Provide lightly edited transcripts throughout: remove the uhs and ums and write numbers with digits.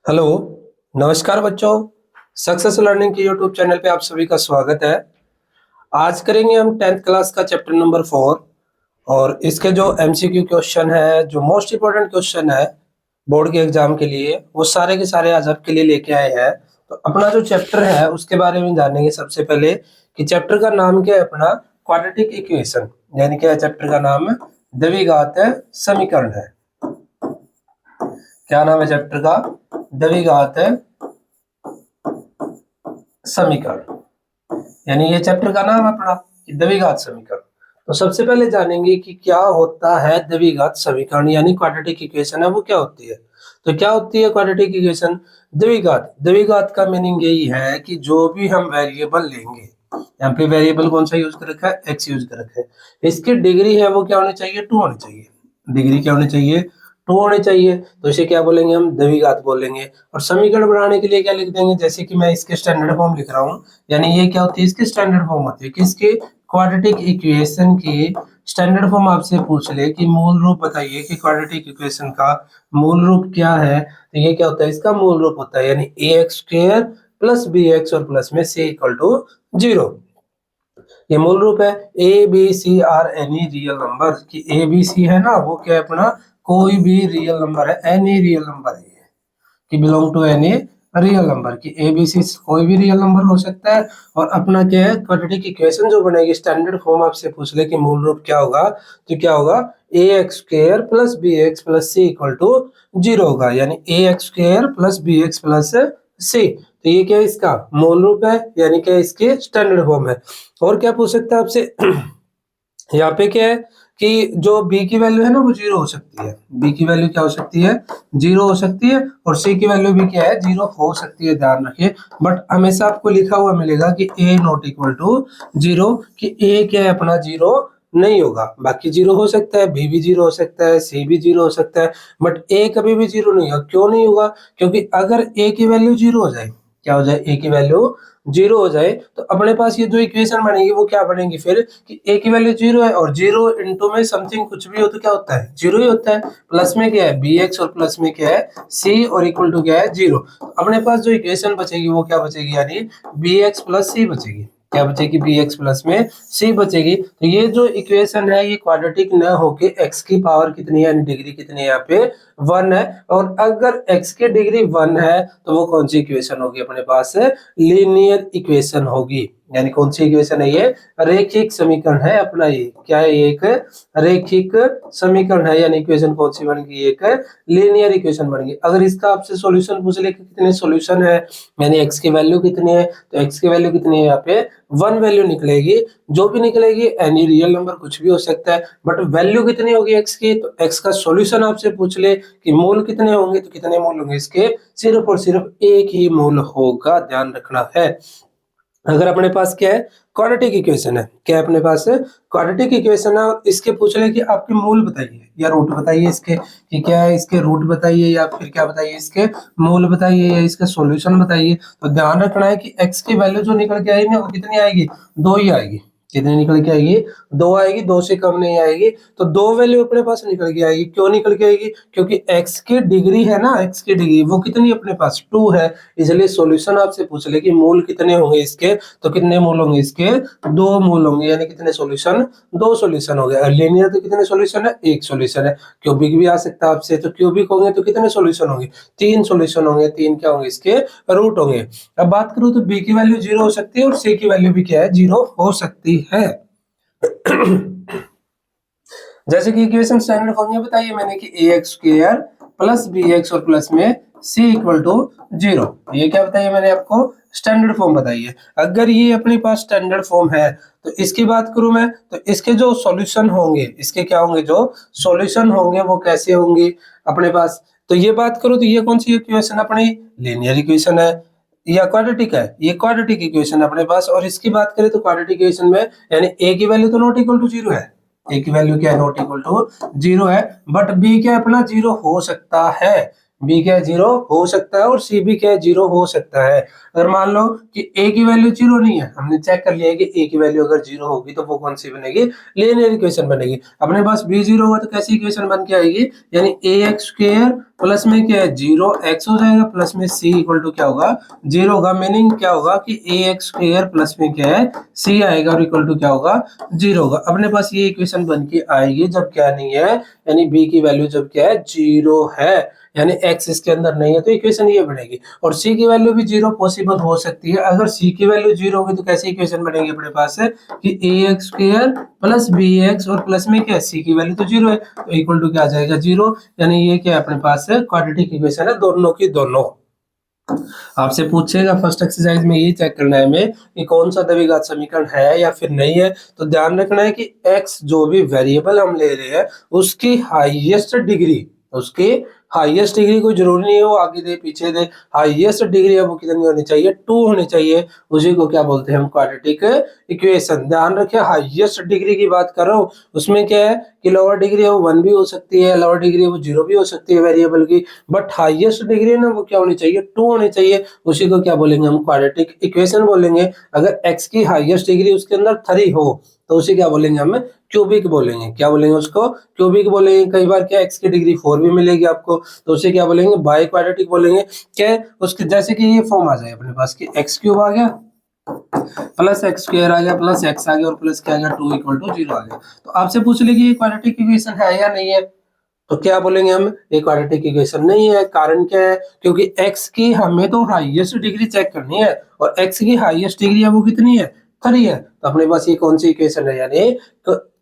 Hello. नमस्कार बच्चों। Success learning के यूट्यूब चैनल पे आप सभी का स्वागत है। आज करेंगे हम 10th क्लास का चैप्टर नंबर 4 और इसके जो एमसीक्यू क्वेश्चन है, जो मोस्ट इंपॉर्टेंट क्वेश्चन है बोर्ड के एग्जाम के लिए, वो सारे के सारे आज आपके लिए लेके आए हैं। तो अपना जो चैप्टर है उसके बारे में जानेंगे सबसे पहले कि चैप्टर का नाम क्या है अपना, क्वाड्रेटिक इक्वेशन, यानी क्या है चैप्टर का नाम, द्विघात समीकरण है। क्या नाम है चैप्टर का? द्विघात समीकरण, यानी ये चैप्टर का नाम है अपना द्विघात समीकरण। तो सबसे पहले जानेंगे कि क्या होता है द्विघात समीकरण, यानी क्वाड्रेटिक इक्वेशन है वो क्या होती है। तो क्या होती है क्वाड्रेटिक इक्वेशन? द्विघात, द्विघात का मीनिंग यही है कि जो भी हम वेरिएबल लेंगे, यहाँ पे वेरिएबल कौन सा यूज कर रखा है? एक्स यूज कर रखा है। इसकी डिग्री है वो क्या होनी चाहिए? 2 होनी चाहिए। डिग्री क्या होनी चाहिए? 2 होनी चाहिए। तो इसे क्या बोलेंगे? हम द्विघात बोलेंगे। और समीकरण बनाने के लिए क्या लिख देंगे? जैसे कि मैं इसके स्टैंडर्ड फॉर्म लिख रहा हूँ, यानी ये क्या होती है? इसकी स्टैंडर्ड फॉर्म होती है। किसकी? क्वाड्रेटिक इक्वेशन की स्टैंडर्ड फॉर्म आपसे पूछ ले कि मूल रूप बताइए कि क्वाड्रेटिक इक्वेशन का मूल रूप क्या है, तो ये क्या होता है? इसका मूल रूप होता है यानी A X square plus B X और प्लस में सी इक्वल टू 0। ये मूल रूप है। A B C are any real number, की ए बी सी है ना, वो क्या है अपना? कोई भी रियल नंबर है, एनी रियल नंबर है ये, कि belong to any real number, की ए बी सी कोई भी रियल नंबर हो सकता है। और अपना क्या है? क्वाड्रेटिक इक्वेशन जो बनेगी, स्टैंडर्ड फॉर्म आपसे पूछ ले कि मूल रूप क्या होगा, तो क्या होगा? A X square plus B X plus C equal to 0 होगा, यानी A X square plus B X plus C. तो ये क्या है? इसका मूल रूप है, यानी क्या इसकी स्टैंडर्ड फॉर्म है। और क्या पूछ सकता है आपसे? यहाँ पे क्या है कि जो b की वैल्यू है ना वो 0 हो सकती है। b की वैल्यू क्या हो सकती है? 0 हो सकती है। और c की वैल्यू भी क्या है? 0 हो सकती है, ध्यान रखिए। बट हमेशा आपको लिखा हुआ मिलेगा कि a नॉट इक्वल टू 0, कि a क्या है अपना? 0 नहीं होगा। बाकी 0 हो सकता है, b भी 0 हो सकता है, c भी 0 हो सकता है, बट a कभी भी 0 नहीं होगा। क्यों नहीं होगा? क्योंकि अगर a की वैल्यू 0 हो जाए, क्या हो जाए? a की वैल्यू 0 हो जाए तो अपने पास ये जो इक्वेशन बनेगी वो क्या बनेगी फिर, कि a की वैल्यू 0 है और 0 इनटू में समथिंग कुछ भी हो तो क्या होता है? 0 ही होता है। प्लस में क्या है? bx और प्लस में क्या है? c और इक्वल टू क्या है? 0। तो अपने पास जो इक्वेशन बचेगी वो क्या बचेगी? यानी bx प्लस c बचेगी। क्या बचेगी? bx प्लस में c बचेगी। तो ये जो इक्वेशन है ये क्वाड्रेटिक न होके x की पावर कितनी है, यानी डिग्री कितनी है यहाँ पे? 1 है। और अगर x की डिग्री 1 है तो वो कौन सी इक्वेशन होगी अपने पास? लीनियर इक्वेशन होगी। यानी कौन सी इक्वेशन है ये? रैखिक समीकरण है अपना। ये क्या है? ये एक रैखिक समीकरण है, यानी इक्वेशन कौन सी बन गई? एक लीनियर इक्वेशन बन गई। अगर इसका आपसे सॉल्यूशन पूछ ले कि कितने सॉल्यूशन है, यानी एक्स की वैल्यू कितनी है, तो एक्स की वैल्यू कितनी है यहाँ पे? 1 वैल्यू निकलेगी। जो भी निकलेगी एनी रियल नंबर कुछ भी हो सकता है, बट वैल्यू कितनी होगी एक्स की? तो एक्स का सॉल्यूशन आपसे पूछ ले कि मूल कितने होंगे, तो कितने मूल होंगे इसके? सिर्फ और सिर्फ एक ही मूल होगा, ध्यान रखना है। अगर अपने पास क्या है? क्वाड्रेटिक इक्वेशन है। क्या है अपने पास? क्वाड्रेटिक इक्वेशन है और इसके पूछ रहे कि आपके मूल बताइए या रूट बताइए इसके, कि क्या है? इसके रूट बताइए या फिर क्या बताइए? इसके मूल बताइए या इसका सॉल्यूशन बताइए। तो ध्यान रखना है कि x की वैल्यू जो निकल के आएगी ना वो कितनी आएगी? 2 ही आएगी। कितनी निकल के आएगी? 2 आएगी, 2 से कम नहीं आएगी। तो 2 वैल्यू अपने पास निकल के आएगी। क्यों निकल के आएगी? क्योंकि x की डिग्री है ना, x की डिग्री वो कितनी अपने पास? 2 है। इसलिए सॉल्यूशन आपसे पूछ ले कि मूल कितने होंगे इसके, तो कितने मूल होंगे इसके? 2 मूल होंगे। यानी कितने सॉल्यूशन? 2 सॉल्यूशन हो गए। लीनियर तो कितने सॉल्यूशन है? एक सॉल्यूशन है। क्यूबिक भी आ सकता है आपसे, तो क्यूबिक होंगे तो कितने सॉल्यूशन होंगे? 3 सॉल्यूशन होंगे। 3 क्या होंगे इसके? रूट होंगे। अब बात करूं तो b की वैल्यू 0 हो सकती है और c की वैल्यू भी क्या है? 0 हो सकती है। जैसे कि इक्वेशन स्टैंडर्ड फॉर्म में बताइए मैंने कि A X square plus B X और प्लस में c इक्वल टू 0। ये क्या बताइए मैंने आपको? स्टैंडर्ड फॉर्म बताई है। अगर ये अपने पास स्टैंडर्ड फॉर्म है तो इसकी बात करूं मैं, तो इसके जो सॉल्यूशन होंगे, इसके क्या होंगे? जो सॉल्यूशन होंगे वो कैसे होंगे अपने पास? तो ये बात करूं तो ये कौन सी इक्वेशन अपनी? लीनियर इक्वेशन है या क्वाड्रेटिक है? ये क्वाड्रेटिक इक्वेशन अपने पास। और इसकी बात करें तो क्वाड्रेटिक इक्वेशन में यानी a की वैल्यू तो नॉट इक्वल टू 0 है। a की वैल्यू क्या है? नॉट इक्वल टू 0 है। बट b क्या अपना 0 हो सकता है। बी क्या है, 0 हो सकता है, और सी भी क्या है, 0 हो सकता है। अगर मान लो कि ए की वैल्यू 0 नहीं है, हमने चेक कर लिया है कि ए की वैल्यू अगर 0 होगी तो वो कौन सी बनेगी, लीनियर इक्वेशन बनेगी। अपने पास बी 0 होगा तो कैसी इक्वेशन बन के आएगी, यानी ए एक्स स्क्वायर प्लस में क्या है 0 एक्स हो जाएगा, प्लस में सी इक्वल टू क्या होगा, 0 होगा। मीनिंग क्या होगा कि ए एक्स स्क्वायर प्लस में क्या है सी आएगा और इक्वल टू क्या होगा, 0 होगा। अपने पास ये इक्वेशन बन के आएगी जब क्या नहीं है, यानी बी की वैल्यू जब क्या है 0 है, यानी x इसके अंदर नहीं है, तो इक्वेशन ये बनेगी। और c की वैल्यू भी 0 पॉसिबल हो सकती है। अगर c की वैल्यू 0 होगी तो कैसे इक्वेशन बनेगी अपने पास है कि ax स्क्वायर प्लस bx और प्लस में क्या है c की वैल्यू तो 0 है, तो इक्वल टू क्या आ जाएगा 0। यानी ये क्या अपने पास है क्वाड्रेटिक इक्वेशन है, दोनों की दोनों। आपसे पूछेगा फर्स्ट एक्सरसाइज में ये चेक करना है हमें कि कौन सा द्विघात समीकरण है या फिर नहीं है। तो ध्यान रखना है कि x जो भी वेरिएबल हम ले रहे हैं उसकी हाईएस्ट डिग्री, उसकी हाईएस्ट डिग्री कोई जरूरी नहीं है वो आगे दे पीछे दे, हाईएस्ट डिग्री है वो कितनी होनी चाहिए, 2 होनी चाहिए। उसी को क्या बोलते हैं हम, क्वाड्रेटिक इक्वेशन। ध्यान रखिए हाईएस्ट डिग्री की बात कर रहा हूँ, उसमें क्या है कि लोअर डिग्री है वो 1 भी हो सकती है, लोअर डिग्री है वो 0 भी हो सकती है वेरिएबल की, बट हाईएस्ट डिग्री है ना वो क्या होनी चाहिए, 2 होनी चाहिए। उसी को क्या बोलेंगे हम, क्वाड्रेटिक इक्वेशन बोलेंगे। अगर x की हाईएस्ट डिग्री उसके अंदर 3 हो तो उसे क्या बोलेंगे हम, क्यूबिक बोलेंगे। क्या बोलेंगे उसको, क्यूबिक बोलेंगे। कई बार क्या x की डिग्री 4 भी मिलेगी आपको तो उसे क्या बोलेंगे, बाई क्वाड्रेटिक बोलेंगे। क्या उसके जैसे कि ये फॉर्म आ जाए अपने पास कि x क्यूब आ गया प्लस एक्स स्क्वायर आ गया प्लस एक्स आ गया और प्लस क्या आ गया 2 इक्वल टू 0 आ गया। तो आपसे पूछ ले कि ये क्वाड्रेटिक इक्वेशन है या नहीं है, तो क्या बोलेंगे हम, ये क्वाड्रेटिक इक्वेशन नहीं है। कारण क्या है, क्योंकि x की हमें तो हाईएस्ट डिग्री चेक करनी है और x की हाईएस्ट डिग्री है वो कितनी है, 3 है। तो अपने पास ये कौन सी इक्वेशन है, यानी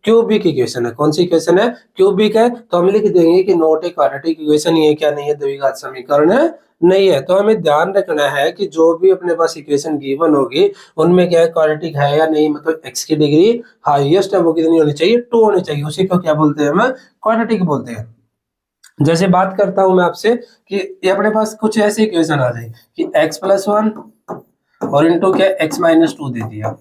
क्यूबिक इक्वेशन है। कौन सी इक्वेशन है, क्यूबिक है। तो हम लिख देंगे कि नॉट ए क्वाड्रेटिक इक्वेशन, ये क्या नहीं है, द्विघात समीकरण है नहीं है। तो हमें ध्यान रखना है कि जो भी अपने पास इक्वेशन गिवन होगी उनमें क्या है, क्वाड्रेटिक है या नहीं, मतलब x की डिग्री हाईएस्ट है वो कितनी होनी चाहिए, 2 होनी चाहिए। उसी को क्या बोलते हैं, हम क्वाड्रेटिक बोलते हैं। जैसे बात करता हूं मैं आपसे कि ये अपने पास कुछ ऐसे इक्वेशन आ जाए कि x+1 और इनटू क्या x-2 दे दिया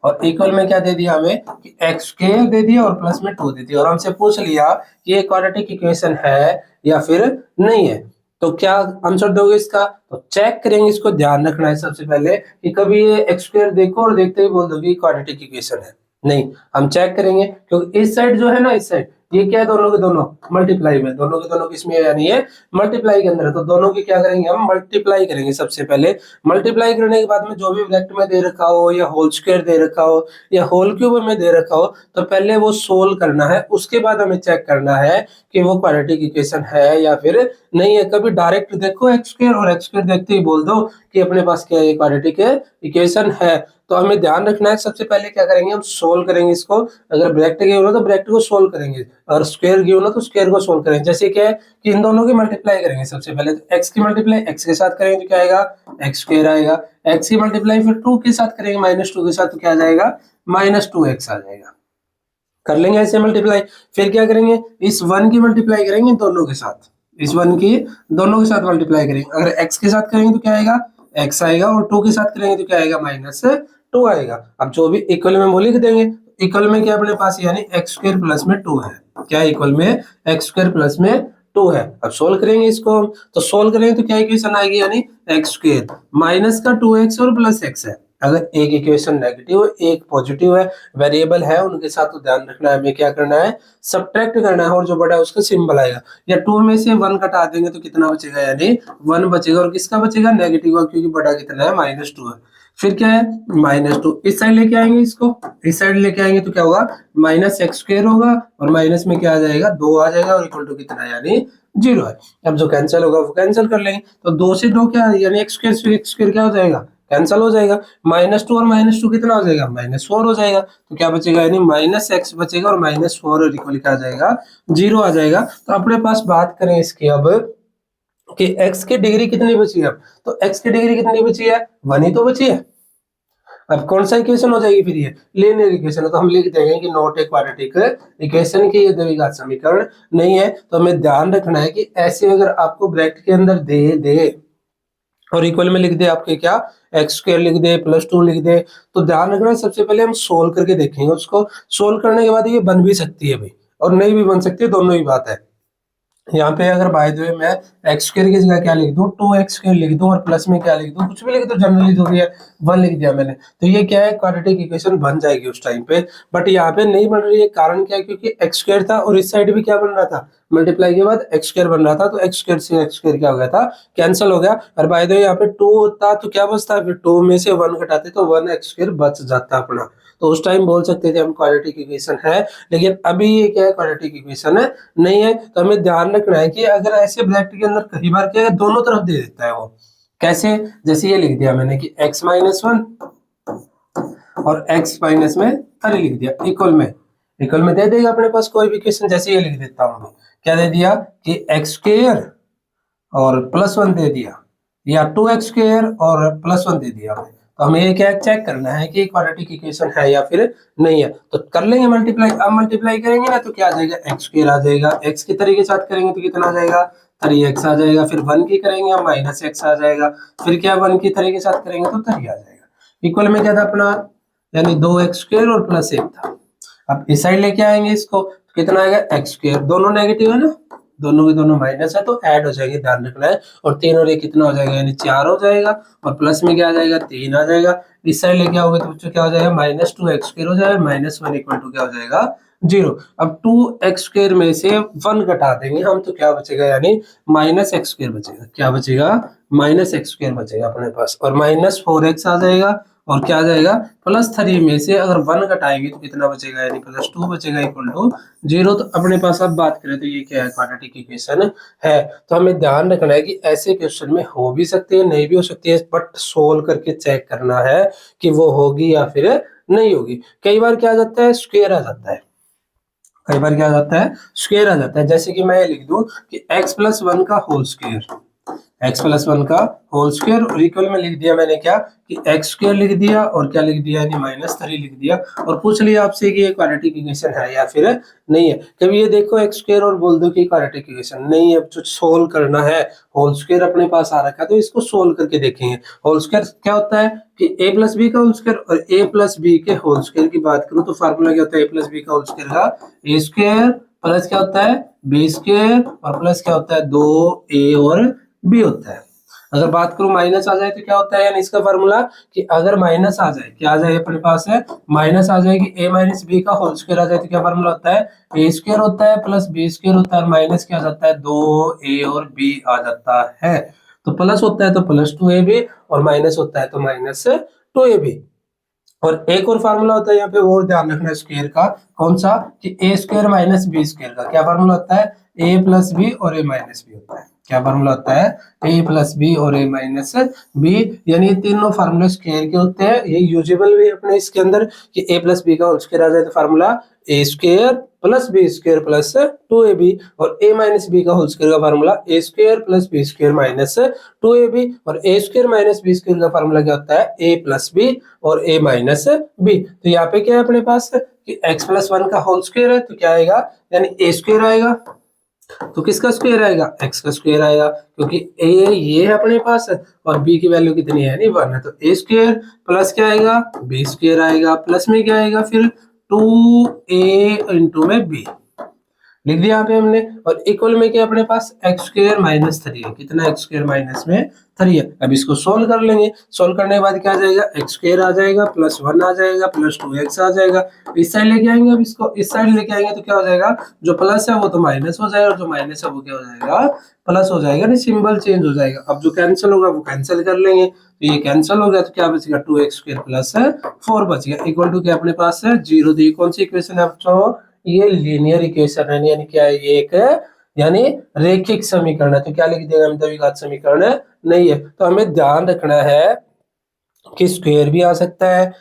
और इक्वल में क्या दे दिया हमें कि x स्क्वायर दे दिया और प्लस में 2 दे दिया, और हमसे पूछ लिया कि ये क्वाड्रेटिक इक्वेशन है या फिर नहीं है। तो क्या आंसर दोगे इसका, तो चेक करेंगे। इसको ध्यान रखना है सबसे पहले कि कभी ये x स्क्वायर देखो और देखते ही बोल दोगे क्वाड्रेटिक इक्वेशन है, नहीं। हम चेक करेंगे क्योंकि इस साइड जो है ना, इस साइड ये क्या है, दोनों के दोनों मल्टीप्लाई में, दोनों के दोनों किसमें है, यानी ये मल्टीप्लाई के अंदर है। तो दोनों की क्या करेंगे, हम मल्टीप्लाई करेंगे। सबसे पहले मल्टीप्लाई करने के बाद में जो भी ब्रैकेट में दे रखा हो या होल स्क्वायर दे रखा हो या होल क्यूब में दे रखा हो तो पहले वो सोल्व करना है, उसके बाद हमें चेक करना है कि वो क्वाड्रेटिक इक्वेशन है या फिर नहीं है। कभी डायरेक्ट देखो एक्स स्क्वायर और एक्स स्क्वायर देखते ही बोल दो कि अपने पास क्या है, क्वाड्रेटिक इक्वेशन है। तो हमें ध्यान रखना है सबसे पहले क्या करेंगे, हम सोल्व करेंगे इसको। अगर ब्रैकेट गिवन हो तो ब्रैकेट को सोल्व करेंगे और स्क्वायर गिवन हो तो स्क्वायर को सोल्व करेंगे। जैसे क्या है कि इन दोनों की मल्टीप्लाई करेंगे। सबसे पहले तो x की मल्टीप्लाई x के साथ करेंगे तो क्या आएगा, x स्क्वायर आएगा। x की मल्टीप्लाई फिर 2 के साथ करेंगे, -2 के साथ, तो क्या आ जाएगा, -2x आ जाएगा। कर लेंगे ऐसे मल्टीप्लाई। फिर क्या करेंगे, इस 1 की मल्टीप्लाई करेंगे दोनों के साथ, इस 1 की दोनों के साथ मल्टीप्लाई करेंगे। अगर x के साथ करेंगे तो क्या आएगा, x आएगा, और 2 के साथ करेंगे तो क्या आएगा, -2 आएगा। अब जो भी इक्वल में वो लिख देंगे। इक्वल में क्या अपने पास, यानी x स्क्वायर प्लस में 2 है। क्या इक्वल में x स्क्वायर प्लस में 2 है। अब सोल्व करेंगे इसको हम, तो सोल्व करेंगे तो क्या इक्वेशन आएगी, यानी x स्क्वायर माइनस का 2x और प्लस x है। अगर एक इक्वेशन नेगेटिव है एक पॉजिटिव है, वेरिएबल है उनके साथ, तो ध्यान रखना है हमें क्या करना है, सब्ट्रैक्ट करना है, और जो बड़ा है उसका सिंबल आएगा। या 2 में से 1 घटा देंगे तो कितना बचेगा, यानी 1 बचेगा। और किसका बचेगा, नेगेटिव का, क्योंकि बड़ा कितना है, -2 है। फिर क्या है, -2 इस साइड लेके आएंगे, इसको इस साइड लेके आएंगे तो क्या होगा, -x स्क्वायर होगा और माइनस में क्या आ जाएगा, 2 आ जाएगा और इक्वल टू कितना है, यानी 0 है। अब जो कैंसिल होगा वो कैंसिल कर लेंगे। तो 2 से 2 क्या है, यानी x स्क्वायर क्या हो जाएगा, कैंसिल हो जाएगा। -2 और -2 कितना हो जाएगा, -4 हो जाएगा। तो क्या बचेगा, यानी -x बचेगा और -4 और इक्वल क्या आ जाएगा, 0 आ जाएगा। तो अपने पास बात करें इसकी अब कि x की डिग्री कितनी बची है। तो x की डिग्री कितनी बची है, 1 ही तो बची है। अब कौन सा इक्वेशन हो जाएगी फिर, ये लीनियर इक्वेशन है। तो हम लिख देंगे कि नॉट ए क्वाड्रेटिक इक्वेशन की ये द्विघात समीकरण नहीं है। तो हमें ध्यान रखना है कि ऐसे अगर आपको ब्रैकेट के अंदर दे और इक्वल में लिख दे आपके क्या, एक्स स्क्वायर लिख दे, +2 लिख दे, तो ध्यान रखना है सबसे पहले हम सोल्व करके देखेंगे उसको। सोल्व करने के बाद ये बन भी सकती है भाई और नहीं भी बन सकती है, दोनों ही बात है। यहाँ पे अगर बाय द वे मैं एक्स स्क्वायर की जगह क्या लिख दूं, 2x² लिख दूं और प्लस में क्या लिख दूं, कुछ भी लिख दूं, जनरली जो भी है 1 लिख दिया मैंने, तो ये क्या है, क्वाड्रेटिक इक्वेशन बन जाएगी उस टाइम पे। बट यहाँ पे नहीं बन रही है, कारण क्या है, क्योंकि एक्स स्क्वायर था और इस साइड भी क्या बन रहा था, मल्टीप्लाई के बाद एक्स स्क्वायर बन रहा था, तो एक्स स्क्वायर से एक्स स्क्वायर क्या हो गया था, कैंसिल हो गया। और बाय द वे यहाँ पे 2 होता तो क्या बचता, फिर 2 में से 1 घटाते तो 1 एक्स स्क्वायर बच जाता अपना, तो उस टाइम बोल सकते थे हम क्वाड्रेटिक इक्वेशन है। लेकिन अभी ये क्या है, क्वाड्रेटिक इक्वेशन है नहीं है। तो हमें ध्यान रखना है कि अगर ऐसे ब्रैकेट के अंदर कई बार क्या है, दोनों तरफ दे देता है वो, कैसे, जैसे ये लिख दिया मैंने कि x-1 और x में 3 लिख दिया, इक्वल में दे देगा अपने पास कोई भी इक्वेशन, जैसे ये लिख देता हूं, क्या दे दिया कि x² और +1 दे दिया, या 2x² और +1 दे दिया। तो हमें ये क्या चेक करना है कि क्वाड्रेटिक इक्वेशन है या फिर नहीं है, तो कर लेंगे मल्टीप्लाई। अब मल्टीप्लाई करेंगे ना तो क्या आ जाएगा, x² आ जाएगा, x की तरह के साथ करेंगे तो कितना आ जाएगा, 3x आ जाएगा, फिर 1 की करेंगे हम -x आ जाएगा, फिर क्या 1 की तरह के साथ करेंगे तो 3 आ जाएगा। इक्वल में क्या था अपना, यानी 2x² और +1 था। अब इस साइड लेके आएंगे इसको, तो कितना आएगा, x², दोनों नेगेटिव है ना, दोनों के दोनों माइनस है तो ऐड हो जाएंगे, ध्यान रखना है। और 3 और 1 कितना हो जाएगा, यानी 4 हो जाएगा, और प्लस में क्या आ जाएगा, 3 आ जाएगा। इस साइड लेके आओगे तो बच्चों क्या हो जाएगा, -2x² हो जाएगा, -1 इक्वल टू क्या हो जाएगा, 0। अब 2x² में से 1 घटा देंगे हम तो क्या बचेगा, यानी -x² बचेगा, क्या बचेगा, -x² बचेगा अपने पास, और -4x आ जाएगा, और क्या आ जाएगा, +3 में से अगर 1 घटाएंगे तो कितना बचेगा, यानी +2 बचेगा इक्वल टू 0। तो अपने पास अब बात करें तो ये क्या है, क्वाड्रेटिक इक्वेशन है। तो हमें ध्यान रखना है कि ऐसे क्वेश्चन में हो भी सकते हैं, नहीं भी हो सकती है, बट सोल्व करके चेक करना है कि वो होगी या फिर नहीं होगी। कई बार क्या आ जाता है, स्क्वायर आ जाता है, कई बार क्या आ जाता है, स्क्वायर आ जाता है। जैसे कि मैं लिख दूं कि x+1 का होल स्क्वायर, x+1 का होल स्क्वायर, और इक्वल में लिख दिया मैंने क्या कि x² लिख दिया और क्या लिख दिया, यानी -3 लिख दिया, और पूछ लिया आपसे कि ये क्वाड्रेटिक इक्वेशन है या फिर नहीं है। कभी ये देखो x² और बोल दो कि क्वाड्रेटिक इक्वेशन नहीं है, जो सोल्व करना है, होल स्क्वायर अपने पास आ रखा है तो इसको सोल्व करके देखेंगे। होल स्क्वायर क्या होता है कि a+b का होल स्क्वायर, और a+b के होल स्क्वायर की बात करूं तो फार्मूला क्या होता है, a+b का होल स्क्वायर का a² प्लस क्या होता है, b² और प्लस क्या होता है, 2a और b होता है। अगर बात करूं माइनस आ जाए तो क्या होता है, यानी इसका फार्मूला कि अगर माइनस आ जाए, क्या आ जाए अपने पास है, माइनस आ जाए कि a-b का होल स्क्वायर आ जाए तो क्या फार्मूला होता है, a² होता है प्लस b² होता है, माइनस क्या आ जाता है, 2a और b आ जाता है। तो प्लस होता है तो +2ab, और माइनस होता है तो -2ab। और एक और फार्मूला होता है यहाँ पे, और ध्यान रखना स्क्वायर का, कौन सा, कि a² माइनस b² का क्या फार्मूला होता है, a प्लस बी और a माइनस बी होता है। क्या फार्मूला होता है, a प्लस बी और a माइनस बी, यानी ये तीनों फार्मूले स्क्वायर के होते हैं। ये यूजेबल भी अपने इसके अंदर कि a प्लस बी का होल स्क्वायर आ जाए तो formula a² plus b² plus 2ab, और a माइनस बी का होल स्क्वायर का formula a² plus b² minus 2ab, और a² माइनस b² का फार्मूला क्या होता है, a प्लस बी और a माइनस बी। तो यहाँ पे क्या है अपने पास कि x+1 का होल स्क्वायर है तो क्या आएगा, यानी a² आएगा, तो किसका स्क्वायर आएगा, x का स्क्वायर आएगा, क्योंकि a ये है अपने पास और b की वैल्यू कितनी है, यानी 1 है, तो a² प्लस क्या आएगा, b² आएगा, प्लस में क्या आएगा फिर 2a इंटू में b लिख दिया यहाँ पे हमने। और इक्वल में क्या अपने पास x² माइनस 3 है, कितना x² माइनस में 3 है। अब इसको सोल्व कर लेंगे, सोल्व करने के बाद क्या आ जाएगा, x² आ जाएगा, +1 आ जाएगा, +2x आ जाएगा। इस साइड लेके आएंगे, अब इसको इस साइड लेके आएंगे तो क्या हो जाएगा, जो प्लस है वो तो माइनस हो जाएगा, और जो माइनस है वो क्या हो जाएगा, प्लस हो जाएगा, नहीं सिंबल चेंज हो जाएगा। अब जो कैंसिल होगा वो कैंसिल कर लेंगे, तो ये कैंसिल हो गया तो क्या बचेगा, 2x² प्लस 4 बच गया, इक्वल टू क्या अपने पास है 0। तो ये कौन सी इक्वेशन है बच्चों, ये लीनियर इक्वेशन है, यानी क्या है, ये एक यानी रेखिक समीकरण है। तो क्या लिख देगा हम, द्विघात समीकरण नहीं है। तो हमें ध्यान रखना है कि स्क्वायर भी आ सकता है,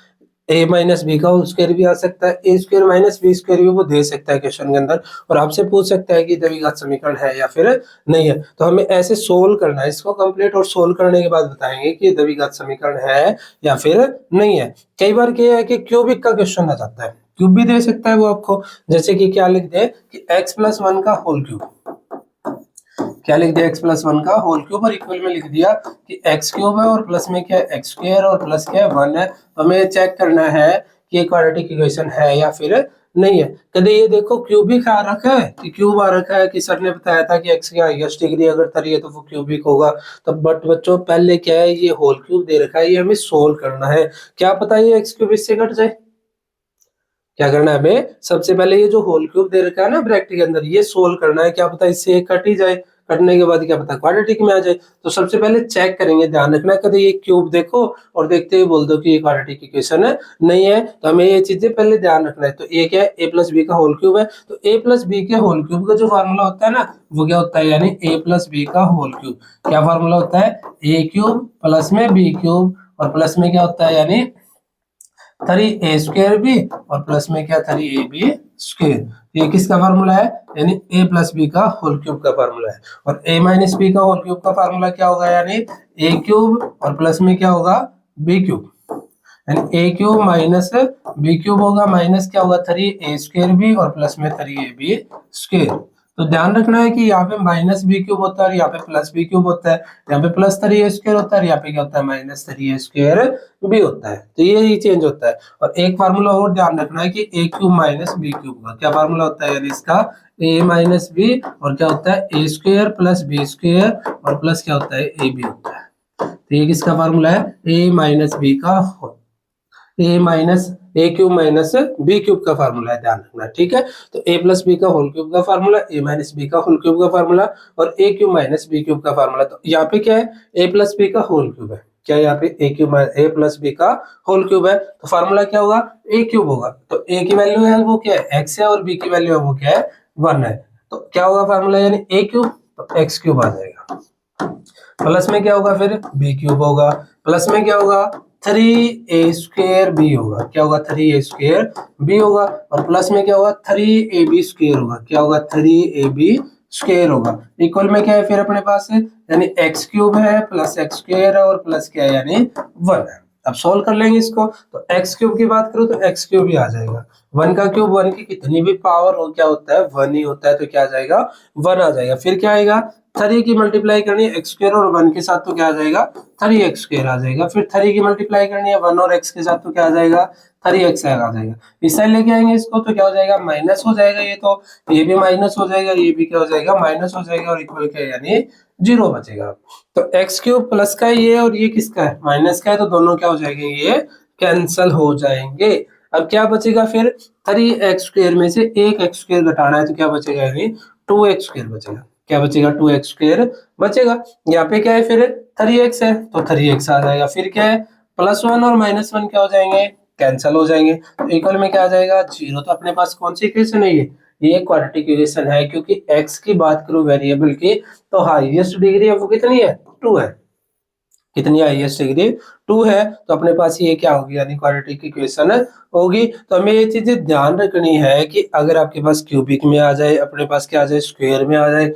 a माइनस बी का होल स्क्वायर भी आ सकता है, a² माइनस b² भी वो दे सकता है क्वेश्चन के अंदर, और आपसे पूछ सकता है कि द्विघात समीकरण है या फिर नहीं है। तो हमें ऐसे सोल्व करना है इसको कंप्लीट, और सोल्व करने के बाद बताएंगे कि द्विघात समीकरण है या फिर नहीं है। कई बार क्या है कि क्यूबिक का क्वेश्चन आ जाता है, क्यूब भी दे सकता है वो आपको, जैसे कि क्या लिख दे कि x+1 का होल क्यूब, क्या लिख दिया, x+1 का होल क्यूब, और इक्वल में लिख दिया कि x³ है, और प्लस में क्या है x² और प्लस क्या है 1 है। तो हमें चेक करना है कि ये क्वाड्रेटिक इक्वेशन है या फिर नहीं है। कभी ये देखो क्यूबिक आ रखा है कि क्यूब आ रखा है कि सर ने बताया था कि एक्स की हाईएस्ट डिग्री अगर 3 है तो वो क्यूबिक होगा। तो बट बच्चों पहले क्या है, ये होल क्यूब दे रखा है, ये हमें सोल्व करना है। क्या पता ये एक्स क्यूब इससे कट जाए। क्या करना है हमें, सबसे पहले ये जो होल क्यूब दे रखा है ना ब्रैकेट के अंदर, ये सोल्व करना है। क्या पता इससे कट ही जाए, कटने के बाद क्या पता क्वाड्रेटिक में आ जाए। तो सबसे पहले चेक करेंगे, ध्यान रखना कभी ये क्यूब देखो और देखते ही बोल दो कि ये क्वाड्रेटिक इक्वेशन है, नहीं है। तो हमें ये चीजें पहले ध्यान रखना है। तो ये क्या है, ए प्लस बी का होल क्यूब है। तो ए प्लस बी के होल क्यूब का जो फार्मूला होता है ना, वो क्या होता है, यानी ए प्लस बी का होल क्यूब। क्या फार्मूला होता है, ए क्यूब प्लस में बी क्यूब और प्लस में क्या होता है, यानी 3a² बी और प्लस में क्या 3ab²। ये किसका फार्मूला है, यानी a प्लस बी का होल क्यूब का फार्मूला है। और a माइनस बी का होल क्यूब का फार्मूला क्या होगा, यानी a³ और प्लस में क्या होगा b³, यानी a³ माइनस b³ होगा, माइनस क्या होगा 3a² बी और प्लस में 3ab²। तो ध्यान रखना है कि यहाँ पे माइनस b³ होता है और यहाँ पे प्लस b³ होता है। यहाँ पे प्लस 3a² होता है और यहाँ पे क्या होता है, माइनस 3a² भी होता है। तो ये चेंज होता है। और एक फार्मूला और ध्यान रखना है कि a³ माइनस b³ का क्या फार्मूला होता है, यानी इसका a माइनस बी और क्या होता है a² प्लस b² और प्लस क्या होता है ab होता है। तो ये किसका फार्मूला है, a माइनस बी का ए माइनस a³ माइनस b³ का फार्मूला है, ध्यान रखना, ठीक है। तो a प्लस बी का होल क्यूब का फार्मूला, a माइनस बी का होल क्यूब का फार्मूला और a³ माइनस b³ का फार्मूला। तो यहाँ पे क्या है, a प्लस बी का होल क्यूब है। क्या यहाँ पे a प्लस बी का होल क्यूब है, तो फार्मूला क्या होगा, a³ होगा। तो a की वैल्यू है वो क्या है, x है, और b की वैल्यू है वो क्या है, 1 है। तो क्या होगा फार्मूला, यानी a³ तो x³ आ जाएगा। प्लस में क्या होगा फिर b³ होगा, प्लस में क्या होगा 3a² b होगा। क्या होगा 3a² b होगा और प्लस में क्या होगा 3ab² होगा। क्या होगा 3ab² होगा। इक्वल में क्या है फिर अपने पास है, यानी x³ है प्लस x² और प्लस क्या है, यानी 1 है। अब सोल्व कर लेंगे इसको। तो x³ की बात करूं तो x³ ही आ जाएगा। 1 का क्यूब 1 की कितनी भी पावर हो क्या होता है, 1 ही होता है। तो क्या आ जाएगा, 1 आ जाएगा। फिर क्या आएगा, 3 की मल्टीप्लाई करनी है x² और 1 के साथ, तो क्या आ जाएगा 3x² आ जाएगा। फिर 3 की मल्टीप्लाई करनी है 1 और x के साथ, तो क्या आ जाएगा 3x आ जाएगा। इस साइड लेके आएंगे इसको तो क्या हो जाएगा, माइनस हो जाएगा। ये भी माइनस हो जाएगा, ये भी क्या हो जाएगा, माइनस हो जाएगा और इक्वल क्या है, यानी 0 बचेगा। तो x³ प्लस का ये और ये किसका है, माइनस का है। तो दोनों क्या हो जाएंगे, ये कैंसल हो जाएंगे। अब क्या बचेगा फिर, 3x² में से एक x² घटाना है, तो क्या बचेगा, यानी 2x² बचेगा। क्या बचेगा, 2x² बचेगा। यहाँ पे क्या है फिर 3x है तो 3x आ जाएगा। फिर क्या है, +1 और -1 क्या हो जाएंगे, कैंसल हो जाएंगे। तो इक्वल में क्या आ जाएगा 0। तो अपने पास कौन सी इक्वेशन है, ये क्वाड्रेटिक इक्वेशन है। क्योंकि x की बात करूं वेरिएबल की, तो हाईएस्ट डिग्री है वो कितनी है, 2 है। कितनी हाईएस्ट डिग्री, 2 है। तो अपने पास ये क्या होगी, यानी क्वाड्रेटिक इक्वेशन होगी। तो हमें ये चीजें ध्यान रखनी है कि अगर आपके पास क्यूबिक में आ जाए, अपने पास क्या आ जाए, स्क्वायर में आ जाए।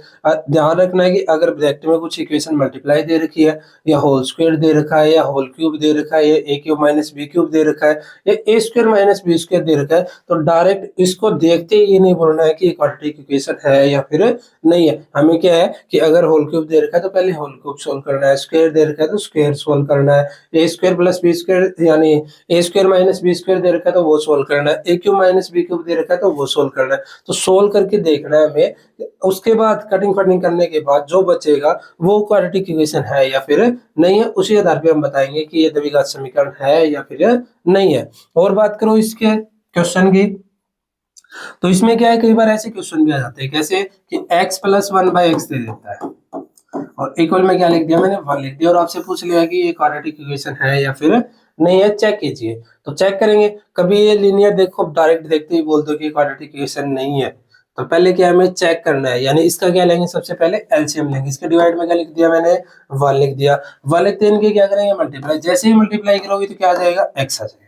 ध्यान रखना है कि अगर ब्रैकेट में कुछ इक्वेशन मल्टीप्लाई दे रखी है, या होल स्क्वायर दे रखा है, या होल क्यूब दे रखा है, या a³ माइनस b³ दे रखा है, या a² माइनस b² दे रखा है, तो डायरेक्ट इसको देखते ही ये नहीं बोलना है कि क्वाड्रेटिक इक्वेशन है या फिर नहीं है। हमें क्या है कि अगर होल क्यूब दे रखा है तो पहले होल क्यूब सोल्व करना है, स्क्वायर दे रखा है तो स्क्वायर सोल्व करना है, a² प्लस b², यानी a² माइनस b² दे रखा है तो वो सोल्व करना है, a³ माइनस b³ दे रखा है तो वो सोल्व करना है। तो सोल्व करके देखना है हमें। उसके बाद कटिंग फटिंग करने के बाद जो बचेगा वो क्वाड्रेटिक इक्वेशन है या फिर नहीं है, उसी आधार पे हम बताएंगे कि ये द्विघात समीकरण है या फिर नहीं है। और बात करो इसके क्वेश्चन की, तो इसमें क्या है, कई बार ऐसे क्वेश्चन भी आ जाते हैं, कैसे कि x + 1/x दे देता है और इक्वल में क्या लिख दिया मैंने, 1 लिख दिया, और आपसे पूछ लिया कि ये क्वाड्रेटिक इक्वेशन है या फिर नहीं है, चेक कीजिए। तो चेक करेंगे, कभी ये लीनियर देखो डायरेक्ट देखते ही बोल दो कि क्वाड्रेटिक इक्वेशन नहीं है। तो पहले क्या हमें चेक करना है, यानी इसका क्या लेंगे, सबसे पहले एलसीएम लेंगे। इसके डिवाइड में क्या लिख दिया मैंने, 1 लिख दिया। 1 लिखते इनके क्या करेंगे, मल्टीप्लाई। जैसे ही मल्टीप्लाई करोगे तो क्या आ जाएगा, x आ जाएगा।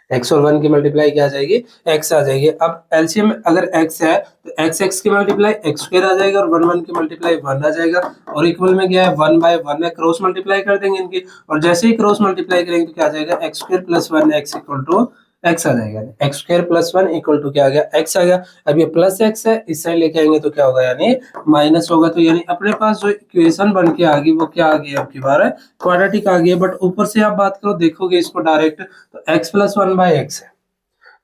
x और 1 की मल्टीप्लाई क्या आ जाएगी, x आ जाएगी। अब एलसीएम अगर x है तो x की मल्टीप्लाई x² आ जाएगा और 1 की मल्टीप्लाई 1 आ जाएगा। और इक्वल में क्या है, 1/1 है, क्रॉस मल्टीप्लाई कर देंगे इनकी। और जैसे ही क्रॉस मल्टीप्लाई करेंगे तो क्या आ जाएगा, x² + 1x = x आ जाएगा। x² + 1 = क्या आ गया, x आ गया। अब ये प्लस x है, इस साइड लेके आएंगे तो क्या होगा, यानी माइनस होगा। तो यानी अपने पास जो इक्वेशन बन के आ गई वो क्या आ गई, आपकी बार क्वाड्रेटिक आ गई है। बट ऊपर से आप बात करो, देखोगे इसको डायरेक्ट, तो x + 1/x है।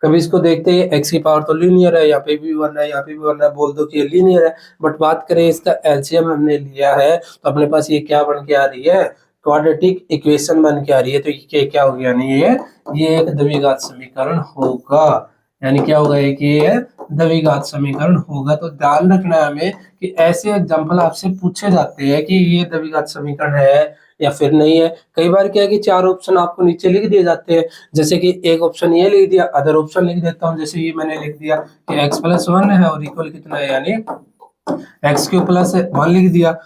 कभी इसको देखते हैं एक्स की पावर तो लीनियर है, यहाँ पे भी 1 है, यहाँ पे भी 1 है, बोल दो कि ये लीनियर है। बट बात करें इसका एलसीएम हमने लिया है तो अपने पास ये क्या बन के आ रही है, क्वाड्रेटिक इक्वेशन बन के आ रही है। तो ये क्या हो गया, नहीं ये एक द्विघात समीकरण होगा, यानी क्या होगा, एक ये द्विघात समीकरण होगा। तो ध्यान रखना है हमें कि ऐसे एग्जांपल आपसे पूछे जाते हैं कि ये द्विघात समीकरण है या फिर नहीं है। कई बार क्या है कि चार ऑप्शन आपको नीचे लिख दिए जाते हैं, जैसे कि एक ऑप्शन ये लिख दिया, अदर ऑप्शन लिख देता हूँ। जैसे ये मैंने लिख दिया कि x+1 है और इक्वल कितना है, यानी x³ + 1 लिख दिया।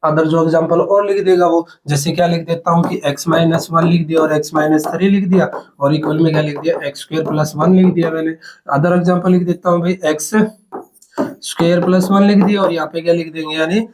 अदर जो एग्जांपल और लिख देगा वो, जैसे क्या लिख देता हूँ कि x-1 लिख दिया और x-3 लिख दिया और इक्वल में क्या लिख दिया, x² + 1 लिख दिया मैंने। अदर एग्जांपल लिख देता हूँ भाई x² + 1 लिख दिया और यहाँ पे क्या लिख देंगे, यानी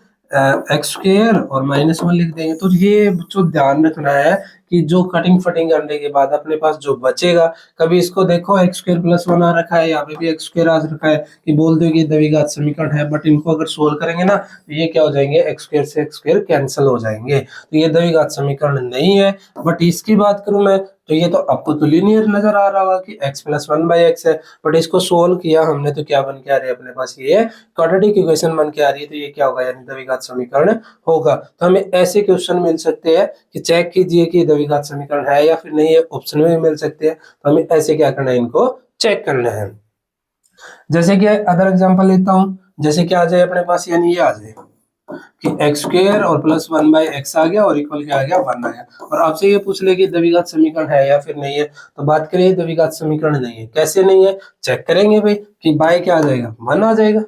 x² और -1 लिख देंगे। तो ये जो ध्यान रखना है कि जो कटिंग फटिंग करने के बाद अपने पास जो बचेगा, कभी इसको देखो x² + 1 आ रखा है, यहाँ पे भी x² आ रखा है, कि बोल दो कि द्विघात समीकरण है, बट इनको अगर सोल्व करेंगे ना तो ये क्या हो जाएंगे, x² से x² कैंसिल हो जाएंगे, तो ये द्विघात समीकरण नहीं है। बट इसकी बात करूं मैं तो ये तो आपको तो लीनियर नजर आ रहा होगा कि x+1/x है, बट इसको सोल्व किया हमने तो क्या बन के आ रही है अपने पास, ये क्वाड्रेटिक इक्वेशन बन के आ रही है। तो ये क्या होगा, यानी द्विघात समीकरण होगा। तो हमें ऐसे क्वेश्चन मिल सकते हैं कि चेक कीजिए कि द्विघात समीकरण है या फिर नहीं है, ऑप्शन में मिल सकते हैं। तो हमें ऐसे क्या करना है, इनको चेक करना है। जैसे कि अदर एग्जांपल लेता हूं, जैसे कि आ जाए अपने पास, यानी ये आ जाए कि x² और +1/x आ गया और इक्वल क्या आ गया, 1 आ गया, और आपसे ये पूछ ले कि द्विघात समीकरण है या फिर नहीं है। तो बात करें द्विघात समीकरण नहीं है, कैसे नहीं है, चेक करेंगे भाई कि बाय क्या आ जाएगा, 1 आ जाएगा,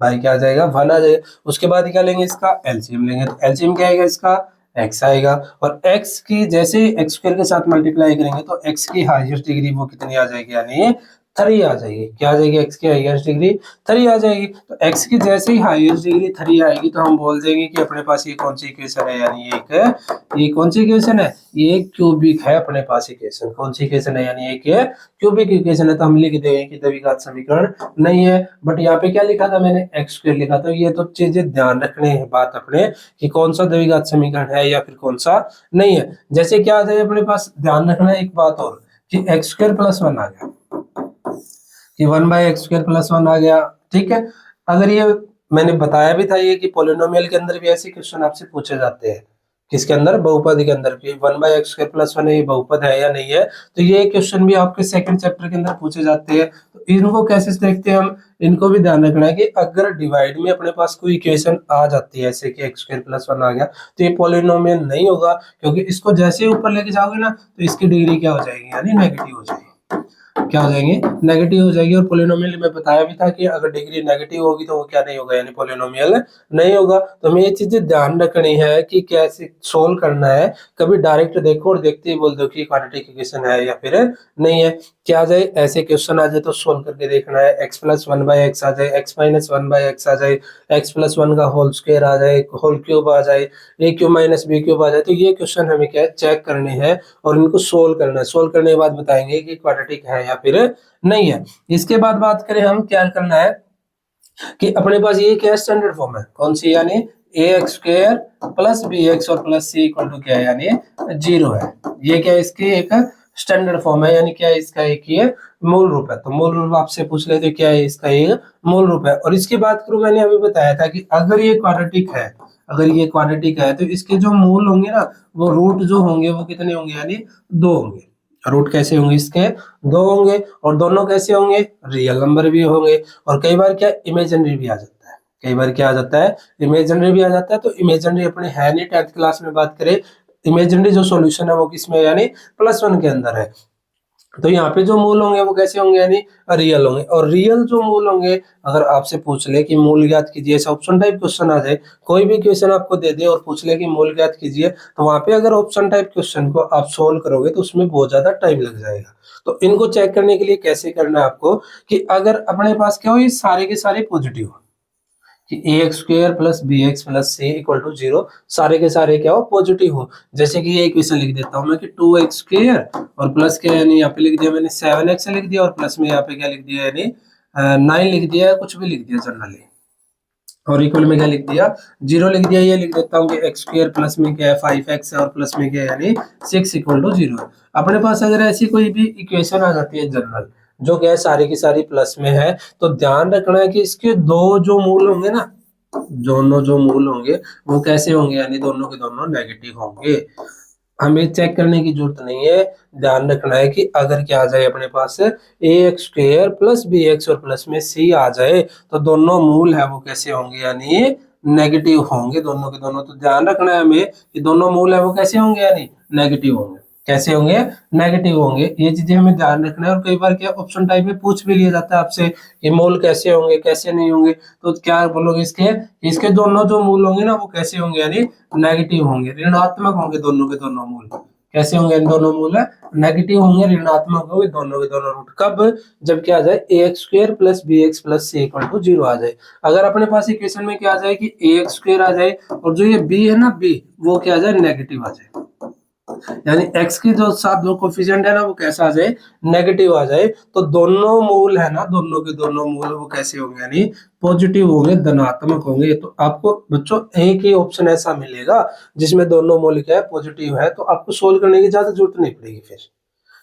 बाय क्या आ जाएगा, 1 आ जाएगा। उसके बाद क्या लेंगे, इसका एलसीएम लेंगे, तो एलसीएम क्या आएगा, इसका x आएगा, और x की जैसे ही x² के साथ मल्टीप्लाई करेंगे तो x की हाईएस्ट डिग्री वो कितनी आ जाएगी, यानी 3 आ जाएगी। क्या आ जाएगी, x की हाईएस्ट डिग्री 3 आ जाएगी। तो x की जैसे ही हाईएस्ट डिग्री 3 आएगी तो हम बोल देंगे कि अपने पास ये कौन सी इक्वेशन है, यानी ये कौन सी इक्वेशन है, ये क्यूबिक है अपने पास इक्वेशन। कौन सी इक्वेशन है, यानी एक क्यूबिक इक्वेशन है। तो हम लिख देंगे कि द्विघात समीकरण नहीं है। बट यहाँ पे क्या लिखा था मैंने, x² लिखा। तो ये तो चीजें ध्यान रखने हैं बात अपने कि कौन सा द्विघात समीकरण है या फिर कौन सा नहीं है। जैसे क्या आ जाए अपने पास, ध्यान रखना है एक बात और कि x² + 1 आ गया, कि 1/x² + 1 आ गया, ठीक है। अगर ये मैंने बताया भी था ये कि पॉलिनोमियल के अंदर भी ऐसे क्वेश्चन आपसे पूछे जाते हैं, किसके अंदर, बहुपद के अंदर भी 1/x² + 1 ये बहुपद है या नहीं है। तो ये क्वेश्चन भी आपके सेकंड चैप्टर के अंदर पूछे जाते हैं। तो इनको कैसे देखते हैं हम, इनको भी ध्यान रखना है कि अगर डिवाइड में अपने पास कोई इक्वेशन आ जाती है ऐसे कि x² + 1 आ गया तो ये पॉलिनोमियल नहीं होगा, क्योंकि इसको जैसे ही ऊपर लेके जाओगे ना तो इसकी डिग्री क्या हो जाएगी, यानी नेगेटिव हो जाएगी। क्या हो जाएंगे, नेगेटिव हो जाएगी। और पॉलिनोमियल में बताया भी था कि अगर डिग्री नेगेटिव होगी तो वो क्या नहीं होगा, यानी पॉलिनोमियल नहीं होगा। तो हमें ये चीजें ध्यान रखनी है कि कैसे सोल्व करना है। कभी डायरेक्ट देखो और देखते ही बोल दो कि क्वाड्रेटिक इक्वेशन है या फिर नहीं है। क्या आ जाए, ऐसे क्वेश्चन आ जाए तो सोल्व करके देखना है। x+1/x आ जाए, x-1/x आ जाए, x+1 का होल स्क्वायर आ जाए, होल क्यूब आ जाए, a³ - b³ आ जाए, तो ये क्वेश्चन हमें क्या है, चेक करने हैं और इनको सोल्व करना है। सोल्व करने के बाद बताएंगे कि क्वाड्रेटिक है या फिर नहीं है। इसके बाद बात करें हम, क्या करना है कि अपने पास ये क्या स्टैंडर्ड फॉर्म है, कौन सी, यानी ax² + bx और +c = क्या है, यानी 0 है। ये क्या है, इसकी एक स्टैंडर्ड फॉर्म है, यानी क्या है, इसका एक ये मूल रूप है। तो मूल रूप आपसे पूछ ले तो क्या है, इसका ये मूल रूप है। और इसकी बात करूं, मैंने अभी बताया था कि अगर ये क्वाड्रेटिक है, अगर ये क्वाड्रेटिक है तो इसके जो मूल होंगे ना, वो रूट जो होंगे वो कितने होंगे, यानी 2 होंगे। रूट कैसे होंगे इसके, 2 होंगे, और दोनों कैसे होंगे, रियल नंबर भी होंगे। और कई बार क्या, इमेजिनरी भी आ जाता है, कई बार क्या आ जाता है, इमेजिनरी भी आ जाता है। तो इमेजिनरी अपने है नहीं, 10th क्लास में बात करें, इमेजिनरी जो सॉल्यूशन है वो किसमें, यानी +1 के अंदर है। तो यहाँ पे जो मूल होंगे वो कैसे होंगे, यानी रियल होंगे। और रियल जो मूल होंगे, अगर आपसे पूछ ले कि मूल ज्ञात कीजिए, ऐसा ऑप्शन टाइप क्वेश्चन आ जाए, कोई भी क्वेश्चन आपको दे दे और पूछ ले कि मूल ज्ञात कीजिए, तो वहां पे अगर ऑप्शन टाइप क्वेश्चन को आप सोल्व करोगे तो उसमें बहुत ज्यादा टाइम लग जाएगा। तो इनको चेक करने के लिए कैसे करना है आपको, कि अगर अपने पास क्या हो, ये सारे के सारे पॉजिटिव हो, कि ax² + bx + c = 0, सारे के सारे क्या हो, पॉजिटिव हो। जैसे कि ये इक्वेशन लिख देता हूं मैं कि 2x² और प्लस क्या, यानी यहाँ पे लिख दिया मैंने 7x लिख दिया, और प्लस में यहाँ पे क्या लिख दिया, यानी 9 लिख दिया, कुछ भी लिख दिया जनरली, और इक्वल में क्या लिख दिया, 0 लिख दिया। ये लिख देता हूँ कि x² प्लस में क्या है 5x है, और प्लस में क्या है, यानी 6 = 0 है। अपने पास अगर ऐसी कोई भी इक्वेशन आ जाती है जनरल, जो क्या है सारी की सारी प्लस में है, तो ध्यान रखना है कि इसके दो जो मूल होंगे ना, दोनों जो मूल होंगे वो कैसे होंगे, यानी दोनों के दोनों नेगेटिव होंगे। हमें चेक करने की जरूरत नहीं है, ध्यान रखना है कि अगर क्या आ जाए अपने पास A X square plus B X और प्लस में सी आ जाए, तो दोनों मूल है वो कैसे होंगे, यानी नेगेटिव होंगे दोनों के दोनों। तो ध्यान रखना है हमें कि दोनों मूल है वो कैसे होंगे, यानी नेगेटिव होंगे। कैसे होंगे, नेगेटिव होंगे। ये चीजें हमें ध्यान रखना है। और कई बार क्या ऑप्शन टाइप में पूछ भी लिया जाता है आपसे कि मूल कैसे होंगे कैसे नहीं होंगे, तो क्या बोलोगे इसके, इसके दोनों जो मूल होंगे ना वो कैसे होंगे, यानी नेगेटिव होंगे, ऋणात्मक होंगे दोनों के दोनों मूल। कैसे होंगे, इन दोनों मूल नेगेटिव होंगे, ऋणात्मक होंगे दोनों के दोनों रूट। कब, जब क्या आ जाए A X square plus B X plus C equal to 0 आ जाए। अगर अपने पास इक्वेशन में क्या आ जाए कि ए एक्स स्क्र आ जाए और जो ये बी है ना बी, वो क्या आ जाए, नेगेटिव आ जाए, यानी x के जो साथ दो कोफिशिएंट है ना वो कैसा आ जाए, नेगेटिव आ जाए, तो दोनों मूल है ना, दोनों के दोनों मूल वो कैसे होंगे, यानी पॉजिटिव होंगे, धनात्मक होंगे। तो आपको बच्चों एक ही ऑप्शन ऐसा मिलेगा जिसमें दोनों मूल क्या है, पॉजिटिव है, तो आपको सोल्व करने की ज्यादा जरूरत नहीं पड़ेगी फिर।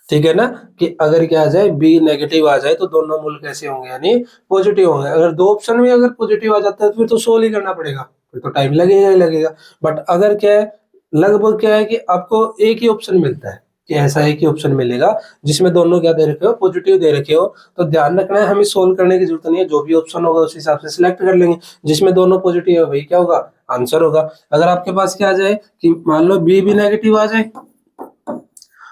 ठीक है ना, कि अगर क्या आ जाए बी नेगेटिव आ जाए तो दोनों मूल कैसे होंगे, यानी पॉजिटिव होंगे। अगर दो ऑप्शन में अगर पॉजिटिव आ जाता है तो फिर तो सोल्व ही करना पड़ेगा, फिर तो टाइम लगेगा ही लगेगा। बट अगर क्या है, लगभग क्या है कि आपको एक ही ऑप्शन मिलता है, कि ऐसा एक ही ऑप्शन मिलेगा जिसमें दोनों क्या दे रखे हो, पॉजिटिव दे रखे हो। तो ध्यान रखना है, हमें सोल्व करने की जरूरत नहीं है, जो भी ऑप्शन होगा उस हिसाब से सिलेक्ट कर लेंगे, जिसमें दोनों पॉजिटिव है वही क्या होगा, आंसर होगा। अगर आपके पास क्या आ जाए कि मान लो बी भी नेगेटिव आ जाए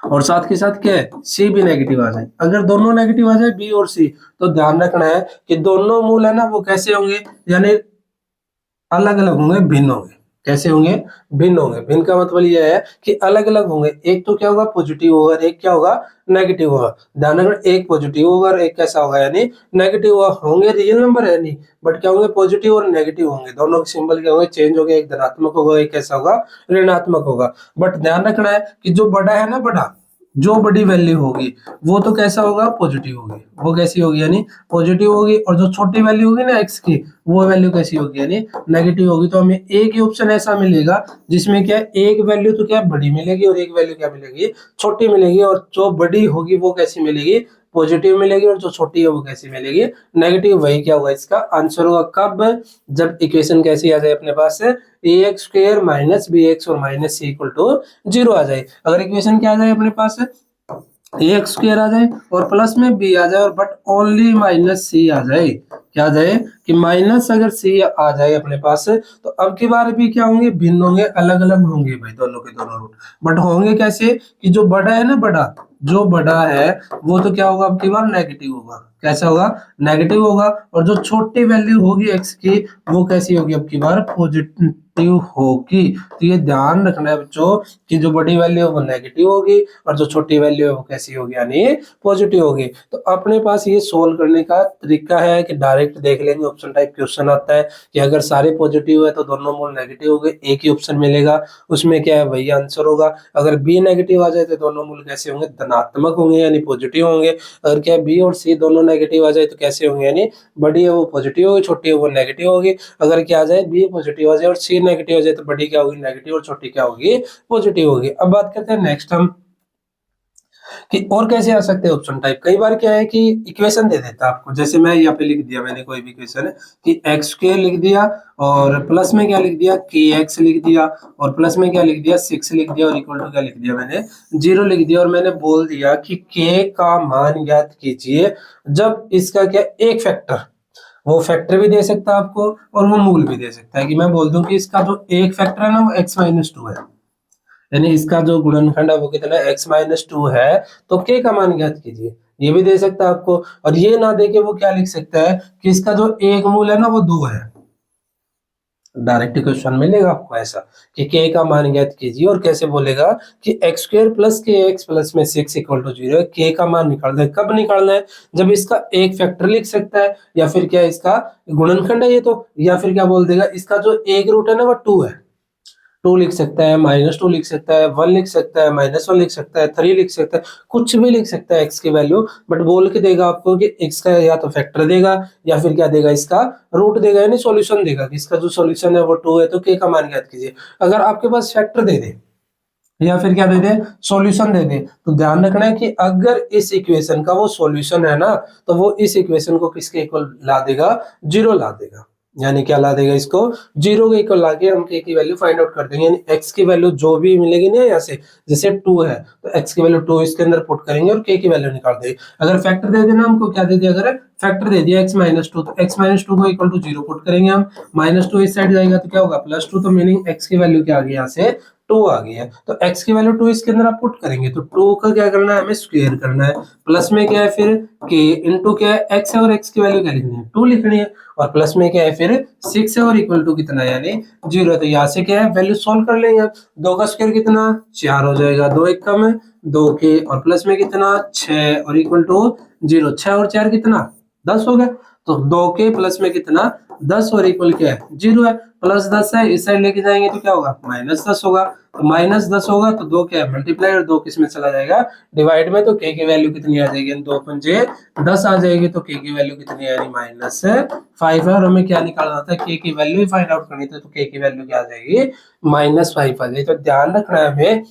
और साथ के साथ क्या है सी भी नेगेटिव आ जाए, अगर दोनों नेगेटिव आ जाए बी और सी, तो ध्यान रखना है कि दोनों मूल है ना वो कैसे होंगे, यानी अलग अलग होंगे, भिन्न होंगे। कैसे होंगे, भिन्न होंगे। भिन्न का मतलब यह है कि अलग अलग होंगे। एक तो क्या होगा, पॉजिटिव होगा, एक क्या होगा, नेगेटिव होगा। ध्यान रखना, एक पॉजिटिव होगा और एक कैसा होगा, यानी नेगेटिव होगा। होंगे रियल नंबर है नहीं, बट क्या होंगे, पॉजिटिव और नेगेटिव होंगे। दोनों के सिंबल क्या होंगे, चेंज हो गए, एक धनात्मक होगा एक कैसा होगा, ऋणात्मक होगा। बट ध्यान रखना है कि जो बड़ा है ना, बड़ा जो बड़ी वैल्यू होगी वो तो कैसा होगा, पॉजिटिव होगी। वो कैसी होगी, यानी पॉजिटिव होगी। और जो छोटी वैल्यू होगी ना एक्स की, वो वैल्यू कैसी होगी, यानी नेगेटिव होगी। तो हमें एक ही ऑप्शन ऐसा मिलेगा जिसमें क्या एक वैल्यू तो क्या बड़ी मिलेगी और एक वैल्यू क्या मिलेगी, छोटी मिलेगी। और जो बड़ी होगी वो कैसी मिलेगी, पॉजिटिव मिलेगी, और जो छोटी है वो कैसी मिलेगी, नेगेटिव। वही क्या होगा, इसका आंसर होगा। कब, जब इक्वेशन कैसी आ जाए अपने पास, A X square minus B X और माइनस सी इक्वल टू 0 आ जाए। अगर इक्वेशन क्या आ जाए अपने पास, ए एक्स स्क्र आ जाए और प्लस में बी आ जाए और बट ओनली माइनस सी आ जाए, क्या आ जाए कि माइनस अगर सी आ जाए अपने पास, तो अब की बार भी क्या होंगे, भिन्न होंगे, अलग अलग होंगे भाई दोनों के दोनों रूट। बट होंगे कैसे, कि जो बड़ा है ना, बड़ा जो बड़ा है वो तो क्या होगा, अब की बार नेगेटिव होगा। कैसा होगा, नेगेटिव होगा। और जो छोटी वैल्यू होगी एक्स की, वो कैसी होगी, अब की बार पॉजिटिव होगी। तो ये ध्यान रखना है बच्चों कि जो बड़ी वैल्यू है वो नेगेटिव होगी और जो छोटी वैल्यू है वो कैसी होगी, यानी पॉजिटिव होगी। तो अपने पास ये सोल्व करने का तरीका है कि डायरेक्ट देख लेंगे, ऑप्शन टाइप क्वेश्चन आता है कि अगर सारे पॉजिटिव है तो दोनों मूल नेगेटिव हो गए, एक ही ऑप्शन मिलेगा, उसमें क्या है वही आंसर होगा। अगर बी नेगेटिव आ जाए तो दोनों मूल कैसे होंगे, धनात्मक होंगे, यानी पॉजिटिव होंगे। अगर क्या बी और सी दोनों नेगेटिव आ जाए तो कैसे होंगे, यानी बड़ी है वो पॉजिटिव होगी, छोटी है वो नेगेटिव होगी। अगर क्या आ जाए बी पॉजिटिव आ जाए और सी नेगेटिव आ जाए, तो बड़ी क्या होगी, नेगेटिव, और छोटी क्या होगी, पॉजिटिव होगी। अब बात करते हैं नेक्स्ट हम कि और कैसे आ सकते हैं ऑप्शन टाइप। कई बार क्या है कि इक्वेशन दे देता है आपको, जैसे मैं यहाँ पे लिख दिया, मैंने कोई भी इक्वेशन है कि एक्स स्क्वायर लिख दिया और प्लस में क्या लिख दिया, के एक्स लिख दिया, और प्लस में क्या लिख दिया, 6 लिख दिया, और इक्वल टू क्या लिख दिया मैंने, 0 लिख दिया। और मैंने बोल दिया कि के का मान ज्ञात कीजिए जब इसका क्या एक फैक्टर, वो फैक्टर भी दे सकता है आपको और वो मूल भी दे सकता है। कि मैं बोल दूं कि इसका जो एक फैक्टर है ना वो x-2 है, यानी इसका जो गुणनखंड है वो कितना है, x-2 है। तो k का मान ज्ञात कीजिए, ये भी दे सकता है आपको। और ये ना देके वो क्या लिख सकता है कि इसका जो एक मूल है ना वो 2 है। डायरेक्ट क्वेश्चन मिलेगा आपको ऐसा कि k का मान ज्ञात कीजिए, और कैसे बोलेगा कि एक्स स्क्र प्लस के एक्स प्लस में 6 इक्वल टू 0 है। k का मान निकालना है, कब निकालना है, जब इसका एक फैक्टर लिख सकता है, या फिर क्या इसका गुणनखंड है ये तो, या फिर क्या बोल देगा इसका जो एक रूट है ना वो 2 है। 2 लिख सकता है, -2 लिख सकता है, 1 लिख सकता है, -1 लिख सकता है, 3 लिख सकता है, कुछ भी लिख सकता है एक्स की वैल्यू। बट बोल के देगा आपको कि एक्स का या तो फैक्टर देगा या फिर क्या देगा, इसका रूट देगा, यानी सॉल्यूशन देगा कि इसका जो सॉल्यूशन है वो 2 है, तो के का मान ज्ञात कीजिए। अगर आपके पास फैक्टर दे दे या फिर क्या दे दे, सॉल्यूशन दे दे। तो ध्यान रखना है कि अगर इस इक्वेशन का वो सॉल्यूशन है ना, तो वो इस इक्वेशन को किसके इक्वल ला देगा, जीरो ला देगा। यानी क्या ला देगा, इसको जीरो के इक्वल लाके हम के की वैल्यू फाइंड आउट कर देंगे। यानी एक्स की वैल्यू जो भी मिलेगी ना यहाँ से, जैसे 2 है तो एक्स की वैल्यू 2 इसके अंदर पुट करेंगे और के की वैल्यू निकाल देंगे। अगर फैक्टर दे देना हमको, क्या दे दिया, अगर फैक्टर दे दिया x माइनस टू, तो x माइनस टू को इक्वल टू जीरो पुट करेंगे हम। माइनस टू इस साइड जाएगा तो क्या होगा, प्लस टू। तो मीनिंग x की वैल्यू क्या आ गई, यहाँ से 2 आ गई है। तो x की वैल्यू 2 इसके अंदर आप पुट करेंगे तो 2 का क्या करना है, हमें स्क्वायर करना है। प्लस में क्या है फिर k इंटू क्या है, x है और x की वैल्यू क्या लिखनी है, 2 लिखनी है। और प्लस में क्या है फिर 6 है और इक्वल टू कितना है, यानी 0 है। तो यहाँ से क्या है, वैल्यू सॉल्व कर लेंगे। 2 का स्क्वायर कितना, 4 हो जाएगा। 2 एक कम है 2 के, और प्लस में कितना 6 और इक्वल टू 0। 6 और 4 कितना, 10 हो गया। तो 2 के प्लस में कितना 10 और इक्वल क्या है, 0 है। प्लस 10 है, इस साइड लेके जाएंगे तो क्या होगा, माइनस 10 होगा। तो माइनस 10 होगा तो 2 क्या है, मल्टीप्लाई, और 2 किस में चला जाएगा, डिवाइड में। तो के की वैल्यू कितनी आ जाएगी, 2 पंजे 10 आ जाएगी। तो के की वैल्यू कितनी है, माइनस 5 है। और हमें क्या निकालना था, के की वैल्यू फाइंड आउट करनी थी। तो के की वैल्यू क्या आ जाएगी, -5 आ जाएगी। तो ध्यान रखना है हमें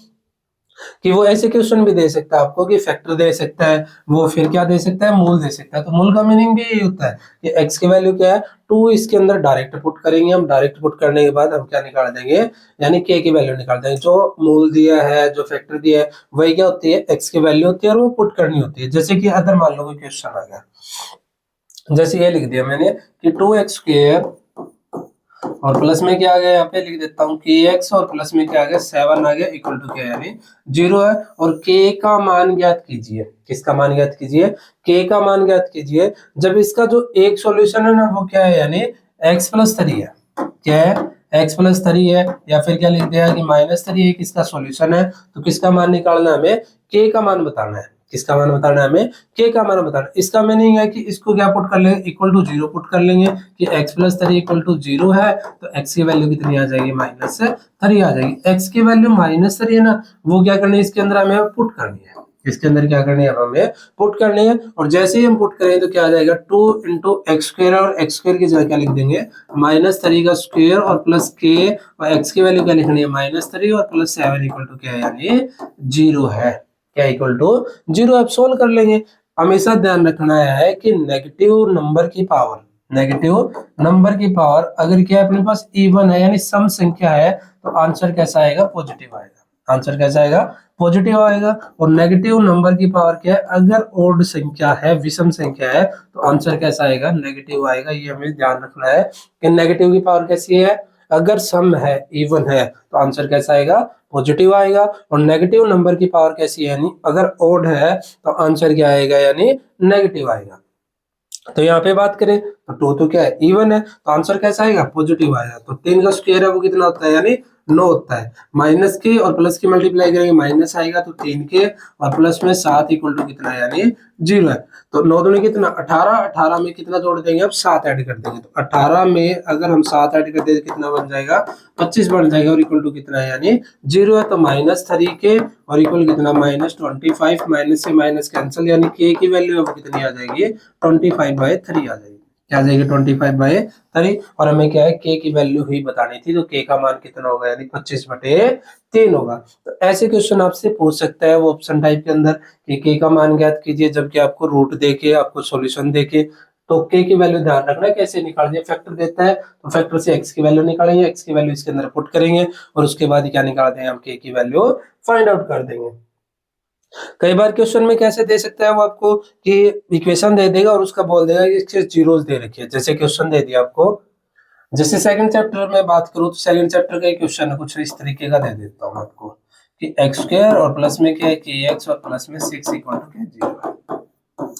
कि वो ऐसे क्वेश्चन भी दे सकता है आपको कि फैक्टर दे सकता है, वो फिर क्या दे सकता है, मूल दे सकता है। तो मूल का मीनिंग भी यही होता है कि x की वैल्यू क्या है, 2 इसके अंदर डायरेक्ट पुट करेंगे हम। डायरेक्ट पुट करने के बाद हम क्या निकाल देंगे, यानी k की वैल्यू निकाल देंगे। जो मूल दिया है, जो फैक्टर दिया है, वही क्या होती है, x की वैल्यू होती है और वो पुट करनी होती है। जैसे कि अदर मान लो कोई क्वेश्चन आ गया, जैसे ये लिख दिया मैंने कि 2x² और प्लस में क्या आ गया, यहाँ पे लिख देता हूँ कि x, और प्लस में क्या आ गया 7 आ गया, इक्वल टू क्या, यानी 0 है। और k का मान ज्ञात कीजिए। किसका मान ज्ञात कीजिए, k का मान ज्ञात कीजिए। जब इसका जो एक सॉल्यूशन है ना, वो क्या है, यानी x+3 है। क्या है, x+3 है। या फिर क्या लिख दिया कि -3 एक इसका सॉल्यूशन है। तो किसका मान निकालना है हमें, k का मान बताना है। किसका मान बताना है हमें, k का मान बताना। इसका मीनिंग है कि इसको क्या पुट कर लेंगे, इक्वल टू 0 पुट कर लेंगे कि x+3 इक्वल टू 0 है। तो x की वैल्यू कितनी आ जाएगी, -3 आ जाएगी। x की वैल्यू -3 है ना, वो क्या करनी है, इसके अंदर हमें पुट करनी है। इसके अंदर क्या करनी है, हमें पुट करनी है। और जैसे ही हम पुट करेंगे तो क्या आ जाएगा, 2 इंटू x², और x² की जगह क्या लिख देंगे, -3 का स्क्वायर और प्लस k, और x की वैल्यू क्या लिखनी है, -3 और प्लस 7 इक्वल टू क्या है, यानी 0 है। क्या इक्वल टू 0, आप सोल्व कर लेंगे। हमेशा ध्यान रखना है कि नेगेटिव नंबर की पावर, नेगेटिव नंबर की पावर अगर क्या अपने पास इवन है, यानी सम संख्या है, तो आंसर कैसा आएगा, पॉजिटिव आएगा। आंसर कैसा आएगा, पॉजिटिव आएगा। और नेगेटिव नंबर की पावर क्या है, अगर ओड संख्या है, विषम संख्या है, तो आंसर कैसा आएगा, नेगेटिव आएगा। ये हमें ध्यान रखना है कि नेगेटिव की पावर कैसी है, अगर सम है, इवन है, तो आंसर कैसा आएगा, पॉजिटिव आएगा। और नेगेटिव नंबर की पावर कैसी है, यानी अगर ओड है, तो आंसर क्या आएगा, यानी नेगेटिव आएगा। तो यहाँ पे बात करें तो 2 तो क्या है, इवन है, तो आंसर कैसा आएगा, पॉजिटिव आएगा। तो 3 का स्क्वायर है वो कितना होता है, यानी 9 होता है। माइनस के और प्लस की मल्टीप्लाई करेंगे, माइनस आएगा, तो 3 के और प्लस में 7 इक्वल टू कितना है, यानी 0 है। तो 9 दूनी कितना 18, 18 में कितना जोड़ देंगे, अब 7 ऐड कर देंगे। तो 18 में अगर हम 7 ऐड कर दें तो कितना बन जाएगा, 25 बन जाएगा। और इक्वल टू कितना है, यानी 0 है। तो -3 के और इक्वल कितना, -25, माइनस से माइनस कैंसिल, यानी के की वैल्यू अब कितनी आ जाएगी, 25/3 आ जाएगी। क्या आ जाएगी, 25/3। और हमें क्या है, के की वैल्यू ही बतानी थी। तो के का मान कितना होगा, यानी 25/3 होगा। तो ऐसे क्वेश्चन आपसे पूछ सकता है वो ऑप्शन टाइप के अंदर कि के का मान ज्ञात कीजिए, जबकि आपको रूट देके, आपको सॉल्यूशन देके। तो के की वैल्यू ध्यान रखना है कैसे निकालनी है, फैक्टर देता है तो फैक्टर से एक्स की वैल्यू निकालेंगे, एक्स की वैल्यू इसके अंदर पुट करेंगे, और उसके बाद क्या निकाल देंगे, हम के की वैल्यू फाइंड आउट कर देंगे। कई बार क्वेश्चन में कैसे दे सकता है वो आपको कि इक्वेशन दे देगा और उसका बोल देगा कि इसके जीरोस दे रखी है। जैसे क्वेश्चन दे दिया आपको, जैसे सेकंड चैप्टर में बात करूं तो सेकंड चैप्टर का क्वेश्चन है कुछ इस तरीके का, दे देता हूं आपको कि x² और प्लस में क्या है कि x, और प्लस में 6 इक्वल टू क्या 0।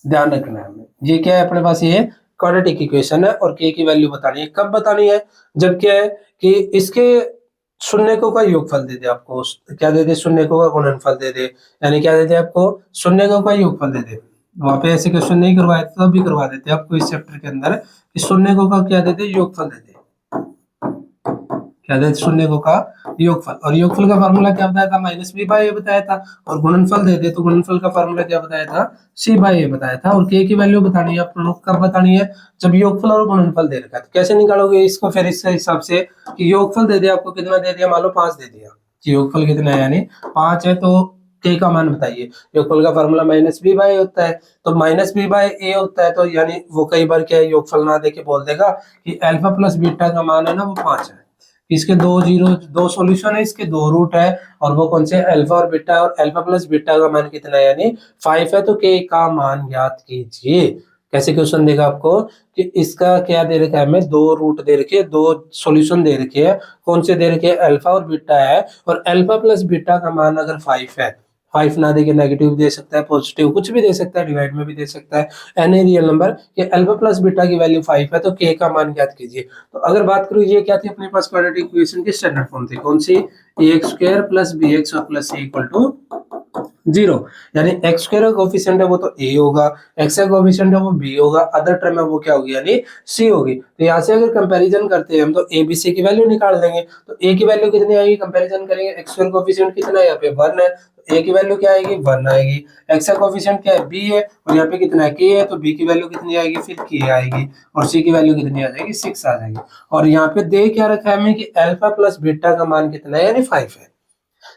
ध्यान रखना है हमें, ये क्या है अपने पास, ये क्वाड्रेटिक इक्वेशन है और k की वैल्यू बतानी है। कब बतानी है, जब क्या है कि इसके शून्यकों का योगफल दे दे आपको। क्या दे दे, शून्यकों का गुणनफल दे दे। यानी क्या दे दे आपको, शून्यकों का योगफल दे दे। वहां पे ऐसे क्वेश्चन नहीं करवाए थे, तो भी करवा देते आपको इस चैप्टर के अंदर कि शून्यकों का क्या दे दे, योगफल दे दे। क्या दे, शून्यकों का योगफल। और योगफल का फार्मूला क्या बताया था, -b/a बताया था। और गुणनफल दे दे तो गुणनफल का फार्मूला क्या बताया था, c/a बताया था। और k की वैल्यू बतानी है आपको, कब बतानी है, जब योगफल और गुणनफल दे रखा है। तो कैसे निकालोगे इसको, फिर इसके हिसाब से कि योगफल दे दिया आपको, कितना दे दिया, मान लो 5 दे दिया, कि योगफल कितना है, यानी 5 है, तो के का मान बताइए। योगफल का फार्मूला माइनस बी बाई होता है, तो माइनस बी बाई ए होता है, तो यानी वो कई बार क्या है, योगफल ना देके बोल देगा कि अल्फा प्लस बीटा का मान है ना वो 5 है। इसके दो सॉल्यूशन है, इसके दो रूट है, और वो कौन से, अल्फा और बीटा, और अल्फा प्लस बीटा का मान कितना है, यानी 5 है, तो के का मान ज्ञात कीजिए। कैसे क्वेश्चन देगा आपको कि इसका क्या दे रखा है, हमें दो रूट दे रखे, दो सॉल्यूशन दे रखे है, कौन से दे रखे हैं, अल्फा और बीटा है, और अल्फा प्लस बीटा का मान अगर 5 है, 5 ना देके नेगेटिव दे सकता है, पॉजिटिव कुछ भी दे सकता है, डिवाइड में भी दे सकता है, एनी रियल नंबर कि अल्फा प्लस बीटा की वैल्यू 5 है, तो के का मान ज्ञात कीजिए। तो अगर बात करूं, ये क्या थी अपने पास, क्वाड्रेटिक इक्वेशन की स्टैंडर्ड फॉर्म थी, कौन सी, ax स्क्वायर प्लस bx और प्लस c इक्वल टू 0, यानी एक्स स्क्वायर का कोफिशिएंट है वो तो a होगा, x का कोफिशिएंट है वो b होगा, अदर टर्म है वो क्या होगी, यानी c होगी। तो यहाँ से अगर कंपैरिजन करते हैं हम, तो a b c की वैल्यू निकाल देंगे, तो a की वैल्यू कितनी आएगी, कंपैरिजन करेंगे, x स्क्वायर कोफिशिएंट कितना है, यहाँ पे 1 है, तो a की वैल्यू क्या आएगी, 1 आएगी, x का कोफिशिएंट क्या है, b है, और यहाँ पे कितना है, k है, तो b की वैल्यू कितनी आएगी, फिर k आएगी, और c की वैल्यू कितनी आ जाएगी, 6 आ जाएगी। और यहाँ पे दे क्या रखा है हमें कि अल्फा प्लस बीटा का मान कितना है, यानी 5 है,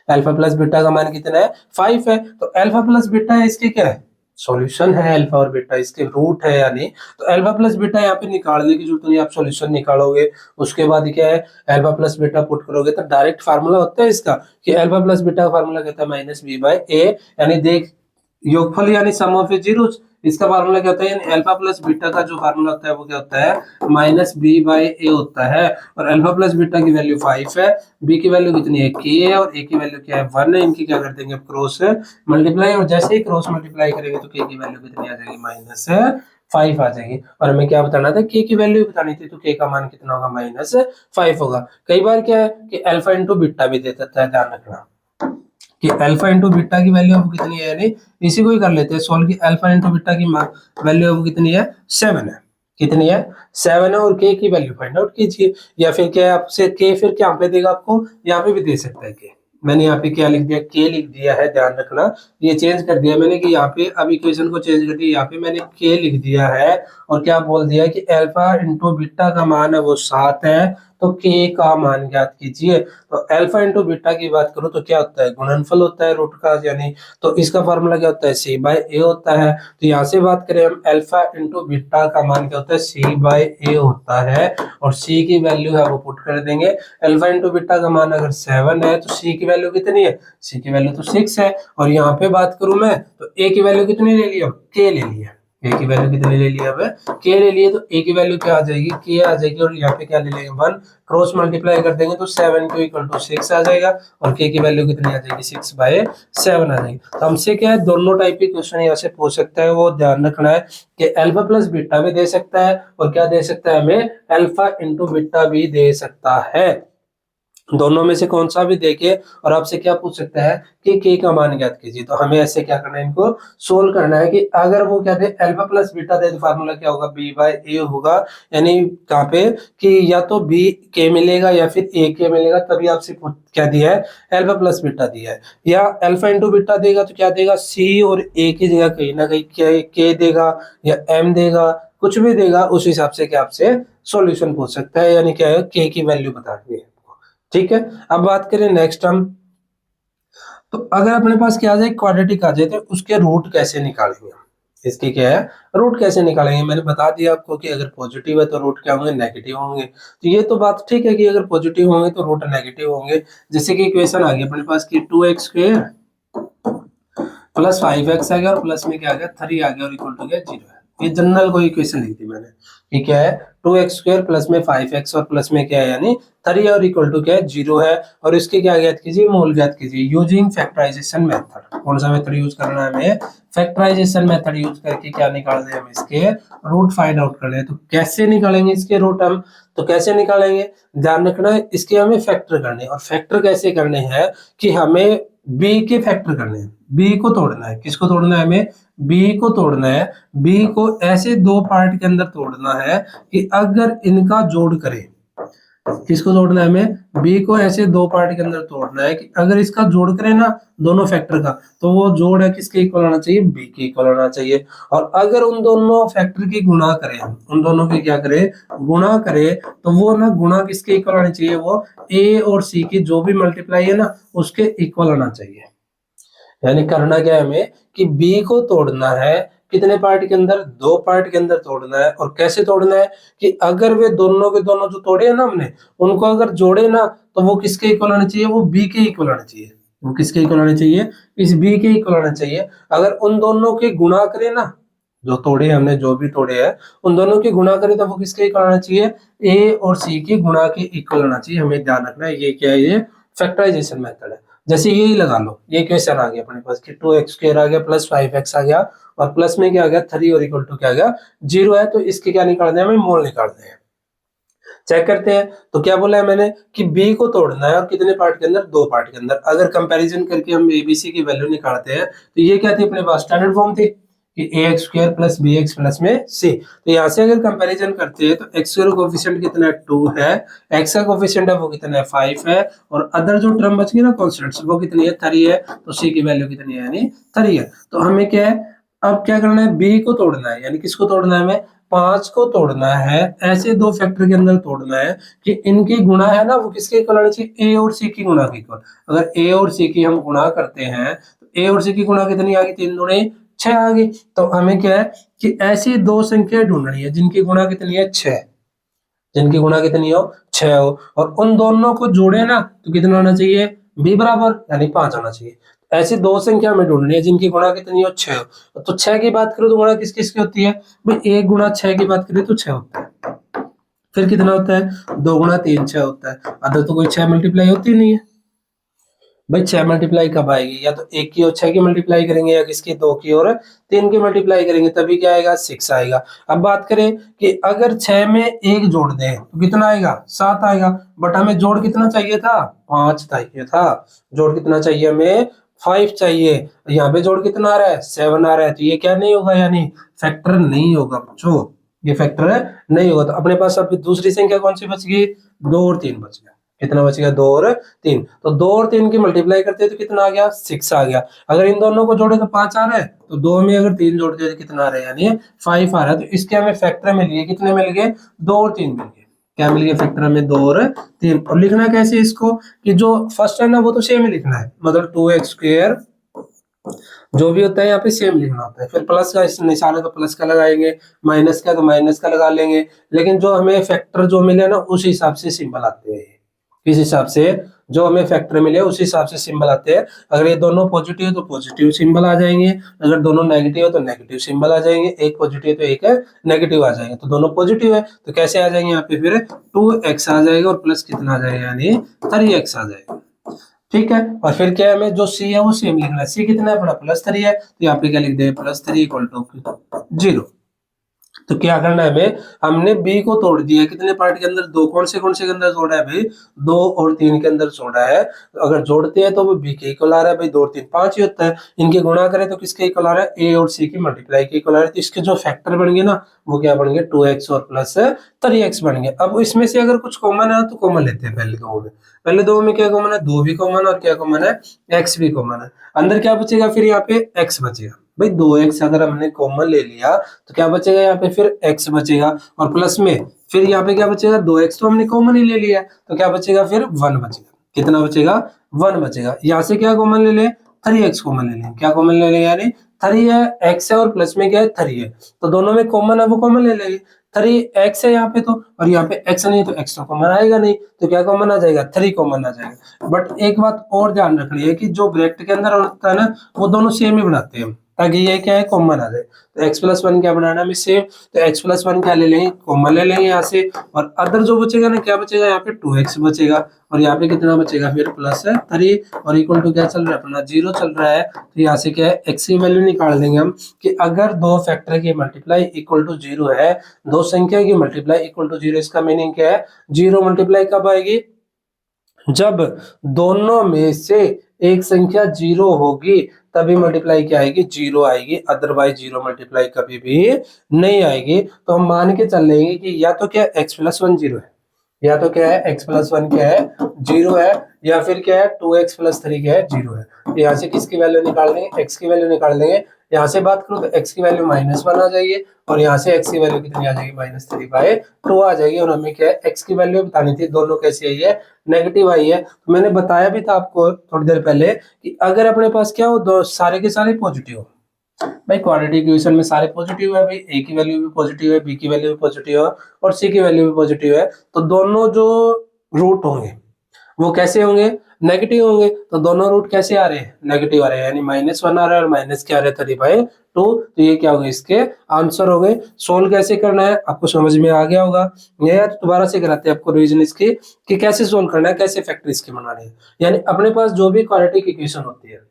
अल्फा प्लस बीटा का मान कितना है, 5 है, तो अल्फा प्लस बीटा है, इसके क्या है, सॉल्यूशन है, अल्फा और बीटा इसके रूट है, यानी तो अल्फा प्लस बीटा यहाँ पे निकालने की जरूरत नहीं, आप सॉल्यूशन निकालोगे, उसके बाद क्या है, अल्फा प्लस बीटा पुट करोगे, तो डायरेक्ट फार्मूला होता है इसका कि अल्फा प्लस बीटा का फार्मूला कहता है माइनस बी बाई ए, यानी देख योगफल यानी सम ऑफ ए जीरोस, इसका फार्मूला क्या होता है, यानी अल्फा प्लस बीटा का जो फार्मूला होता है वो क्या होता है, माइनस बी बाई ए होता है, और अल्फा प्लस बीटा की वैल्यू 5 है, बी की वैल्यू कितनी है, के है, और ए की वैल्यू क्या है, 1 है, इनकी क्या कर देंगे क्रॉस मल्टीप्लाई, और जैसे ही क्रॉस मल्टीप्लाई करेंगे तो के की वैल्यू कितनी आ जाएगी, माइनस 5 आ जाएगी। और हमें क्या बताना था, के की वैल्यू बतानी थी, तो के का मान कितना होगा, माइनस 5 होगा। कई बार क्या है कि अल्फा इंटू बीटा भी दे देता है, ध्यान रखना कि अल्फा इंटू बीटा की वैल्यू अब कितनी है, यानी इसी को ही कर लेते हैं सोल्व की, अल्फा इंटू बीटा की वैल्यू अब कितनी है, 7 है, कितनी है, 7 है, और के की वैल्यू फाइंड आउट कीजिए, या फिर क्या है आपसे के फिर क्या पे देगा आपको, यहाँ पे भी दे सकता है के, मैंने यहाँ पे क्या लिख दिया, के लिख दिया है, ध्यान रखना, ये चेंज कर दिया मैंने कि यहाँ पे अब इक्वेशन को चेंज कर दिया, यहाँ पे मैंने के लिख दिया है, और क्या बोल दिया कि अल्फा इंटू बीटा का मान है वो 7 है, तो के का मान ज्ञात कीजिए। तो अल्फा इंटू बीटा की बात करूं तो क्या होता है, गुणनफल होता है रूट का, यानी तो इसका फार्मूला क्या होता है, सी बाई ए होता है। तो यहाँ से बात करें हम, अल्फा इंटू बीटा का मान क्या होता है, सी बाई ए होता है, और सी की वैल्यू है वो पुट कर देंगे, अल्फा इंटू बीटा का मान अगर 7 है, तो सी की वैल्यू कितनी है, सी की वैल्यू तो 6 है, और यहाँ पे बात करूं मैं तो ए की वैल्यू कितनी ले ली, अब के ले लिया, ए की वैल्यू कितनी ले ली, अब के ले लिए, तो ए की वैल्यू क्या आ जाएगी, के आ जाएगी, और यहाँ पे क्या ले लेंगे 1, क्रॉस मल्टीप्लाई कर देंगे तो 7 को इक्वल टू 6 आ जाएगा, और के की वैल्यू कितनी आ जाएगी, 6/7 आ जाएगी। तो हमसे क्या है, दोनों टाइप के क्वेश्चन यहाँ से पूछ सकता है, वो ध्यान रखना है कि अल्फा प्लस बीटा भी दे सकता है, और क्या दे सकता है हमें, अल्फा इंटू बीटा भी दे सकता है, दोनों में से कौन सा भी देके, और आपसे क्या पूछ सकता है कि के का मान ज्ञात कीजिए। तो हमें ऐसे क्या करना है, इनको सोल्व करना है कि अगर वो क्या दे, अल्फा प्लस बीटा दे, तो फार्मूला क्या होगा, बी बाई ए होगा, यानी कहाँ पे कि या तो बी के मिलेगा या फिर ए के मिलेगा, तभी आपसे क्या दिया है, अल्फा प्लस बीटा दिया है, या अल्फा इंटू बीटा देगा तो क्या देगा, सी और ए की जगह कहीं ना कहीं के देगा, या एम देगा, कुछ भी देगा, उस हिसाब से क्या आपसे सॉल्यूशन पूछ सकता है, यानी क्या है, के की वैल्यू बतानी है, ठीक है। अब बात करें नेक्स्ट हम, तो अगर अपने पास क्या आ जाए, क्वाड्रेटिक आ जाए, तो उसके रूट कैसे निकालेंगे, इसके क्या है, रूट कैसे निकालेंगे। मैंने बता दिया आपको कि अगर पॉजिटिव है तो रूट क्या होंगे, नेगेटिव होंगे, तो ये तो बात ठीक है कि अगर पॉजिटिव होंगे तो रूट नेगेटिव होंगे। जैसे कि इक्वेशन आ गई अपने पास कि 2x स्क्वायर प्लस 5x आ गया, और प्लस में क्या आ गया, 3 आ गया, और इक्वल टू क्या 0 है। ये जनरल कोई इक्वेशन लिख दी मैंने, ये क्या है, 2x स्क्वायर प्लस में 5x, और प्लस में क्या है, यानी 3 और इक्वल टू क्या है, 0 है, और इसके क्या ज्ञात कीजिए, मूल ज्ञात कीजिए यूजिंग फैक्टराइजेशन मेथड। कौन सा मेथड यूज करना है हमें, फैक्टराइजेशन मेथड यूज करके क्या निकाल दे, हम इसके रूट फाइंड आउट कर ले। तो कैसे निकालेंगे इसके रूट हम, तो कैसे निकालेंगे, ध्यान रखना है, इसके हमें फैक्टर करने, और फैक्टर कैसे करने हैं कि हमें बी के फैक्टर करने हैं, बी को तोड़ना है, किसको तोड़ना है, हमें बी को तोड़ना है, बी को ऐसे दो पार्ट के अंदर तोड़ना है कि अगर इनका जोड़ करें, किसको तोड़ना है हमें, बी को ऐसे दो पार्ट के अंदर तोड़ना है कि अगर इसका जोड़ करें ना दोनों फैक्टर का, तो वो जोड़ है किसके इक्वल आना चाहिए, बी के इक्वल आना चाहिए। और अगर उन दोनों फैक्टर की गुणा करें, हम उन दोनों की क्या करें, गुणा करें, तो वो ना गुणा किसके इक्वल आनी चाहिए, वो ए और सी की जो भी मल्टीप्लाई है ना उसके इक्वल आना चाहिए। यानी करना क्या है हमें कि बी को तोड़ना है कितने पार्ट के अंदर, दो पार्ट के अंदर तोड़ना है। और कैसे तोड़ना है कि अगर वे दोनों के दोनों जो तोड़े हैं ना हमने, उनको अगर जोड़े ना तो वो किसके इक्वल आने चाहिए, वो बी के इक्वल आने चाहिए। वो किसके इक्वल आने चाहिए, इस बी के इक्वल आने चाहिए। अगर उन दोनों के गुणा करें ना, जो तोड़े हमने जो भी तोड़े हैं उन दोनों की गुणा करें तो वो किसके इक्वल आना चाहिए, ए और सी की गुणा के इक्वल आना चाहिए। हमें ध्यान रखना है ये क्या है, ये फैक्टराइजेशन मेथड है। जैसे यही लगा लो, ये क्वेश्चन आ गया अपने पास कि 2x² आ गया प्लस 5x आ गया और प्लस में क्या आ गया 3 और इक्वल टू क्या आ गया 0 है, तो इसके क्या निकालने हैं हमें, मोल निकालने हैं। चेक करते हैं तो क्या बोला है मैंने कि b को तोड़ना है और कितने पार्ट के अंदर, दो पार्ट के अंदर। अगर कंपैरिजन करके हम abc की वैल्यू निकालते हैं तो ये क्या थी अपने पास, स्टैंडर्ड फॉर्म थी कि ax² प्लस bx प्लस में c। तो यहाँ से अगर कंपैरिजन करते हैं तो x² कोफिशिएंट कितना है 2 है, x का कोफिशिएंट है वो कितना है 5 है, और अदर जो टर्म बच गई ना कॉन्स्टेंट्स वो कितनी है 3 है, तो c की वैल्यू कितनी है यानी 3 है। तो हमें क्या है अब क्या करना है, b को तोड़ना है, यानी किसको तोड़ना है हमें, 5 को तोड़ना है, ऐसे दो फैक्टर के अंदर तोड़ना है कि इनकी गुणा है ना वो किसके इक्वल आनी चाहिए, ए और सी की गुणा के इक्वल। अगर ए और सी की हम गुणा करते हैं तो ए और सी की गुणा कितनी आ गई, 3 दूनी 6 आ गई। तो हमें क्या है कि ऐसी दो संख्या ढूंढनी है जिनकी गुणा कितनी है 6, जिनकी गुणा कितनी हो 6 हो, और उन दोनों को जोड़े ना तो कितना आना चाहिए, b बराबर यानी 5 आना चाहिए। ऐसी दो संख्या हमें ढूंढनी है जिनकी गुणा कितनी हो 6 हो। तो 6 की बात करो तो गुणा किस किस की होती है भाई, 1 गुणा 6 की बात करें तो 6 होता है। फिर कितना होता है, 2 गुणा 3 6 होता है। अदर तो कोई 6 मल्टीप्लाई होती नहीं है भाई। 6 मल्टीप्लाई कब आएगी, या तो 1 की और 6 की मल्टीप्लाई करेंगे या किसकी 2 की और 3 की मल्टीप्लाई करेंगे, तभी क्या आएगा 6 आएगा। अब बात करें कि अगर 6 में 1 जोड़ दें तो कितना आएगा 7 आएगा, बट हमें जोड़ कितना चाहिए था 5 चाहिए था। जोड़ कितना चाहिए हमें 5 चाहिए, यहाँ पे जोड़ कितना आ रहा है 7 आ रहा है, तो ये क्या नहीं होगा यानी फैक्टर नहीं होगा बच्चों, ये फैक्टर नहीं होगा। तो अपने पास अब दूसरी संख्या कौन सी बच गई, 2 और 3 बच गया। कितना बच गया 2 और 3, तो 2 और 3 की मल्टीप्लाई करते हैं तो कितना आ गया 6 आ गया। अगर इन दोनों को जोड़े तो 5 आ रहा है, तो 2 में अगर 3 जोड़ते हैं तो कितना आ रहा है यानी 5 आ रहा है। तो इसके हमें फैक्टर मिल गए, कितने मिल गए 2 और 3 मिल गए। क्या मिल गया फैक्टर हमें 2 और 3। और लिखना कैसे इसको कि जो फर्स्ट है ना वो तो सेम ही लिखना है, मतलब 2x² जो भी होता है यहाँ पे सेम लिखना होता है। फिर प्लस का निशान है तो प्लस का लगाएंगे, माइनस का तो माइनस का लगा लेंगे। लेकिन जो हमें फैक्टर जो मिले ना उस हिसाब से सिंबल आते हैं, किस हिसाब से, जो हमें फैक्टर मिले उस हिसाब से सिंबल आते हैं। अगर ये दोनों पॉजिटिव है तो पॉजिटिव सिंबल आ जाएंगे, अगर दोनों नेगेटिव है तो नेगेटिव सिंबल आ जाएंगे, एक पॉजिटिव तो एक नेगेटिव आ जाएंगे। तो दोनों पॉजिटिव है तो कैसे आ जाएंगे यहाँ पे, फिर 2x आ जाएगा और प्लस कितना आ जाएगा यानी 3x आ जाएगा। ठीक है, और फिर क्या है हमें जो सी है वो सेम लिखना है। सी कितना है अपना +3 है, तो यहाँ पे क्या लिख दे +3 इक्वल टू 0। तो क्या करना है हमें, हमने बी को तोड़ दिया कितने पार्ट के अंदर, दो। कौन से के अंदर जोड़ा है भाई, 2 और 3 के अंदर जोड़ा है। तो अगर जोड़ते हैं तो वो बी के इक्वल आ रहा है भाई, 2 और 3 5 ही होता है। इनके गुणा करें तो किसके इक्वल आ रहा है, ए और सी की मल्टीप्लाई के इक्वल आ रहा है। तो इसके जो फैक्टर बन गए ना वो क्या बन गए 2x और प्लस 3x बन गए। अब इसमें से अगर कुछ कॉमन है तो कॉमन लेते हैं पहले दो में। पहले दो में क्या कॉमन है, 2 भी कॉमन है और क्या कॉमन है x भी कॉमन है। अंदर क्या बचेगा फिर यहाँ पे x बचेगा भाई, 2x अगर हमने कॉमन ले लिया तो क्या बचेगा यहाँ पे फिर x बचेगा, और प्लस में फिर यहाँ पे क्या बचेगा 2x तो हमने कॉमन ही ले लिया तो क्या बचेगा फिर 1 बचेगा। कितना बचेगा 1 बचेगा। यहाँ से क्या कॉमन ले ले 3x कॉमन ले लें। क्या कॉमन ले लें यानी 3 है, x है और प्लस में क्या है 3 है, तो दोनों में कॉमन है वो कॉमन ले लेंगे। 3x है यहाँ पे तो, और यहाँ पे x नहीं तो x तो कॉमन आएगा नहीं, तो क्या कॉमन आ जाएगा 3 कॉमन आ जाएगा। बट एक बात और ध्यान रखनी है कि जो ब्रैकेट के अंदर होता है ना वो दोनों सेम ही बनाते हैं ताकि ये क्या है कॉमन आ जाए। तो x+1 क्या बनाना है सेम, तो x+1 क्या ले लेंगे कॉमन ले लेंगे यहाँ से, और अदर जो बचेगा ना क्या बचेगा यहाँ पे 2x बचेगा, और यहाँ पे कितना बचेगा फिर +3 और इक्वल टू क्या चल रहा है अपना 0 चल रहा है। तो यहाँ से क्या है x की वैल्यू निकाल देंगे हम कि अगर दो फैक्टर की मल्टीप्लाई इक्वल टू 0 है, दो संख्या की मल्टीप्लाई इक्वल टू 0, इसका मीनिंग क्या है 0 मल्टीप्लाई कब आएगी, जब दोनों में से एक संख्या 0 होगी तभी मल्टीप्लाई क्या आएगी 0 आएगी, अदरवाइज 0 मल्टीप्लाई कभी भी नहीं आएगी। तो हम मान के चल लेंगे कि या तो क्या x+1 0 है, या तो क्या है x प्लस 1 क्या है 0 है, या फिर क्या है 2x प्लस 3 क्या है 0 है। तो यहाँ से किसकी वैल्यू निकाल लेंगे, x की वैल्यू निकाल लेंगे। यहाँ से बात करूँ तो x की वैल्यू -1 आ जाएगी, और यहाँ से x की वैल्यू कितनी आ जाएगी -3/2 आ जाएगी। और हमें क्या है x की वैल्यू बतानी थी, दोनों कैसी आई है, नेगेटिव आई है। तो मैंने बताया भी था आपको थोड़ी देर पहले कि अगर अपने पास क्या हो, दो सारे के सारे पॉजिटिव हो, भाई क्वाड्रेटिक इक्वेशन में सारे पॉजिटिव है, भाई a की वैल्यू भी पॉजिटिव है, b की वैल्यू भी पॉजिटिव है और c की वैल्यू भी पॉजिटिव है, तो दोनों जो रूट होंगे वो कैसे होंगे, नेगेटिव होंगे। तो दोनों रूट कैसे आ रहे हैं, नेगेटिव आ रहे हैं, यानी -1 आ रहा है और माइनस क्या आ रहा है 3/2। तो ये क्या हो गए, इसके आंसर हो गए। सोल्व कैसे करना है आपको समझ में आ गया होगा। ये यार दोबारा से कराते हैं आपको रिवीजन इसकी कि कैसे सोल्व करना है, कैसे फैक्टर इसकी बनानी है। यानी अपने पास जो भी क्वाड्रेटिक इक्वेशन होती है,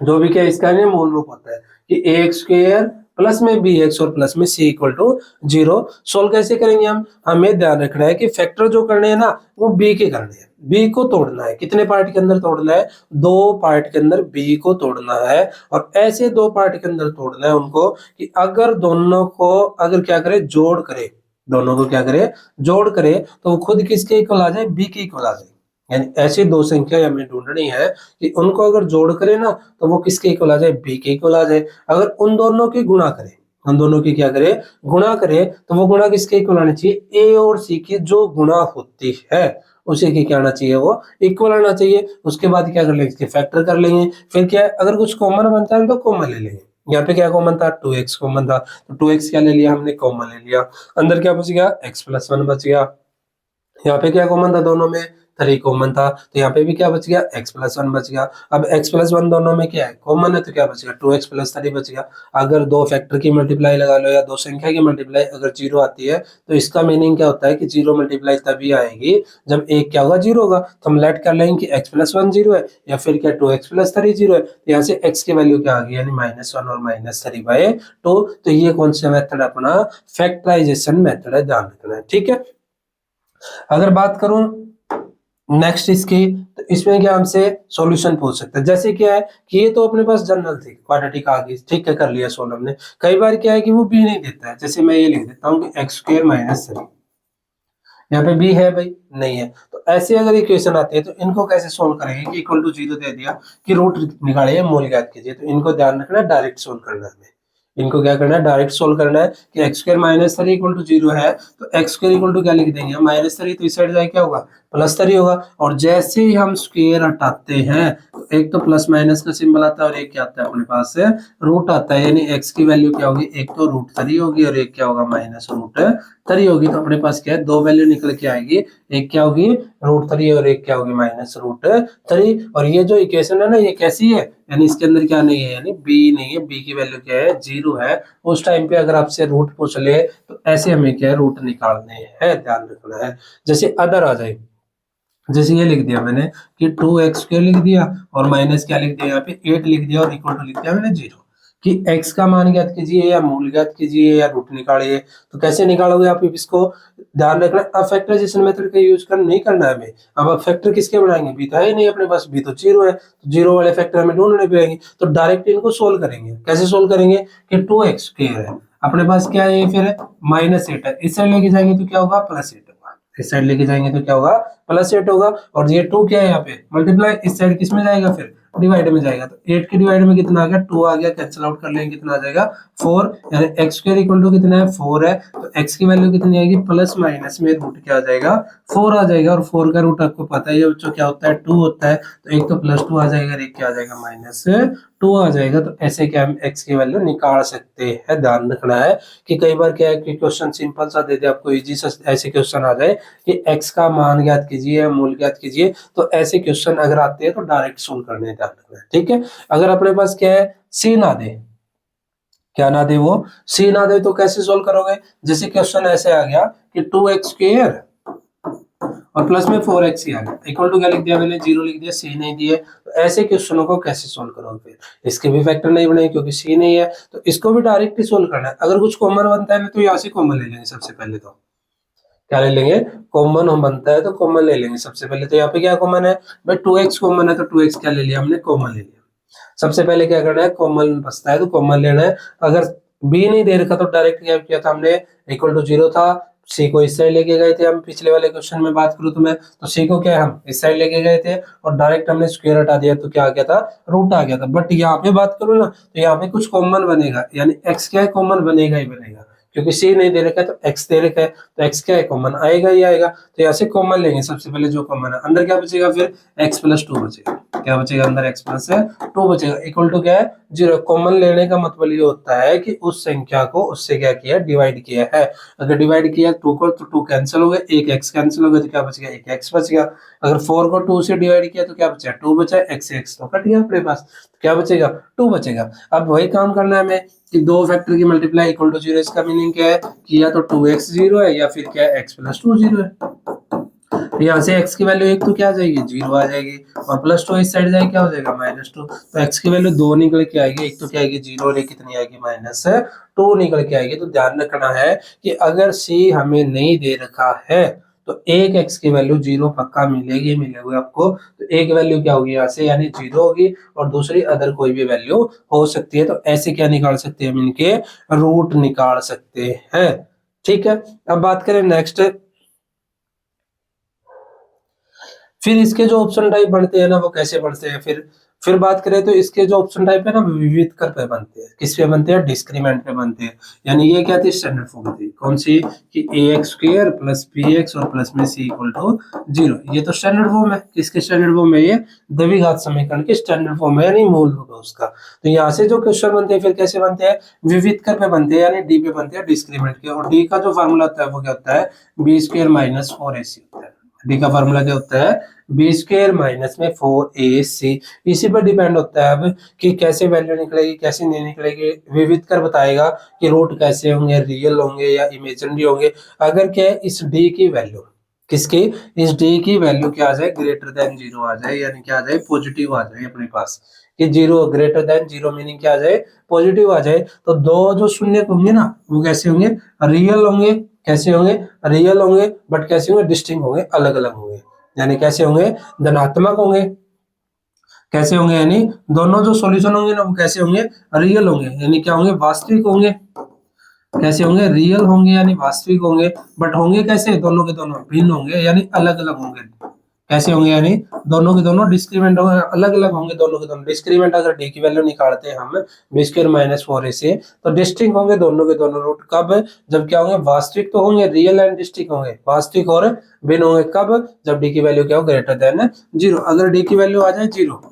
जो भी क्या इसका है मूल रूप होता है कि ax स्क्वायर प्लस में bx और प्लस में c इक्वल टू 0। सोल्व कैसे करेंगे हम, हमें ध्यान रखना है कि फैक्टर जो करने हैं ना वो b के करने हैं, b को तोड़ना है। कितने पार्ट के अंदर तोड़ना है, 2 पार्ट के अंदर b को तोड़ना है। और ऐसे 2 पार्ट के अंदर तोड़ना है उनको कि अगर दोनों को अगर क्या करे, जोड़ करे, दोनों को क्या करे, जोड़ करे, तो वो खुद किसके इक्वल आ जाए, b के इक्वल आ जाए। यानी ऐसी दो संख्या हमें ढूंढनी है कि उनको अगर जोड़ करे ना तो वो किसके इक्वल आ जाए, बी के इक्वल आ जाए। अगर उन दोनों की गुणा करे, उन दोनों की क्या करे, गुणा करे, तो वो गुणा किसके इक्वल आनी चाहिए, ए और सी की जो गुणा होती है उसी की क्या आना चाहिए, वो इक्वल आना चाहिए। उसके बाद क्या कर लेंगे, इसके फैक्टर कर लेंगे। फिर क्या है, अगर कुछ कॉमन बनता है तो कॉमन ले लेंगे। यहाँ पे क्या कॉमन था, 2x कॉमन था, तो 2x क्या ले लिया हमने, कॉमन ले लिया। अंदर क्या बच गया, x प्लस 1 बच गया। यहाँ पे क्या कॉमन था दोनों में, 3 कॉमन था, तो यहाँ पे भी क्या बच गया, x प्लस 1 बच गया। अब x प्लस 1 दोनों में क्या है, कॉमन है, तो क्या बच गया, 2x प्लस 3 बच गया। अगर दो फैक्टर की मल्टीप्लाई लगा लो या दो संख्या की मल्टीप्लाई अगर 0 आती है तो इसका मीनिंग क्या होता है कि 0 मल्टीप्लाई तभी आएगी जब एक क्या होगा, 0 होगा। तो हम लेट कर लेंगे कि x प्लस 1 0 है या फिर क्या 2x प्लस 3 0 है। तो यहाँ से x की वैल्यू क्या आ गई, यानी -1 और -3/2। तो ये कौन सा मेथड अपना, फैक्टराइजेशन मेथड है, ध्यान रखना है, ठीक है। अगर बात करूं नेक्स्ट इसकी, तो इसमें क्या हमसे सॉल्यूशन पूछ सकते हैं। जैसे क्या है कि ये तो अपने पास जनरल थी, क्वाड्रेटिक आ गई, ठीक है, कर लिया सोल्व हमने। कई बार क्या है कि वो बी नहीं देता है, जैसे मैं ये लिख देता हूँ कि एक्स स्क्वायर माइनस 3, यहाँ पे बी है भाई, नहीं है। तो ऐसे अगर इक्वेशन आती है तो इनको कैसे सोल्व करेंगे कि इक्वल टू 0 दे दिया कि रूट निकालिए, मूल ज्ञात कीजिए। तो इनको ध्यान रखना है, डायरेक्ट सोल्व करना है हमें। इनको क्या करना है, डायरेक्ट सोल्व करना है कि x square minus 3 equal to 0 है, तो एक्स स्क्वायर इक्वल टू क्या लिख देंगे, -3, तो इस साइड जाए क्या होगा, +3 होगा। और जैसे ही हम स्क्वायर हटाते हैं तो एक तो प्लस माइनस का सिंबल आता है और एक क्या आता है अपने पास से, रूट आता है। यानी एक्स की वैल्यू क्या होगी, एक तो √3 होगी और एक क्या होगा, -√3 होगी। तो अपने पास क्या है, दो वैल्यू निकल के आएगी, एक क्या होगी √3 और एक क्या होगी -√3। और ये जो इक्वेशन है ना, ये कैसी है, यानी इसके अंदर क्या नहीं है, यानी b नहीं है, b की वैल्यू क्या है, 0 है। उस टाइम पे अगर आपसे रूट पूछ ले तो ऐसे हमें क्या है, रूट निकालने हैं, ध्यान रखना है। जैसे अदर आ जाए, जैसे ये लिख दिया मैंने कि 2x² लिख दिया और माइनस क्या लिख दिया, यहाँ पे 8 लिख दिया और इक्वल टू लिख दिया मैंने 0, कि x का मान ज्ञात कीजिए या मूल ज्ञात कीजिए या रूट निकालिए। तो कैसे निकालोगे आप इसको, ध्यान रखना। अब फैक्टराइजेशन मेथड का यूज कर नहीं करना है हमें। अब फैक्टर किसके बनाएंगे, b तो है ही नहीं अपने पास, b तो 0 है, तो 0 वाले फैक्टर हमें ढूंढने पड़ेंगे। तो डायरेक्ट इनको सोल्व करेंगे। कैसे सोल्व करेंगे कि 2x² है, अपने पास क्या है, फिर -8 है, इस साइड लेके जाएंगे तो क्या होगा, +8 होगा। इस साइड लेके जाएंगे तो क्या होगा, +8 होगा। और ये 2 क्या है यहाँ पे, मल्टीप्लाई, इस साइड किस में जाएगा, फिर डिवाइड में जाएगा। तो 8 के डिवाइड में कितना आ गया, 2 आ गया, कैंसिल आउट कर लेंगे, कितना आ जाएगा 4। यानी x² इक्वल टू कितना है, 4 है। तो x की वैल्यू कितनी आएगी, प्लस माइनस में रूट क्या आ जाएगा, 4 आ जाएगा। और 4 का रूट आपको पता ही है बच्चों क्या होता है, 2 होता है। तो एक तो +2 आ जाएगा, एक क्या आ जाएगा, -2 आ जाएगा। तो ऐसे क्या हम x की वैल्यू निकाल सकते हैं। ध्यान रखना है कि कई बार क्या है कि क्वेश्चन सिंपल सा दे दे आपको, इजी सा ऐसे क्वेश्चन आ जाए कि x का मान ज्ञात कीजिए, मूल ज्ञात कीजिए। तो ऐसे क्वेश्चन अगर आते हैं तो डायरेक्ट सोल्व करने, ध्यान रखना है, ठीक है। अगर अपने पास क्या है, c ना दे, क्या ना दे, वो c ना दे, तो कैसे सोल्व करोगे। जैसे क्वेश्चन ऐसे आ गया कि 2x² और प्लस में 4x ही आ गया, इक्वल टू क्या लिख दिया मैंने, 0 लिख दिया, c नहीं दिए। तो ऐसे क्वेश्चनों को कैसे सोल्व करोगे, फिर इसके भी फैक्टर नहीं बने क्योंकि c नहीं है। तो इसको भी डायरेक्ट ही सोल्व करना है। अगर कुछ कॉमन बनता है तो यहाँ से कॉमन ले लेंगे सबसे पहले। तो क्या ले लेंगे, कॉमन हम बनता है तो कॉमन ले लेंगे सबसे पहले। तो यहाँ पे क्या कॉमन है भाई, 2x कॉमन है, तो 2x क्या ले लिया हमने, कॉमन ले लिया। सबसे पहले क्या करना है, कॉमन बचता है तो कॉमन लेना है। अगर b नहीं दे रखा तो डायरेक्ट क्या किया था हमने, इक्वल टू 0 था, सी को इस साइड लेके गए थे हम, पिछले वाले क्वेश्चन में बात करूं तो मैं, तो सी को क्या है हम इस साइड लेके गए थे और डायरेक्ट हमने स्क्वायर हटा दिया तो क्या आ गया था, रूट आ गया था। बट यहाँ पे बात करूं ना तो यहाँ पे कुछ कॉमन बनेगा, यानी एक्स क्या है कॉमन बनेगा ही बनेगा, क्योंकि सी नहीं दे रखा है तो एक्स दे रखा है, तो एक्स क्या है कॉमन आएगा ही आएगा। तो यहाँ से कॉमन लेंगे सबसे पहले जो कॉमन है, अंदर क्या बचेगा फिर एक्स प्लस टू बचेगा, क्या बचेगा अंदर एक्स प्लस टू बचेगा, इक्वल टू क्या है जीरो। कॉमन लेने का मतलब ये होता है कि उस संख्या को उससे क्या किया डिवाइड किया है। अगर डिवाइड किया टू को तो टू कैंसिल हो गया, एक एक्स कैंसिल हो गया तो क्या बच गया एक एक्स बच गया। अगर फोर को टू से डिवाइड किया तो क्या बचा टू बचा, एक्स एक्स तो कट गया अपने पास, तो क्या बचेगा टू बचेगा। अब वही काम करना है हमें कि दो फैक्टर की मल्टीप्लाई इक्वल टू जीरो, इसका मीनिंग क्या है कि या तो टू एक्स जीरो है या फिर क्या है एक्स प्लस टू जीरो है। तो यहाँ से x की वैल्यू एक तो क्या आ जाएगी जीरो आ जाएगी, और प्लस टू इस साइड जाएगी क्या हो जाएगा माइनस टू, तो x की वैल्यू दो निकल के आएगी, एक तो क्या आएगी जीरो और एक कितनी आएगी माइनस टू निकल के आएगी। तो ध्यान रखना है कि अगर c हमें नहीं दे रखा है तो एक x की वैल्यू जीरो पक्का मिलेगी मिलेगी आपको, तो एक वैल्यू क्या होगी यहाँ से यानी जीरो होगी और दूसरी अदर कोई भी वैल्यू हो सकती है। तो ऐसे क्या निकाल सकते हैं हम इनके रूट निकाल सकते हैं, ठीक है। अब बात करें नेक्स्ट, फिर इसके जो ऑप्शन टाइप बनते हैं ना वो कैसे बनते हैं, फिर बात करें तो इसके जो ऑप्शन टाइप है ना विविध कर पे बनते हैं, किस पे बनते हैं डिस्क्रीमेंट पे बनते हैं। यानी ये क्या थी स्टैंडर्ड फॉर्म थी कौन सी कि A X square plus B X और प्लस में सी इक्वल टू जीरो, ये तो स्टैंडर्ड फॉर्म है। किसके स्टैंडर्ड फॉर्म है ये द्विघात समीकरण के स्टैंडर्ड फॉर्म है, यानी मूल रूप है उसका। तो यहाँ से जो क्वेश्चन बनते हैं फिर कैसे बनते हैं विविध कर पे बनते हैं, यानी डी पे बनते हैं डिस्क्रीमेंट के, और डी का जो फॉर्मूला होता है वो क्या होता है बी स्क्र माइनस फोर ए सी होता है। डी का फॉर्मूला क्या होता है बी स्क्र माइनस में फोर ए सी, इसी पर डिपेंड होता है अब कि कैसे वैल्यू निकलेगी कैसे नहीं निकलेगी। विविध कर बताएगा कि रूट कैसे होंगे रियल होंगे या इमेजिनरी होंगे। अगर क्या है इस डी की वैल्यू किसकी इस डी की वैल्यू क्या आ जाए ग्रेटर देन जीरो आ जाए, यानी क्या आ जाए पॉजिटिव आ जाए अपने पास, कि zero greater than zero meaning क्या आ जाए पॉजिटिव आ जाए, तो दो जो शून्य होंगे ना वो कैसे होंगे रियल होंगे, कैसे होंगे रियल होंगे, बट कैसे होंगे डिस्टिंक्ट होंगे अलग अलग होंगे, यानी कैसे होंगे धनात्मक होंगे, कैसे होंगे यानी दोनों जो सॉल्यूशन होंगे ना वो कैसे होंगे रियल होंगे, यानी क्या होंगे वास्तविक होंगे, कैसे होंगे रियल होंगे यानी वास्तविक होंगे, बट होंगे कैसे दोनों के दोनों भिन्न होंगे यानी अलग अलग होंगे। कैसे होंगे यानी दोनों के दोनों डिस्क्रीमेंट होंगे अलग अलग होंगे, दोनों के दोनों डिस्क्रीमेंट अगर डी की वैल्यू निकालते हैं हम बी स्क्वायर माइनस फोर ए से, तो डिस्टिंक्ट होंगे दोनों के दोनों रूट कब जब क्या होंगे वास्तविक तो होंगे रियल एंड डिस्टिंक्ट होंगे वास्तविक और भिन्न होंगे कब जब डी की वैल्यू क्या हो ग्रेटर देन जीरो। अगर डी की वैल्यू आ जाए जीरो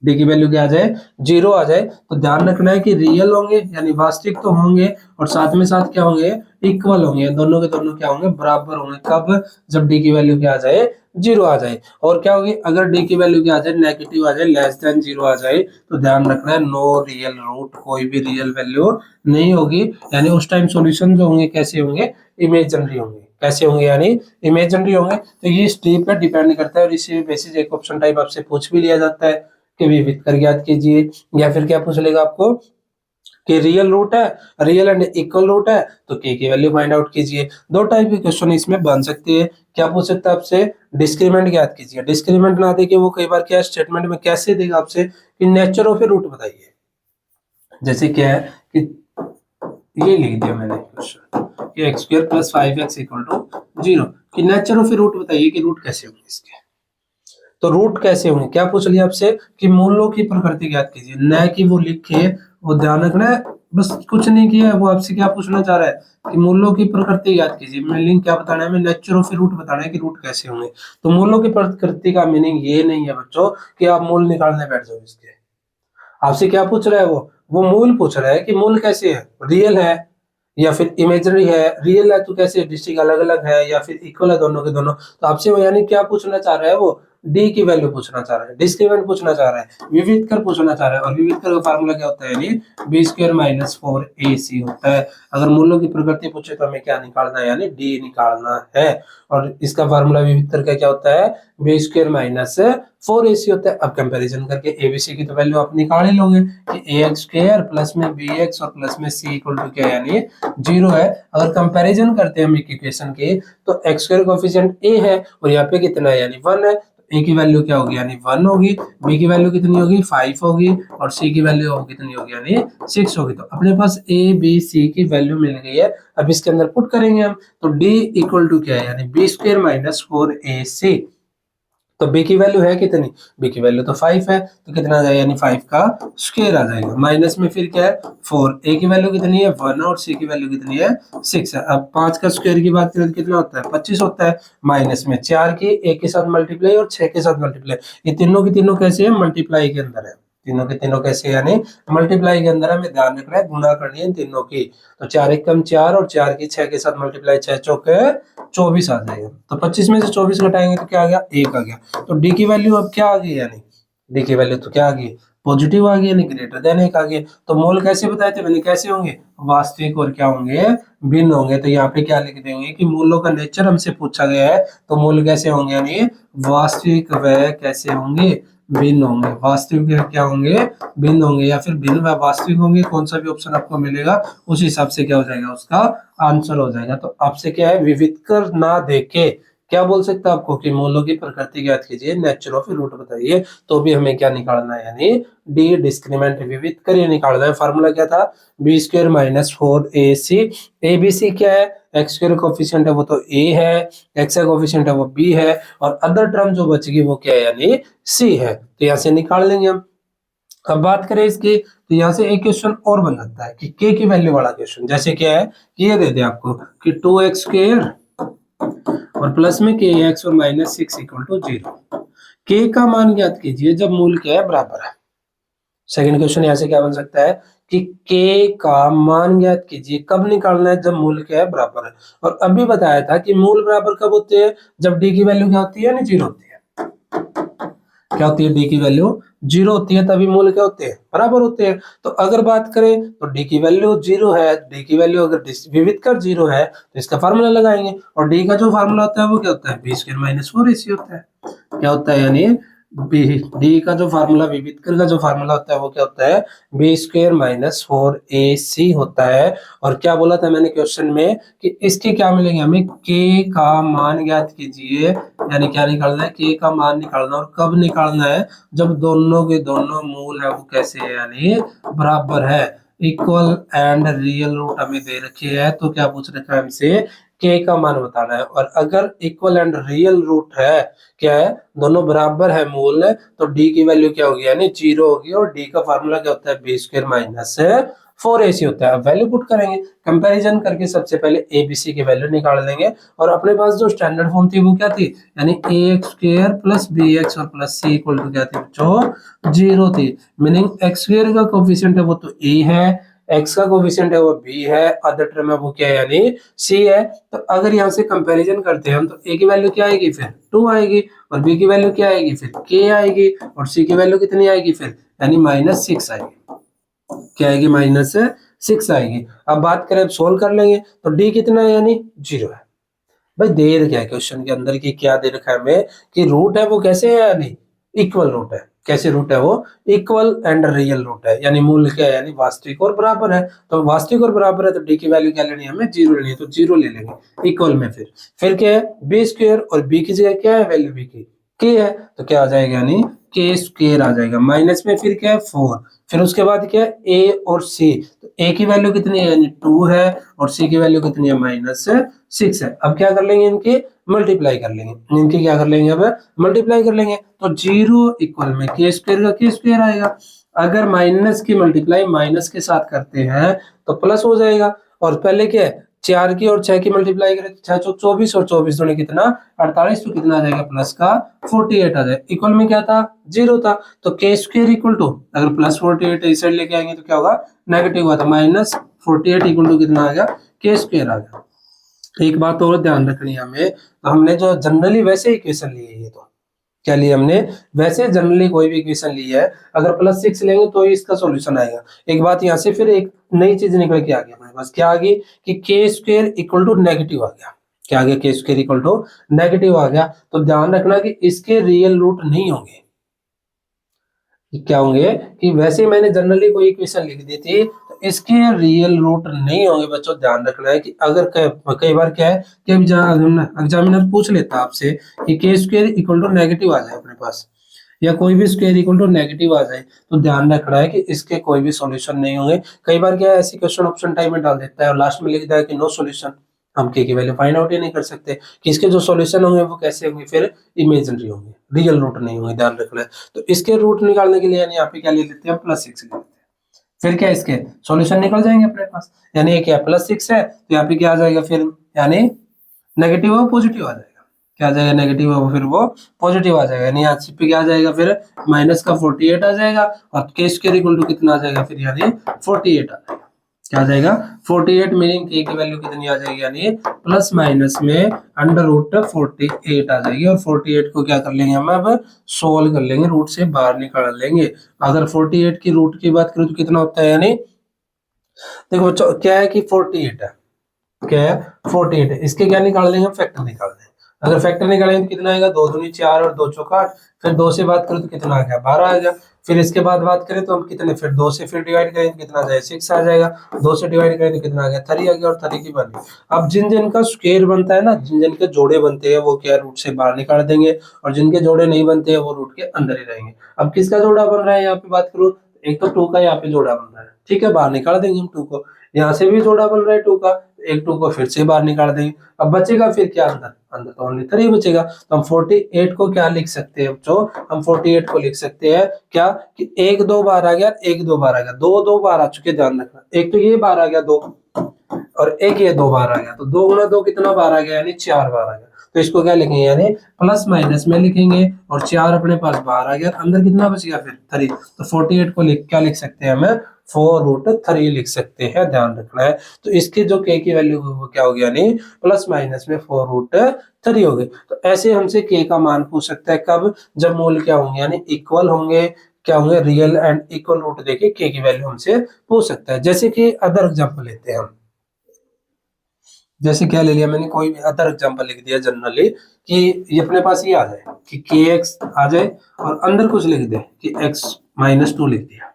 डी की वैल्यू क्या आ जाए जीरो आ जाए तो ध्यान रखना है कि रियल होंगे यानी वास्तविक तो होंगे और साथ में साथ क्या होंगे इक्वल होंगे, दोनों के दोनों क्या होंगे बराबर होंगे कब जब डी की वैल्यू क्या आ जाए जीरो आ जाए। और क्या होगी अगर डी की वैल्यू क्या आ जाए नेगेटिव आ जाए लेस देन जीरो आ जाए तो ध्यान रखना है नो रियल रूट, कोई भी रियल वैल्यू नहीं होगी, यानी उस टाइम सॉल्यूशन जो होंगे कैसे होंगे इमेजिनरी होंगे, कैसे होंगे यानी इमेजिनरी होंगे। तो ये इस टाइप पर डिपेंड करता है और इसी बेसिस एक ऑप्शन टाइप आपसे पूछ भी लिया जाता है कि विविध कर ज्ञात कीजिए, या फिर क्या पूछ लेगा आपको कि रियल रूट है रियल एंड इक्वल रूट है तो के की वैल्यू फाइंड आउट कीजिए। दो टाइप के क्वेश्चन इसमें बन सकते हैं। क्या पूछ सकता है आपसे डिस्क्रीमेंट ज्ञात कीजिए, डिस्क्रीमेंट ना देके वो कई बार क्या स्टेटमेंट में कैसे देगा आपसे कि नेचर ऑफ ए रूट बताइए, जैसे क्या है कि ये लिख दिया मैंने क्वेश्चन कि x square plus five x equal to zero, कि नेचर ऑफ ए रूट बताइए कि रूट कैसे होंगे इसके। तो रूट कैसे होंगे क्या पूछ लिया आपसे कि मूलों की प्रकृति ज्ञात कीजिए, न कि वो लिखे वो ध्यान रखना है बस कुछ नहीं किया है, वो आपसे क्या पूछना चाह रहा है कि मूलों की प्रकृति ज्ञात कीजिए। मीनिंग क्या बताना है हमें नेचर ऑफ रूट बताना है कि रूट कैसे होंगे। तो मूलों की प्रकृति का मीनिंग ये नहीं है बच्चों कि आप मूल निकालने बैठ जाओ इसके, आपसे क्या पूछ रहा है वो मूल पूछ रहा है कि मूल कैसे है रियल है या फिर इमेजिनरी है, रियल है तो कैसे डिस्ट्रिक्ट अलग अलग है या फिर इक्वल है दोनों के दोनों। तो आपसे वो यानी क्या पूछना चाह रहा है वो डी की वैल्यू पूछना चाह रहा है, डिस्क्रीमेंट पूछना चाह रहा है, विविध कर पूछना चाह रहा है, और विविध कर का फार्मूला क्या होता है यानी बी स्क्वायर माइनस फोर ए सी होता है। अगर मूलों की प्रकृति पूछे तो हमें क्या निकालना है यानी डी निकालना है, और इसका फार्मूला विविध कर का क्या होता है बी स्क्वायर माइनस फोर ए सी होता है। अब कंपैरिजन करके एबीसी की तो वैल्यू आप निकाल ही लोगे कि ए एक्स स्क्वायर प्लस में बी एक्स और प्लस में सी इक्वल टू क्या यानी जीरो है। अगर कंपैरिजन करते हैं हम इक्वेशन के तो एक्स स्क्वायर कोएफिशिएंट ए है और यहाँ पे कितना है यानी वन है, ए की वैल्यू क्या होगी यानी 1 होगी, बी की वैल्यू कितनी होगी 5 होगी और सी की वैल्यू कितनी होगी यानी 6 होगी। तो अपने पास ए बी सी की वैल्यू मिल गई है। अब इसके अंदर पुट करेंगे हम, तो डी इक्वल टू क्या है यानी बी स्क्वायर माइनस 4ac। तो बी की वैल्यू है कितनी, बी की वैल्यू तो 5 है, तो कितना आ जाएगा यानी 5 का स्क्वायर आ जाएगा। माइनस में फिर क्या है 4, ए की वैल्यू कितनी है 1 और सी की वैल्यू कितनी है 6 है। अब 5 का स्क्वायर की बात करें तो कितना होता है 25 होता है। माइनस में 4 की एक के साथ मल्टीप्लाई और 6 के साथ मल्टीप्लाई, ये तीनों की तीनों कैसे है मल्टीप्लाई के अंदर है, तीनों के तीनों कैसे यानी मल्टीप्लाई के अंदर हमें ध्यान रखना है, गुणा करनी है इन तीनों की। तो 4 एक कम 4 और 4 की 6 के साथ मल्टीप्लाई 6 चौके 24 आ जाएगा। तो 25 में से 24 घटाएंगे तो क्या आ गया 1 आ गया। तो डी की वैल्यू अब क्या आ गई यानी डी की वैल्यू तो क्या आ गई पॉजिटिव आ गई यानी ग्रेटर देन 1 आ गया। तो मोल कैसे बताए थे मैंने, कैसे होंगे वास्तविक और क्या होंगे भिन्न होंगे। तो यहाँ पे क्या लिख देंगे कि मूलों का नेचर हमसे पूछा गया है, तो मूल कैसे होंगे यानी वास्तविक व कैसे होंगे भिन्न होंगे। वास्तविक क्या होंगे भिन्न होंगे या फिर भिन्न व वास्तविक होंगे, कौन सा भी ऑप्शन आपको मिलेगा उस हिसाब से क्या हो जाएगा उसका आंसर हो जाएगा। तो आपसे क्या है विविधकर ना देके क्या बोल सकता है आपको कि मूलों की प्रकृति ज्ञात कीजिए, नेचर ऑफ रूट बताइए, तो भी हमें क्या निकालना है यानी डी डिस्क्रिमिनेंट विविधकर ये निकालना है। फार्मूला क्या था b square minus 4ac। A B c क्या है एक्स स्क्वायर कोफिशिएंट है वो तो a है, एक्स का कोफिशिएंट है वो b है और अदर टर्म जो बचेगी वो क्या है यानी c है। तो यहाँ से निकाल लेंगे हम। अब बात करें इसकी तो यहाँ से एक क्वेश्चन और बन जाता है कि k की वैल्यू वाला क्वेश्चन, जैसे क्या है कि ये दे दे आपको कि 2x स्क्वायर और प्लस में के एक्स और माइनस 6 इक्वल टू 0। के का मान ज्ञात कीजिए जब मूल क्या है बराबर है। सेकंड क्वेश्चन यहाँ से क्या बन सकता है कि के का मान ज्ञात कीजिए, कब निकालना है जब मूल क्या है बराबर है। और अभी बताया था कि मूल बराबर कब होते हैं जब डी की वैल्यू क्या होती है यानी 0 होती है। क्या होती है डी की वैल्यू 0 होती है, तभी मूल क्या होते हैं बराबर होते हैं। तो अगर बात करें तो डी की वैल्यू 0 है, डी की वैल्यू अगर विविधकर 0 है तो इसका फार्मूला लगाएंगे और डी का जो फार्मूला होता है वो क्या होता है बी स्क्वायर माइनस 4ac होता है। क्या होता है यानी बी डी का जो फार्मूला विविधकर का जो फार्मूला होता है वो क्या होता है बी स्क्वायर माइनस 4ac होता है। और क्या बोला था मैंने क्वेश्चन में कि इसके क्या मिलेंगे हमें के का मान ज्ञात कीजिए, यानी क्या निकालना है के का मान निकालना और कब निकालना है जब दोनों के दोनों मूल है वो कैसे है यानी बराबर है। इक्वल एंड रियल रूट हमें दे रखे है, तो क्या पूछ रखा है हमसे के का मान बताना है। और अगर इक्वल एंड रियल रूट है क्या है दोनों बराबर है मूल, तो डी की वैल्यू क्या होगी यानी 0 होगी और डी का फार्मूला क्या होता है बी स्क्वायर माइनस 4ac होता है। अब वैल्यू पुट करेंगे, कंपैरिजन करके सबसे पहले एबीसी की वैल्यू निकाल लेंगे और अपने पास जो स्टैंडर्ड फॉर्म थी वो क्या थी यानी ax स्क्वायर प्लस bx और प्लस c इक्वल टू क्या थी जो 0 थी। मीनिंग x स्क्वायर का कोफिशिएंट है वो तो a है, x का कोफिशिएंट है वो b है, अदर टर्म है वो क्या है यानी c है। तो अगर यहाँ से कंपैरिजन करते हैं हम तो a की वैल्यू क्या आएगी फिर 2 आएगी और b की वैल्यू क्या आएगी फिर k आएगी और c की वैल्यू कितनी आएगी फिर यानी माइनस 6 आएगी। क्या आएगी माइनस 6 आएगी। अब बात करें अब सोल्व कर लेंगे तो डी कितना है यानी 0 है। भाई दे रखा है क्वेश्चन के अंदर की क्या दे रखा है हमें कि रूट है वो कैसे है यानी इक्वल रूट है। कैसे रूट है वो इक्वल एंड रियल रूट है, यानी मूल क्या है यानी वास्तविक और बराबर है। तो वास्तविक और बराबर है तो डी की वैल्यू क्या लेनी है हमें 0 लेनी है, तो 0 ले लेंगे इक्वल में। फिर क्या है बी स्क्वायर और बी की जगह क्या है वैल्यू बी की के है तो क्या आ जाएगा यानी के स्क्वायर आ जाएगा। माइनस में फिर क्या है 4, फिर उसके बाद क्या है ए और सी, तो ए की वैल्यू कितनी है यानी 2 है और सी की वैल्यू कितनी है माइनस 6 है। अब क्या कर लेंगे इनकी मल्टीप्लाई कर लेंगे, इनकी क्या कर लेंगे अब मल्टीप्लाई कर लेंगे तो 0 इक्वल में के स्क्वायर का के स्क्वायर आएगा। अगर माइनस की मल्टीप्लाई माइनस के साथ करते हैं तो प्लस हो जाएगा और पहले क्या है 4 की और 6 की मल्टीप्लाई करें तो 6 चौक 24 और 24 दूनी कितना 48, तो कितना आ जाएगा प्लस का 48 आ जाएगा। इक्वल में क्या था 0 था तो के स्क्वायर इक्वल टू अगर प्लस 48 इस साइड लेके आएंगे तो क्या होगा नेगेटिव हुआ था माइनस 48 इक्वल टू कितना आ गया के स्क्वायर आ गया। एक बात और ध्यान रखनी है हमें, तो हमने जो जनरली वैसे इक्वेशन ली है, ये तो क्या लिया हमने वैसे जनरली कोई भी इक्वेशन ली है अगर प्लस 6 लेंगे तो ही इसका सॉल्यूशन आएगा। एक बात यहाँ से फिर एक नई चीज निकल के आ गई हमारे पास, क्या आ गई कि के स्क्वायर इक्वल टू नेगेटिव आ गया। क्या आ गया के स्क्वायर इक्वल टू नेगेटिव आ गया। तो ध्यान रखना कि इसके रियल रूट नहीं होंगे। क्या होंगे कि वैसे मैंने जनरली कोई इक्वेशन लिख दी थी तो इसके रियल रूट नहीं होंगे बच्चों, ध्यान रखना है कि अगर कई बार क्या है कि एग्जामिनर पूछ लेता आपसे कि के स्क्वायर इक्वल टू नेगेटिव आ जाए अपने पास, या कोई भी स्क्वायर इक्वल टू नेगेटिव आ जाए, तो ध्यान रखना है कि इसके कोई भी सॉल्यूशन नहीं होंगे। कई बार क्या है ऐसी क्वेश्चन ऑप्शन टाइप में डाल देता है और लास्ट में लिख देता है कि नो सॉल्यूशन, हम के की वैल्यू फाइंड आउट ही नहीं कर सकते कि इसके जो सॉल्यूशन होंगे वो कैसे होंगे, फिर इमेजिनरी होंगे, रियल रूट नहीं होंगे, ध्यान रखना है। तो इसके रूट निकालने के लिए यानी यहाँ पे क्या ले लेते हैं, +6 ले लेते हैं, फिर क्या इसके सॉल्यूशन निकल जाएंगे अपने पास, यानी ये क्या +6 है तो यहाँ पे क्या आ जाएगा फिर, यानी नेगेटिव और पॉजिटिव आ जाएगा, क्या आ जाएगा नेगेटिव और फिर वो पॉजिटिव आ जाएगा, यानी यहाँ पे क्या आ जाएगा फिर माइनस का 48 आ जाएगा और के स्क्वायर इक्वल टू कितना आ जाएगा फिर, यानी 48 आ जाएगा, क्या आ जाएगा 48, मीनिंग के की वैल्यू कितनी आ जाएगी, यानी प्लस माइनस में √48 आ जाएगी। और 48 को क्या कर लेंगे हम अब सोल्व कर लेंगे, रूट से बाहर निकाल लेंगे। अगर 48 की रूट की बात करें तो कितना होता है, यानी देखो बच्चों क्या है कि 48 है, क्या है 48 है, इसके क्या निकाल लेंगे हम, फैक्टर निकाल लेंगे। अगर फैक्टर निकालेंगे तो कितना आएगा, 2 दूनी 4 और 2 चौका 8, फिर 2 से बात करें तो कितना आ गया 12 आ गया, फिर इसके बाद बात करें तो हम कितने, फिर 2 से फिर डिवाइड करें तो कितना आ जाएगा 6 आ जाएगा, 2 से डिवाइड करें तो कितना आ गया 3 आ गया, और 3 की बनी। अब जिन जिन का स्क्वायर बनता है ना, जिन जिन के जोड़े बनते हैं वो क्या रूट से बाहर निकाल देंगे, और जिनके जोड़े नहीं बनते हैं वो रूट के अंदर ही रहेंगे। अब किसका जोड़ा बन रहा है यहाँ पे बात करूं, एक तो 2 का यहाँ पे जोड़ा बन रहा है, ठीक है, बाहर निकाल देंगे हम 2 को, यहाँ से भी जोड़ा बन रहा है 2 का, एक 2 को फिर से बाहर निकाल देंगे। अब बचेगा फिर क्या, अंदर अंदर तो ओनली 3 बचेगा, तो हम 48 को क्या लिख सकते हैं बच्चों, हम 48 को लिख सकते हैं क्या कि 1 2 बार आ गया, 1 2 बार आ गया, 2 2 बार आ चुके, ध्यान रखना, एक तो ये बार आ गया 2 और एक ये 2 बार आ गया, तो 2 गुना 2 कितना बार आ गया, यानी 4 बार आ गया। तो इसको क्या लिखेंगे, यानी प्लस माइनस में लिखेंगे, और 4 अपने पास बाहर आ गया, अंदर कितना बच गया फिर 3, तो 48 को क्या लिख सकते हैं हमें 4√3 लिख सकते हैं, ध्यान रखना है। तो इसके जो के की वैल्यू वो क्या हो गया, यानी प्लस माइनस में 4√3 हो गए। तो ऐसे हमसे के का मान पूछ सकता है, कब, जब मूल क्या होंगे, यानी इक्वल होंगे, क्या होंगे रियल एंड इक्वल रूट देके के की वैल्यू हमसे पूछ सकता है। जैसे कि अदर एग्जांपल लेते हैं हम, जैसे क्या ले लिया मैंने, कोई भी अदर एग्जांपल लिख दिया जनरली कि ये अपने पास ये आ जाए कि kx आ जाए और अंदर कुछ लिख दे कि x-2 लिख दिया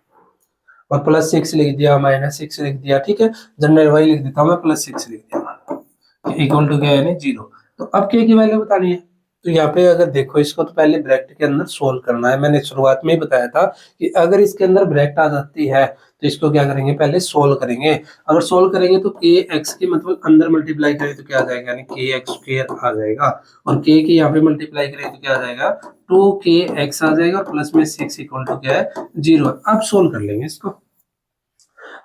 और +6 लिख दिया, -6 लिख दिया, ठीक है, जनरल वही लिख देता हूं मैं, +6 लिख दिया, इक्वल टू क्या है, यानी 0। तो अब k की वैल्यू बतानी है, तो यहाँ पे अगर देखो इसको तो पहले ब्रैकेट के अंदर सोल्व करना है। मैंने शुरुआत में ही बताया था कि अगर इसके अंदर ब्रैकेट आ जाती है तो इसको क्या करेंगे, पहले सोल्व करेंगे। अगर सोल्व करेंगे तो के एक्स की मतलब अंदर मल्टीप्लाई करें तो क्या आ जाएगा, यानी के एक्स स्क्वायर आ जाएगा, और के की यहाँ पे मल्टीप्लाई करें तो क्या आ जाएगा 2kx आ जाएगा, और प्लस में 6 इक्वल टू क्या है 0। अब सोल्व कर लेंगे इसको।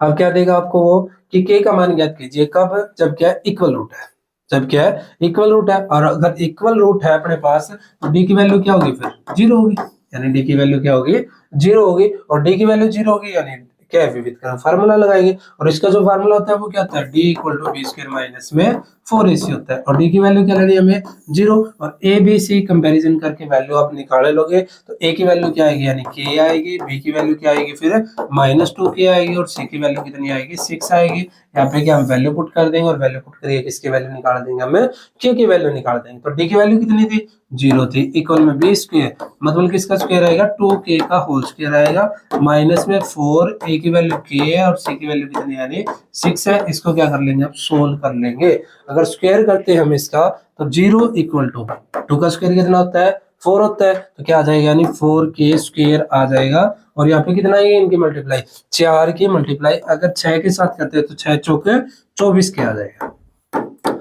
अब क्या देगा आपको वो कि के का मान ज्ञात कीजिए, कब, जब क्या इक्वल रूट है, जब क्या है इक्वल रूट है, और अगर इक्वल रूट है अपने पास तो डी की वैल्यू क्या होगी, फिर 0 होगी, यानी डी की वैल्यू क्या होगी 0 होगी, और डी की वैल्यू 0 होगी यानी क्या है विविध क्रम फार्मूला लगाएंगे, और इसका जो फार्मूला होता है वो क्या होता है, d equal to b square minus में 4ac होता है, और डी की वैल्यू क्या लेनी है हमें 0, और ए बी सी कंपेरिजन करके वैल्यू आप निकाले लोगे तो ए की वैल्यू क्या आएगी, यानी के आएगी, बी की वैल्यू क्या आएगी फिर -2k आएगी, और सी की वैल्यू कितनी आएगी 6 आएगी। यहाँ पे क्या हम वैल्यू पुट कर देंगे, और वैल्यू पुट करके किसकी वैल्यू निकाल देंगे, हमें के की वैल्यू निकाल देंगे। तो डी की वैल्यू कितनी थी 0 थी, इक्वल में बी स्क्वायर मतलब किसका स्क्वायर आएगा 2k का होल स्क्वायर आएगा, माइनस में 4, ए की वैल्यू k है और सी की वैल्यू कितनी है, यानी 6 है। इसको क्या कर लेंगे, अब सोल्व कर लेंगे। अगर स्क्वायर करते हैं हम इसका तो 0 इक्वल टू 2 का स्क्वायर कितना होता है 4 होता है, तो क्या आ जाएगा, यानी 4k स्क्वायर आ जाएगा, और यहाँ पे कितना है इनकी मल्टीप्लाई 4 की मल्टीप्लाई, अगर 6 के साथ करते हैं तो 6 चौके 24 के आ जाएगा।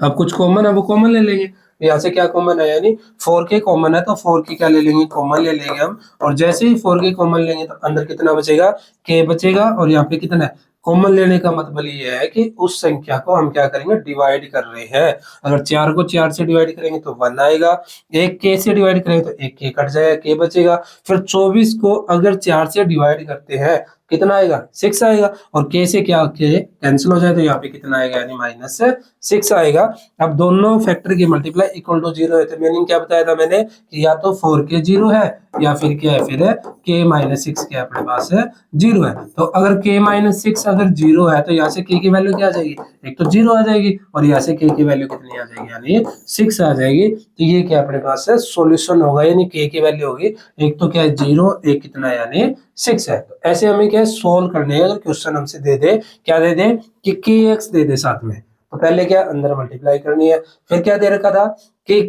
अब कुछ कॉमन है वो कॉमन ले लेंगे, यहाँ से क्या कॉमन है, यानी 4k कॉमन है तो 4k क्या ले लेंगे, कॉमन ले लेंगे हम, और जैसे ही 4k कॉमन लेंगे तो अंदर कितना बचेगा k बचेगा, और यहाँ पे कितना है कॉमन लेने का मतलब ये है कि उस संख्या को हम क्या करेंगे डिवाइड कर रहे हैं। अगर 4 को 4 से डिवाइड करेंगे तो 1 आएगा, एक k से डिवाइड करेंगे तो एक k कट जाएगा, k बचेगा। फिर 24 को अगर 4 से डिवाइड करते हैं कितना आएगा 6 आएगा, और k से क्या k कैंसिल हो जाए तो यहाँ पे कितना आएगा, यानी -6 आएगा। अब दोनों फैक्टर की मल्टीप्लाई इक्वल टू 0 है, तो मीनिंग क्या बताया था मैंने कि या तो 4k 0 है या फिर क्या है, फिर k -6 के अपने पास है 0 है। तो अगर k -6 अगर 0 है तो यहाँ से k की वैल्यू क्या आ जाएगी, एक तो 0 आ जाएगी, और यहाँ से k की वैल्यू कितनी आ जाएगी, यानी 6 आ जाएगी। तो ये क्या अपने पास है सोल्यूशन होगा, यानी k की वैल्यू होगी एक तो क्या है 0, एक कितना है यानी 6 है। तो ऐसे हमें क्या क्या है, सोल्व करने हैं। अगर क्वेश्चन हमसे दे दे, क्या दे दे कि kx दे दे साथ में, तो पहले क्या अंदर मल्टीप्लाई करनी है। फिर क्या दे रखा था कि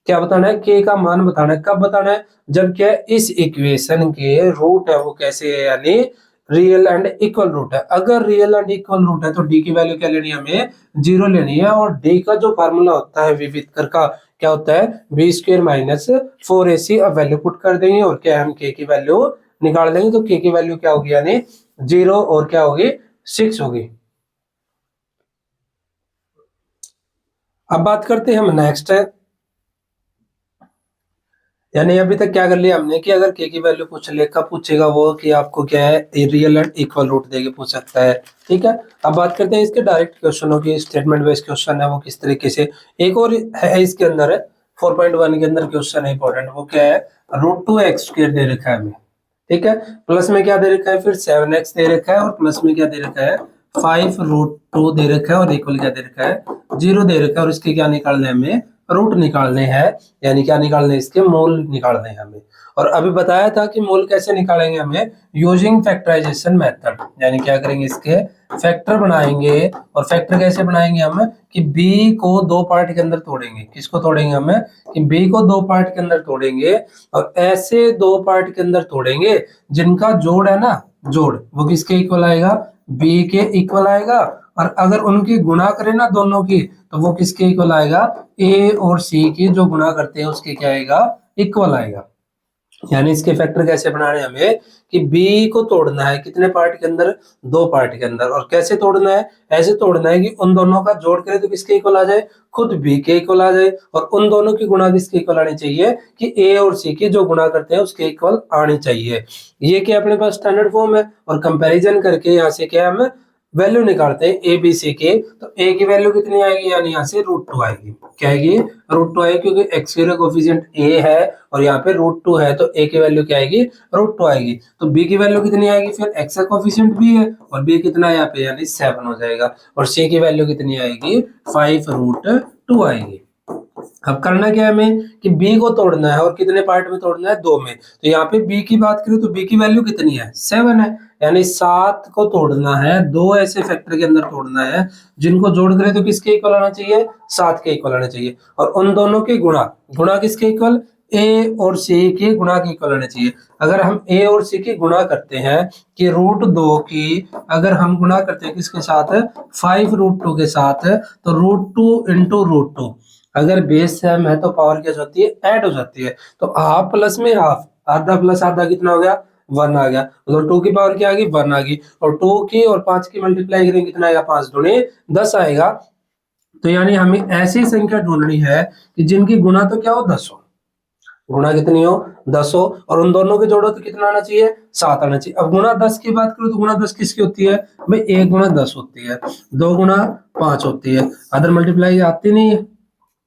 क्या बताना है, k का मान बताना है। कब बताना है, जब क्या इस इक्वेशन के रूट है वो कैसे है, यानी रियल एंड इक्वल रूट है। अगर रियल एंड इक्वल रूट है तो d की वैल्यू क्या लेनी है, हमें 0 लेनी है। और d का जो फार्मूला होता है विवित्तर का, क्या होता है, बी स्क्वायर माइनस 4ac। अब वैल्यू पुट कर देंगे और क्या हम k की वैल्यू निकाल देंगे, तो k की वैल्यू क्या होगी, यानी 0 और क्या होगी 6 होगी। अब बात करते हैं हम नेक्स्ट है, यानी अभी तक क्या कर लिया हमने कि अगर k की वैल्यू पूछ ले, कब पूछेगा वो, कि आपको क्या है रियल एंड इक्वल रूट देके पूछ सकता है, ठीक है। अब बात करते हैं इसके डायरेक्ट क्वेश्चनों की, स्टेटमेंट बेस्ड क्वेश्चन है वो किस तरीके से। एक और है इसके अंदर है 4.1 के अंदर क्वेश्चन है इंपॉर्टेंट, वो क्या है, √2x² दे रखा है हमें, ठीक है। प्लस में क्या दे रखा है, फिर 7x दे रखा है, और प्लस में क्या दे रखा है 5√2 दे रखा है, और इक्वल क्या दे रखा है 0 दे रखा है। और इसके क्या निकालने हैं हमें, रूट निकालने हैं, यानी क्या निकालने हैं, इसके मोल निकालने हैं हमें। और अभी बताया था कि मोल कैसे निकालेंगे हमें, यूजिंग फैक्टराइजेशन मेथड, यानी क्या करेंगे इसके फैक्टर बनाएंगे। और फैक्टर कैसे बनाएंगे हम, कि b को दो पार्ट के अंदर तोड़ेंगे। किसको तोड़ेंगे हम, कि b को दो पार्ट के अंदर तोड़ेंगे, और ऐसे दो पार्ट के अंदर तोड़ेंगे जिनका जोड़ है ना, जोड़ वो किसके इक्वल आएगा, b के इक्वल आएगा। और अगर उनकी गुणा करें ना दोनों की, तो वो किसके इक्वल आएगा, ए और सी की जो गुणा करते हैं उसके क्या आएगा, इक्वल आएगा। यानी इसके फैक्टर कैसे बनाने हैं हमें, कि बी को तोड़ना है कितने पार्ट के अंदर, दो पार्ट के अंदर। और कैसे तोड़ना है, ऐसे तोड़ना है कि उन दोनों का जोड़ करें तो किसके इक्वल आ जाए, खुद बी के इक्वल आ जाए। और उन दोनों की गुणा किसके इक्वल आनी चाहिए, कि ए और सी की जो गुणा करते हैं उसके इक्वल आनी चाहिए। ये क्या अपने पास स्टैंडर्ड फॉर्म है। और कंपैरिजन करके यहाँ से क्या हम वैल्यू निकालते हैं ए बी सी के, तो ए की वैल्यू कितनी आएगी, यानी यहाँ से √2 आएगी। क्या आएगी, √2 आएगी, क्योंकि एक्स का कोफिशिएंट ए है और यहाँ पे √2 है, तो ए की वैल्यू क्या आएगी, √2 आएगी। तो बी की वैल्यू कितनी आएगी, फिर एक्स का कोफिशिएंट भी है और बी कितना है यहाँ पे, यानी 7 हो जाएगा। और सी की वैल्यू कितनी आएगी, 5√2 आएगी। अब करना क्या है हमें, कि b को तोड़ना है, और कितने पार्ट में तोड़ना है, दो में। तो यहाँ पे b की बात करें तो b की वैल्यू कितनी है, 7 है, यानी 7 को तोड़ना है, दो ऐसे फैक्टर के अंदर तोड़ना है जिनको जोड़ करें तो किसके इक्वल आना चाहिए, 7 के इक्वल आना चाहिए। और उन दोनों के गुणा, गुणा किसके इक्वल, a और c के गुणा के इक्वल आना चाहिए। अगर हम a और c की गुणा करते हैं, कि √2 की अगर हम गुणा करते हैं किसके साथ, 5√2 के साथ, तो √2 इंटू √2, अगर बेस सेम है तो पावर क्या हो जाती है, ऐड हो जाती है। तो हाफ प्लस में हाफ, आधा प्लस आधा कितना हो गया, 1 आ गया। मतलब 2 की पावर क्या आ गई, 1 आ गई। और 2 की और 5 की मल्टीप्लाई करेंगे कितना आएगा, 5 दूनी 10 आएगा। तो यानी हमें ऐसी संख्या ढूंढनी है कि जिनकी गुणा तो क्या हो, 10 हो, गुणा कितनी हो, 10 हो, और उन दोनों के जोड़ो तो कितना आना चाहिए, 7 आना चाहिए। अब गुणा 10 की बात करो तो गुणा 10 किसकी होती है भाई, 1 गुणा 10 होती है, 2 गुणा 5 होती है, अदर मल्टीप्लाई आती नहीं है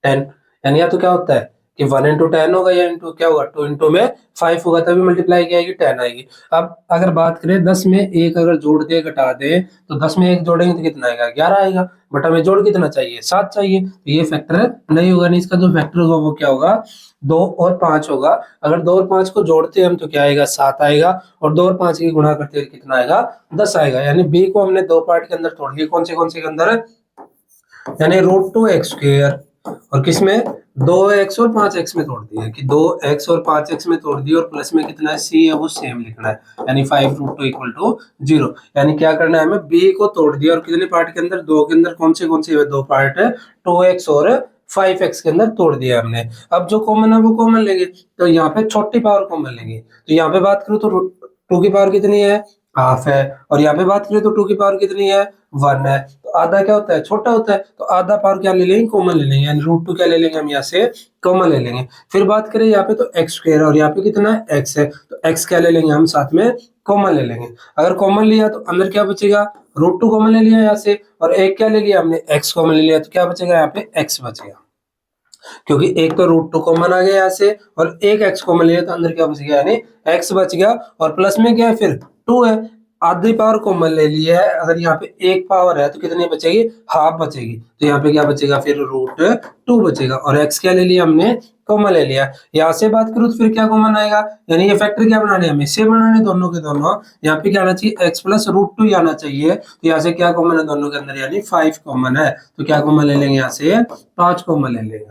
10। यानी या तो क्या होता है कि 1 इंटू 10 होगा, या इंटू क्या होगा, 2 इंटू में 5 होगा, तभी मल्टीप्लाई क्या आएगी, 10 आएगी। अब अगर बात करें 10 में 1 अगर जोड़ दे घटा दे, तो 10 में 1 जोड़ेंगे तो कितना आएगा, 11 आएगा। बट हमें जोड़ कितना चाहिए, 7 चाहिए, तो ये फैक्टर नहीं होगा। नहीं, इसका जो फैक्टर होगा वो क्या होगा, 2 और 5 होगा। अगर 2 और 5 को जोड़ते हैं हम तो क्या आएगा, 7 आएगा। और 2 और 5 की गुणा करते हैं कितना आएगा, 10 आएगा। यानी बी को हमने दो पार्ट के अंदर तोड़ लिया, कौन से के अंदर, यानी √2x², और किसमें, 2x और 5x में तोड़ दिया, कि 2x और 5x में तोड़ दिया। और प्लस में कितना है, c है वो सेम लिखना है, यानी 5√2 = 0। यानी क्या करना है हमें, b को तोड़ दिया, और कितने पार्ट के अंदर, दो के अंदर। कौन से दो पार्ट है, 2x और 5x के अंदर तोड़ दिया हमने। अब जो कॉमन है वो कॉमन लेंगे, तो यहाँ पे छोटी पावर कॉमन लेंगे। तो यहाँ पे बात करूँ तो 2 की पावर कितनी है, हाफ है। और यहाँ पे बात करें तो 2 की पावर कितनी है, 1 है। तो आधा क्या होता है, छोटा होता है, तो आधा पावर क्या ले लेंगे, कॉमन ले लेंगे, यानी √2 क्या ले लेंगे हम यहाँ से, कॉमन ले लेंगे। फिर बात करें यहाँ पे तो x² और यहाँ पे कितना है, x है, तो x क्या ले लेंगे हम साथ में, कॉमन ले लेंगे। अगर कॉमन लिया तो अंदर क्या बचेगा, √2 कॉमन ले लिया यहाँ से, और एक क्या ले लिया हमने, x कॉमन ले लिया, तो क्या बचेगा यहाँ पे, x बचेगा, क्योंकि एक तो √2 कॉमन आ गया यहाँ से, और एक x कॉमन लिया तो अंदर क्या बच गया, यानी x बच गया। और प्लस में क्या है, फिर 2 है, आधी पावर कॉमन ले ली है, अगर यहाँ पे एक पावर है तो कितनी बचेगी, हाफ बचेगी। तो यहाँ पे क्या बचेगा फिर, √2 बचेगा। और x क्या ले लिया हमने, कॉमन ले लिया। यहाँ से बात करूँ तो फिर क्या कॉमन आएगा, यानी ये फैक्टर क्या बनाने, हमें से बनाने दोनों के दोनों। यहाँ पे क्या आना चाहिए, x प्लस √2 आना चाहिए। तो यहाँ से क्या कॉमन है दोनों के अंदर, यानी 5 कॉमन है। तो क्या कॉमन ले लेंगे, यहाँ से 5 कॉमन ले लेंगे।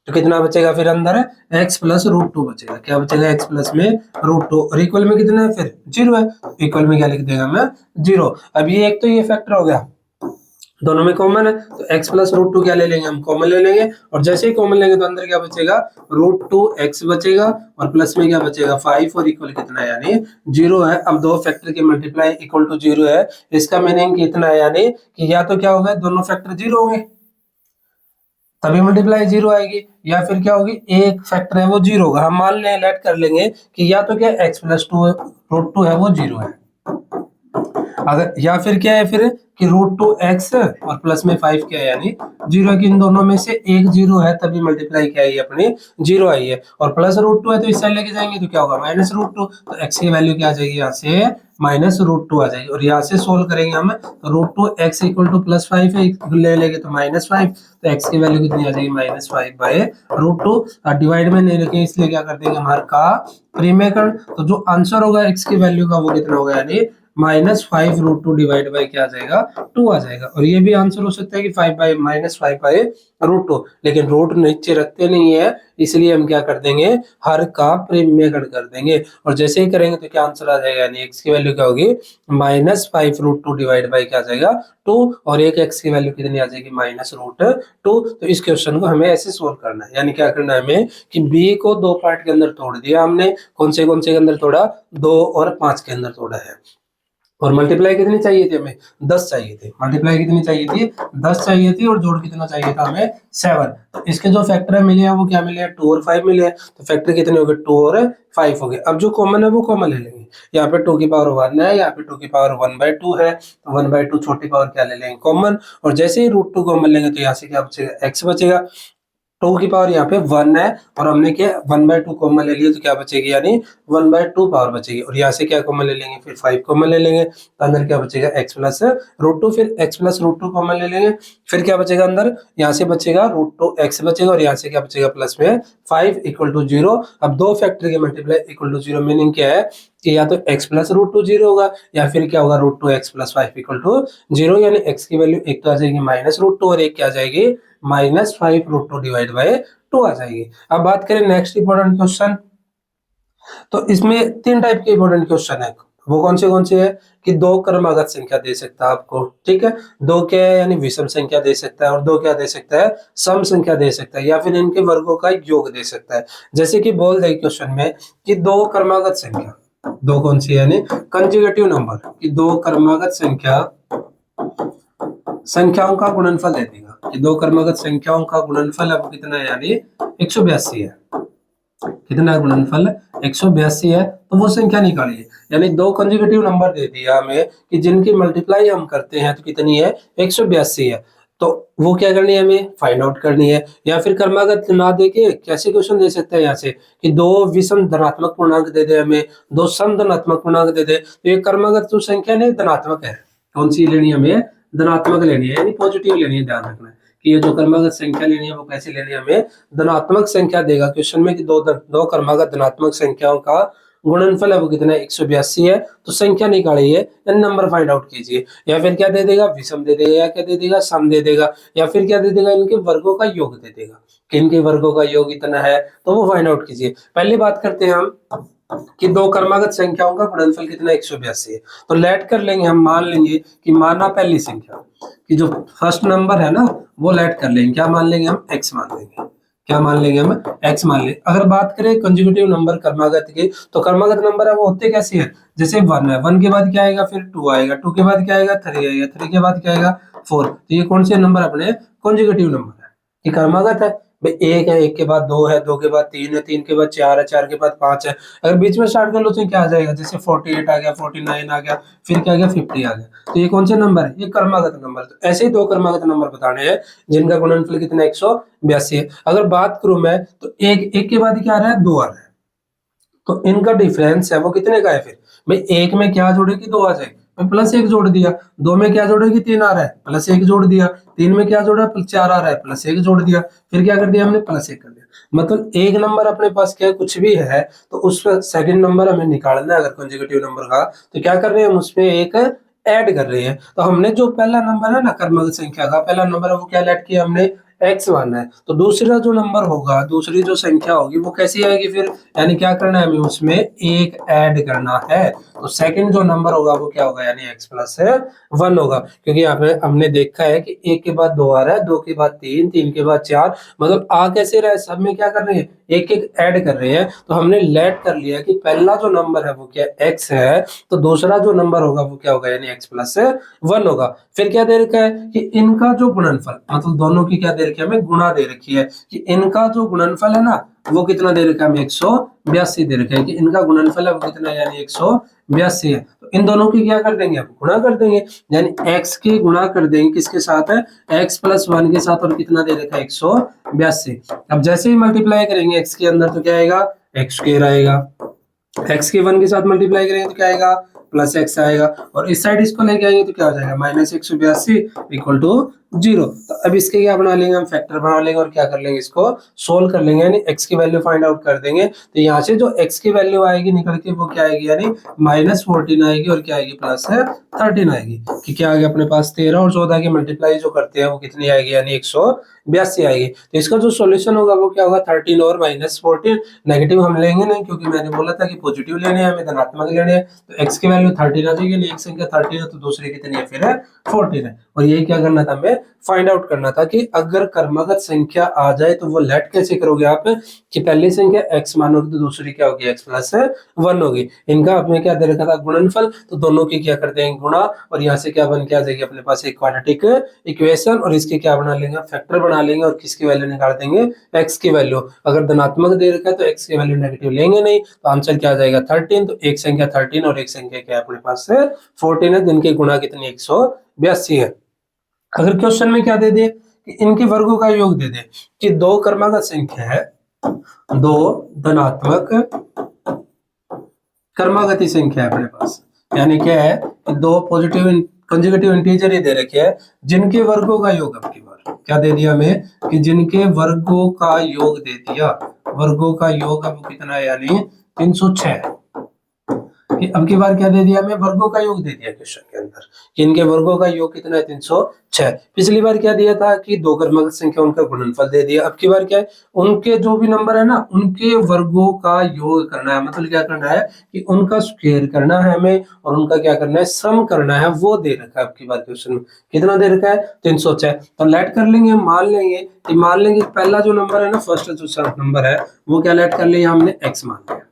तो कितना बचेगा फिर अंदर, x प्लस √2 बचेगा। क्या बचेगा, x प्लस में √2, और इक्वल में कितना है फिर, 0 है। इक्वल में क्या लिख देगा मैं, 0। अब ये एक तो ये फैक्टर हो गया, दोनों में कॉमन है, तो x प्लस √2 क्या ले लेंगे, हम कॉमन ले लेंगे। और जैसे ही कॉमन लेंगे तो अंदर क्या बचेगा, √2x बचेगा, और प्लस में क्या बचेगा 5, और इक्वल कितना है, यानी 0 है। अब दो फैक्टर के मल्टीप्लाई इक्वल टू 0 है, इसका मीनिंग कितना है, यानी कि या तो क्या होगा, दोनों फैक्टर 0 होंगे तभी मल्टीप्लाई 0 आएगी, या फिर क्या होगी, एक फैक्टर है वो 0 होगा। हम मान लें, लेट कर लेंगे कि या तो क्या x प्लस √2 है वो 0 है, अगर या फिर क्या है फिर कि √2x और प्लस में 5 क्या है, यानी 0 है। कि इन दोनों में से एक 0 है तभी मल्टीप्लाई क्या है, अपनी 0 आई है। और प्लस √2 है तो इस साइड लेके जाएंगे तो क्या होगा, -√2। तो x की वैल्यू क्या आ जाएगी, यहाँ से -√2 आ जाएगी। और यहाँ से सोल्व करेंगे हम, तो √2x इक्वल टू +5 है, ले लेंगे तो -5। तो x की वैल्यू कितनी आ जाएगी, -5/√2। डिवाइड में नहीं रखेंगे इसलिए क्या कर देंगे, हमारे का प्रीमेकरण। तो जो आंसर होगा x की वैल्यू का वो कितना होगा, यानी -5√2 डिवाइड बाय क्या आ जाएगा, 2 आ जाएगा। और ये भी आंसर हो सकता है कि -5/√2, लेकिन रूट नीचे रखते नहीं है, इसलिए हम क्या कर देंगे, हर का प्रीमेकरण कर देंगे। और जैसे ही करेंगे तो क्या आंसर आ जाएगा, यानी x की वैल्यू क्या होगी, -5√2 डिवाइड बाय क्या आ जाएगा, 2। और एक x की वैल्यू कितनी आ जाएगी, -√2। तो इस क्वेश्चन को हमें ऐसे सोल्व करना है, यानी क्या करना है हमें कि b को दो पार्ट के अंदर तोड़ दिया हमने। कौन से के अंदर तोड़ा, 2 और 5 के अंदर तोड़ा है। और मल्टीप्लाई कितनी चाहिए थी हमें, 10 चाहिए थे। मल्टीप्लाई कितनी चाहिए थी, 10 चाहिए थी, और जोड़ कितना चाहिए था हमें, 7। तो इसके जो फैक्टर मिले हैं वो क्या मिले हैं, 2 और 5 मिले हैं। तो फैक्टर कितने हो गए, 2 और 5 हो गए। अब जो कॉमन है वो कॉमन ले लेंगे। यहाँ पे 2 की पावर 1 है, यहाँ पे 2 की पावर 1/2 है, तो 1/2 छोटी पावर क्या ले लेंगे, कॉमन। और जैसे ही √2 कॉमन लेंगे तो यहाँ से क्या बचेगा, x बचेगा। 2 की पावर यहाँ पे 1 है, और हमने क्या 1/2 कॉमन ले लिया, तो क्या बचेगी, यानी 1/2 पावर बचेगी। और यहाँ से क्या कॉमन ले लेंगे, फिर 5 कॉमन ले लेंगे, तो अंदर क्या बचेगा, x प्लस √2। फिर x प्लस √2 कॉमन ले लेंगे, फिर क्या बचेगा अंदर, यहाँ से बचेगा √2x बचेगा, और यहाँ से क्या बचेगा, प्लस में 5 इक्वल टू 0। अब दो फैक्टर के मल्टीप्लाई इक्वल टू 0, मीनिंग क्या है कि या तो x प्लस √2 0 होगा, या फिर क्या होगा, √2x प्लस 5 इक्वल टू 0। यानी x की वैल्यू एक तो आ जाएगी -√2, और एक क्या आ जाएगी, -5√2 डिवाइड बाय 2 आ जाएगी। अब बात करें नेक्स्ट इंपॉर्टेंट क्वेश्चन, तो इसमें 3 टाइप के इंपॉर्टेंट क्वेश्चन है। वो कौन से है कि दो क्रमागत संख्या दे सकता है आपको, ठीक है। दो क्या है, यानी विषम संख्या दे सकता है, और दो क्या दे सकता है, सम संख्या दे सकता है, या फिर इनके वर्गों का योग दे सकता है। जैसे कि बोल दे क्वेश्चन में कि दो क्रमागत संख्या, दो कौन सी, यानी कंजुगेटिव नंबर, कि दो क्रमागत संख्याओं का गुणनफल दे देगा। कि दो क्रमागत संख्याओं का गुणनफल है वो कितना है, यानी 182 है। कितना गुणनफल, 182 है। तो वो संख्या निकालिए, यानी दो कंजुगेटिव नंबर दे दिया हमें कि जिनकी मल्टीप्लाई हम करते हैं तो कितनी है, 182 है। तो वो क्या करनी है, हमें फाइंड आउट करनी है। या फिर क्रमागत ना देके कैसे क्वेश्चन दे सकते हैं यहाँ से कि दो विषम धनात्मक पूर्णांक दे दे हमें, दो सम धनात्मक पूर्णांक दे दे। तो ये क्रमागत जो संख्या नहीं धनात्मक है, कौन सी लेनी है हमें, धनात्मक लेनी है, यानी पॉजिटिव लेनी है। ध्यान रखना है कि ये जो क्रमागत संख्या लेनी है वो कैसे लेनी है, हमें धनात्मक संख्या देगा क्वेश्चन में कि दो क्रमागत धनात्मक संख्याओं का गुणनफल है वो कितना है, 182 है। तो संख्या निकालिए, नंबर फाइंड आउट कीजिए। या फिर क्या दे देगा, विषम दे देगा, या क्या दे देगा, सम दे देगा, या फिर क्या दे देगा, इनके वर्गों का योग दे देगा कि इनके वर्गों का योग इतना है, तो वो फाइंड आउट कीजिए। पहली बात करते हैं हम कि दो क्रमागत संख्याओं का गुणनफल कितना, 182 है। तो लेट कर लेंगे, हम मान लेंगे कि माना पहली संख्या कि जो फर्स्ट नंबर है ना वो लेट कर लेंगे, क्या मान लेंगे हम, x मान लेंगे। क्या मान लेंगे हम, x मान लेंगे। अगर बात करें कंजुगेटिव नंबर क्रमागत की, तो क्रमागत नंबर है वो होते कैसे हैं, जैसे 1 है, 1 के बाद क्या आएगा, फिर 2 आएगा, 2 के बाद क्या आएगा, 3 आएगा, 3 के बाद क्या आएगा, 4। तो ये कौन से नंबर अपने कंजुगेटिव नंबर है, ये क्रमागत है। भाई एक है, एक के बाद दो है, दो के बाद तीन है, तीन के बाद चार है, चार के बाद 5 है। अगर बीच में स्टार्ट कर लो तो क्या आ जाएगा, जैसे 48 आ गया, 49 आ गया, फिर क्या आ गया, 50 आ गया। तो ये कौन से नंबर है, ये क्रमागत नंबर। तो ऐसे ही दो क्रमागत नंबर बताने हैं जिनका गुणनफल कितना 182 है। अगर बात करूं मैं तो एक के बाद क्या आ रहा है, 2 आ रहा है। तो इनका डिफरेंस है वो कितने का है, फिर भाई एक में क्या जोड़े कि 2 आ जाए, मैं प्लस 1 जोड़ दिया, 2 में क्या जोड़ेगी 3 आ रहा है, प्लस 1 जोड़ दिया, 3 में क्या जोड़ा 4 आ रहा है, प्लस 1 जोड़ दिया, फिर क्या कर दिया हमने प्लस 1 कर दिया। मतलब एक नंबर अपने पास क्या कुछ भी है तो उस सेकंड नंबर हमें निकालना है अगर कंसेक्यूटिव नंबर का, तो क्या कर रहे हैं हम उसमें एक ऐड कर रहे हैं। तो हमने जो पहला नंबर है ना क्रमागत संख्या का पहला नंबर है वो क्या ऐड किया हमने x माना है, तो दूसरा जो नंबर होगा दूसरी जो संख्या होगी वो कैसी आएगी फिर, यानी क्या करना है हमें उसमें एक ऐड करना है, तो सेकंड जो नंबर होगा वो क्या होगा यानी x प्लस 1 होगा, क्योंकि यहाँ पे हमने देखा है कि 1 के बाद 2 आ रहा है, 2 के बाद 3, 3 के बाद 4, मतलब आ कैसे रहा है सब में क्या कर रहे हैं एक एक ऐड कर रहे हैं। तो हमने लेट कर लिया कि पहला जो नंबर है वो क्या x है, तो दूसरा जो नंबर होगा वो क्या होगा यानी x प्लस 1 होगा। फिर क्या दे रखा है कि इनका जो गुणनफल, मतलब दोनों की क्या दे रखी है हमें गुणा दे रखी है, कि इनका जो गुणनफल है ना वो कितना दे रखा है हमें 182 दे रखा है, कि इनका गुणनफल है वो कितना है यानी 182 है। तो इन दोनों की क्या कर देंगे आप गुणा कर देंगे, यानी x की गुणा कर देंगे किसके साथ है x प्लस 1 के साथ, और कितना दे रखा है 182। अब जैसे ही मल्टीप्लाई करेंगे x के अंदर तो क्या आएगा x स्क्वायर आएगा, x के 1 के साथ मल्टीप्लाई करेंगे तो क्या आएगा प्लस x आएगा, और इस साइड इसको लेके आएंगे तो क्या हो जाएगा माइनस 182 इक्वल टू 0। तो अब इसके क्या बना लेंगे हम फैक्टर बना लेंगे और क्या कर लेंगे इसको सोल्व कर लेंगे, यानी x की वैल्यू फाइंड आउट कर देंगे। तो यहाँ से जो x की वैल्यू आएगी निकल के वो क्या आएगी यानी -14 आएगी, और क्या आएगी प्लस 13 आएगी, कि क्या आएगा अपने पास 13 और 14 की मल्टीप्लाई जो करते हैं वो कितनी आएगी यानी 182 आएगी। तो इसका जो सोल्यूशन होगा वो क्या होगा 13 और -14, नेगेटिव हम लेंगे नहीं क्योंकि मैंने बोला था कि पॉजिटिव लेने हैं हमें धनात्मक लेने हैं। तो x की वैल्यू 13 आ जाएगी, एक संख्या 13 है तो दूसरी कितनी है फिर 14 है, और यही क्या करना था हमें फाइंड आउट करना था कि अगर क्रमागत संख्या आ जाए तो वो लेट कैसे करोगे आप, कि पहली संख्या x मानोगे तो दूसरी क्या होगी x प्लस 1 होगी। इनका आपने क्या दे रखा था गुणनफल, तो दोनों की क्या कर देंगे गुणा, और यहाँ से क्या बन के आ जाएगी अपने पास एक क्वाड्रेटिक इक्वेशन, और इसके क्या बना लेंगे फैक्टर बना लेंगे और किसकी वैल्यू निकाल देंगे x की वैल्यू। अगर धनात्मक दे रखा है तो x की वैल्यू नेगेटिव लेंगे नहीं, तो आंसर क्या आ जाएगा 13। तो एक संख्या 13 और एक संख्या क्या है अपने पास 14 है, जिनकी गुणा कितनी 182 है। अगर क्वेश्चन में क्या दे दे कि इनके वर्गों का योग दे दे, कि दो क्रमागत संख्या है, दो धनात्मक क्रमागती संख्या है अपने पास, यानी क्या है कि दो पॉजिटिव कंजुगेटिव इंटीजर ही दे रखे हैं जिनके वर्गों का योग अब की बार क्या दे दिया हमें कि जिनके वर्गों का योग दे दिया, वर्गों का योग अब कितना है यानी 306। कि अब की बार क्या दे दिया हमें वर्गों का योग दे दिया क्वेश्चन के अंदर, कि इनके वर्गों का योग कितना है 306। पिछली बार क्या दिया था कि दो क्रमागत संख्या उनका गुणनफल दे दिया, अब की बार क्या है उनके जो भी नंबर है ना उनके वर्गों का योग करना है, मतलब क्या करना है कि उनका स्क्वायर करना है हमें, और उनका क्या करना है सम करना है, वो दे रखा है अब की बार क्वेश्चन में। कितना दे रखा है 306। तो लेट कर लेंगे, मान लेंगे पहला जो नंबर है ना फर्स्ट जो नंबर है वो क्या लेट कर लिया हमने x मान लिया,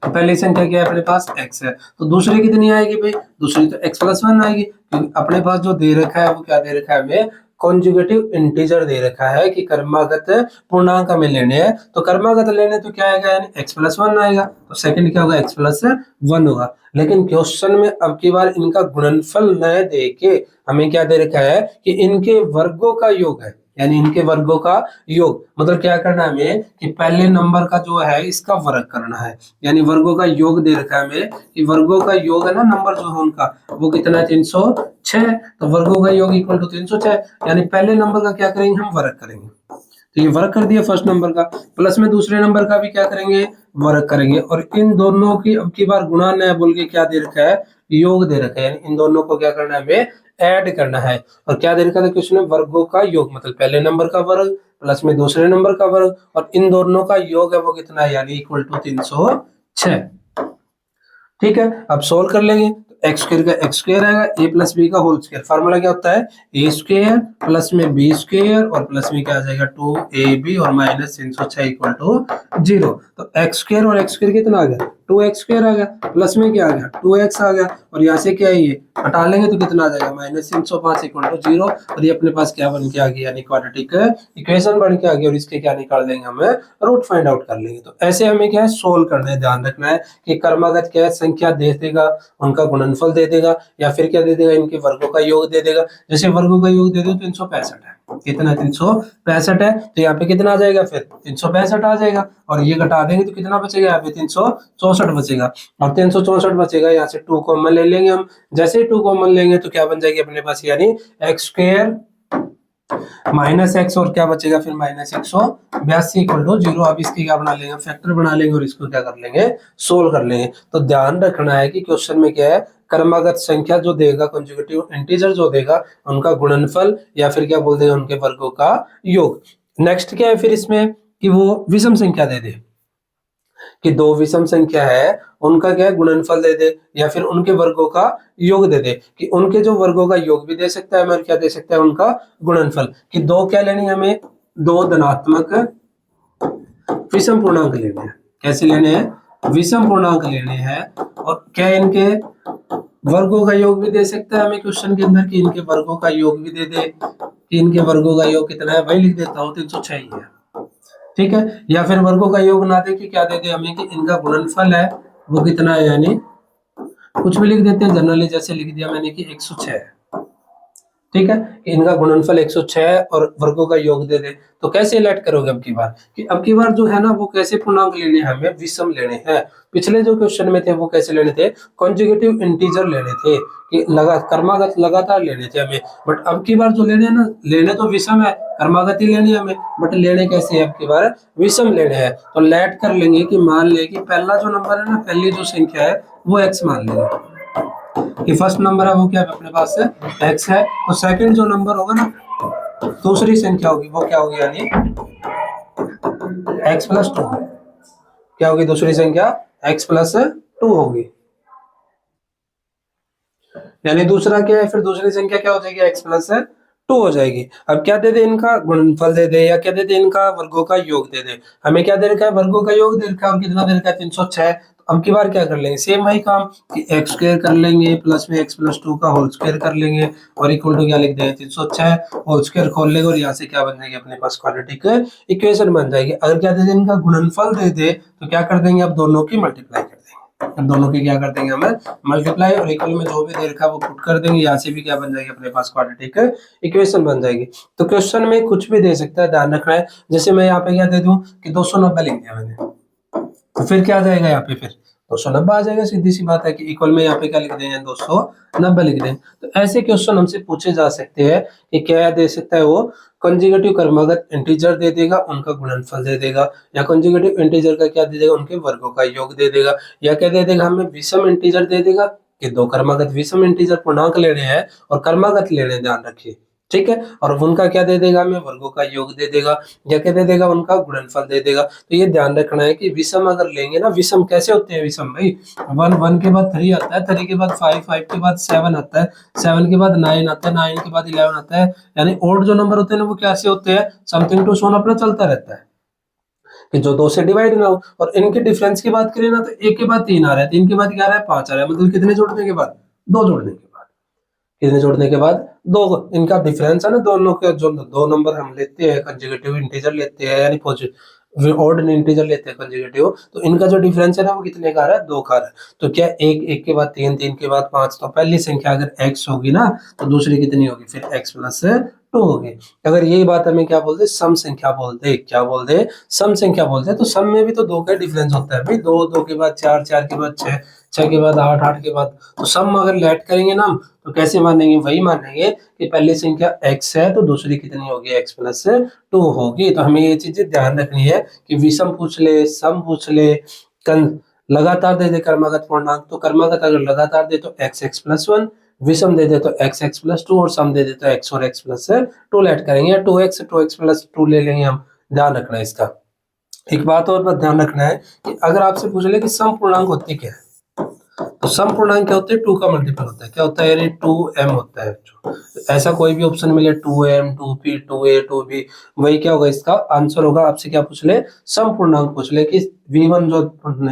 तो पहली संख्या क्या है अपने पास x है, तो दूसरी कितनी आएगी भाई, दूसरी तो x प्लस 1 आएगी, क्योंकि अपने पास जो दे रखा है वो क्या दे रखा है हमें कॉन्जुगेटिव इंटीजर दे रखा है कि क्रमागत पूर्णांक हमें लेने हैं, तो क्रमागत लेने तो क्या आएगा यानी x प्लस 1 आएगा, तो सेकंड क्या होगा x प्लस 1 होगा। लेकिन क्वेश्चन में अब की बार इनका गुणनफल न दे के हमें क्या दे रखा है कि इनके वर्गों का योग है, यानी इनके वर्गों का योग, मतलब क्या करना है हमें कि पहले नंबर का जो है इसका वर्ग करना है, यानी वर्गों का योग दे रखा है हमें कि वर्गों का योग है ना नंबर जो है उनका वो कितना है 306, तो वर्गों का योग इक्वल टू 306, यानी पहले नंबर का क्या करेंगे हम वर्ग करेंगे, तो ये वर्ग कर दिया फर्स्ट नंबर का, प्लस में दूसरे नंबर का भी क्या करेंगे वर्ग करेंगे, और इन दोनों की अब की बार गुणा न बोल के क्या दे रखा है योग दे रखा है, यानी इन दोनों को क्या करना है हमें ऐड करना है, और क्या दे रखा था क्वेश्चन में वर्गों का योग, मतलब पहले नंबर का वर्ग प्लस में दूसरे नंबर का वर्ग, और इन दोनों का योग है वो कितना है यानी इक्वल टू 306। ठीक है, अब सोल्व कर लेंगे, तो एक्स स्क्वायर का एक्स स्क्वायर आएगा, ए प्लस बी का होल स्क्वायर, फार्मूला क्या होता है ए स्क्वायर प्लस में बी स्क्वायर और प्लस में क्या आ जाएगा 2ab और माइनस 306 इक्वल टू 0। तो एक्स स्क्वायर और एक्स स्क्वायर कितना आ गया 2x स्क्वायर आ गया, प्लस में क्या आ गया 2x आ गया, और यहाँ से क्या है ये हटा लेंगे तो कितना आ जाएगा माइनस 305 इक्वल टू 0, और ये अपने पास क्या बन के आ गया यानी क्वाड्रेटिक इक्वेशन बन के आ गया, और इसके क्या निकाल देंगे हमें रूट फाइंड आउट कर लेंगे। तो ऐसे हमें क्या है सोल्व करना है, ध्यान रखना है कि क्रमागत क्या है संख्या दे देगा, उनका गुणनफल दे देगा, या फिर क्या दे देगा इनके वर्गों का योग दे देगा। जैसे वर्गों का योग दे दो 365 है, कितना 365 है, तो यहाँ पे कितना आ जाएगा फिर 365 आ जाएगा, और ये घटा देंगे तो कितना बचेगा यहाँ पे 364 बचेगा, और 364 बचेगा, यहाँ से 2 कॉमन ले लेंगे हम। जैसे ही 2 कॉमन लेंगे तो क्या बन जाएगी अपने पास, यानी एक्स स्क्वायर माइनस एक्स, और क्या बचेगा फिर माइनस 182 इक्वल टू 0। अब इसकी क्या बना लेंगे, फैक्टर बना लेंगे, और इसको क्या कर लेंगे, सोल्व कर लेंगे। तो ध्यान रखना है कि क्वेश्चन में क्या है, क्रमागत संख्या जो देगा, कंजुगेटिव इंटीजर जो देगा, उनका गुणनफल या फिर क्या बोल देगा, उनके वर्गों का योग। नेक्स्ट क्या है फिर इसमें, कि वो विषम संख्या दे दे, कि दो विषम संख्या है उनका क्या है, गुणनफल दे दे, या फिर उनके वर्गों का योग दे दे, कि उनके जो वर्गों का योग भी दे सकता है हमें, क्या दे सकता है, उनका गुणनफल। कि दो क्या लेनी है हमें, दो धनात्मक विषम पूर्णांक लेने हैं। कैसे लेने हैं, विषम पूर्णांक लेने हैं, और क्या इनके वर्गों का योग भी दे सकता है हमें क्वेश्चन के अंदर, कि इनके वर्गों का योग भी दे दे, कि इनके वर्गों का योग कितना है, वही लिख देता हूँ 306 ही है, ठीक है। या फिर वर्गों का योग ना दे, कि क्या दे दे हमें, कि इनका गुणनफल है वो कितना है, यानी कुछ भी लिख देते हैं जनरली, जैसे लिख दिया मैंने कि 106 है, ठीक है, कि इनका गुणनफल 106 और वर्गों का योग दे दे। तो कैसे लेट करोगे अब की बार, कि अब की बार जो है ना वो कैसे पूर्णांक लेने हैं हमें, विषम लेने हैं। पिछले जो क्वेश्चन में थे वो कैसे लेने थे, कॉन्जुगेटिव इंटीजर लेने थे, कि क्रमागत लगातार लेने थे हमें। बट अब की बार जो लेने हैं ना, लेने तो विषम है, क्रमागत ही लेने हमें, बट लेने कैसे है अब की बार, विषम लेने हैं। तो लेट कर लेंगे कि मान ले कि पहला जो नंबर है ना, पहली जो संख्या है वो x मान लेंगे, कि फर्स्ट नंबर है वो क्या है अपने पास है, x है। तो सेकंड जो नंबर होगा ना, दूसरी संख्या होगी वो क्या होगी, यानी x प्लस 2, क्या होगी दूसरी संख्या, x प्लस 2 होगी। यानी दूसरा क्या है, फिर दूसरी संख्या क्या हो जाएगी, x प्लस 2 हो जाएगी। अब क्या दे दे, इनका गुणनफल दे दे, या क्या दे दे, इनका वर्गों का योग दे दे। हमें क्या दे रखा है, वर्गों का योग दे रखा है, और कितना दे रखा है 306। तो अब की बार क्या कर लेंगे, सेम वही काम, कि एक्स स्क्वायर कर लेंगे प्लस में x प्लस 2 का होल स्क्वायर कर लेंगे, और इक्वल टू क्या लिख देंगे 306, होल स्क्वायर खोल लेंगे, और यहाँ से क्या बन जाएगी अपने पास, क्वाड्रेटिक इक्वेशन बन जाएगी। अगर क्या दे दे, इनका गुणनफल दे दे, तो क्या कर देंगे, अब दोनों की मल्टीप्लाई कर देंगे, अब दोनों की क्या कर देंगे हमें, मल्टीप्लाई, और इक्वल में जो भी दे रखा है वो पुट कर देंगे, यहाँ से भी क्या बन जाएगी अपने पास, क्वाड्रेटिक इक्वेशन बन जाएगी। तो क्वेश्चन में कुछ भी दे सकता है, ध्यान रखना है। जैसे मैं यहाँ पे क्या दे दूं, कि 290 लिख दिया मैंने, तो फिर क्या आ जाएगा यहाँ पे, फिर 290 आ जाएगा, सीधी सी बात है। कि इक्वल में यहाँ पे क्या लिख देंगे, 290 लिख देंगे। तो ऐसे क्वेश्चन हमसे पूछे जा सकते हैं, कि क्या दे सकता है वो, कंजुगेटिव क्रमागत इंटीजर दे देगा, उनका गुणनफल दे देगा, या कंजुगेटिव इंटीजर का क्या दे देगा, उनके वर्गों का योग दे देगा, या क्या दे देगा हमें, विषम इंटीजर दे देगा, कि दो क्रमागत विषम इंटीजर पूर्णांक लेने हैं और क्रमागत लेने, ध्यान रखिए, ठीक है। और उनका क्या दे देगा हमें, वर्गों का योग दे देगा, या क्या दे देगा, उनका गुणनफल दे देगा। तो ये ध्यान रखना है कि विषम अगर लेंगे ना, विषम कैसे होते हैं विषम भाई, 1 1 के बाद 3 आता है, 3 के बाद 5 5 के बाद 7 आता है, 7 के बाद 9 आता है, 9 के बाद 11 आता है। यानी ओड जो नंबर होते हैं ना वो कैसे होते हैं, समथिंग टू सोन अपना चलता रहता है, कि जो 2 से डिवाइड ना हो। और इनके डिफरेंस की बात करें ना, तो 1 के बाद 3 आ रहा है, 3 के बाद क्या आ रहा है, 5 आ रहा है, मतलब कितने जोड़ने के बाद, 2 जोड़ने के बाद, कितने जोड़ने के बाद, 2। इनका डिफरेंस है ना दोनों के, जो दो नंबर हम लेते हैं कंजुगेटिव इंटीजर लेते हैं, यानी ऑड इंटीजर लेते हैं कंजुगेटिव, तो इनका जो डिफरेंस है ना वो कितने का आ रहा है, 2 का आ रहा है। तो क्या 1 1 के बाद 3 3 के बाद 5, तो पहली संख्या अगर x होगी ना, तो दूसरी कितनी होगी, फिर x प्लस 2 होगी। अगर यही बात हमें क्या बोलते, सम संख्या बोलते, क्या बोलते, सम संख्या बोलते। तो सम में भी तो 2 का डिफरेंस होता है भाई, 2 2 के बाद 4 4 के बाद 6 6 के बाद 8 8 के बाद। तो सम अगर लेट करेंगे ना हम, तो कैसे मानेंगे, वही मानेंगे कि पहली संख्या x है तो दूसरी कितनी होगी, x प्लस 2 होगी। तो हमें ये चीजें ध्यान रखनी है, कि विषम पूछ ले, सम पूछ ले, लगातार दे दे क्रमागत पूर्णांक, तो क्रमागत अगर लगातार दे तो x x प्लस 1, विषम दे दे तो x x प्लस 2, और सम दे दे तो x और x प्लस 2 लेट करेंगे, या 2x प्लस 2 ले लेंगे हम। ध्यान रखना है इसका। एक बात और पर ध्यान रखना है, कि अगर आपसे पूछ ले कि सम पूर्णांक होती क्या है, तो सम पूर्णांक क्या होते हैं, 2 का मल्टीपल होता है, क्या होता है, यानी 2m होता है। जो ऐसा कोई भी ऑप्शन मिले, 2m 2p 2a 2b, वही क्या होगा, इसका आंसर होगा। आपसे क्या पूछ ले, सम पूर्णांक पूछ ले, कि v1 जो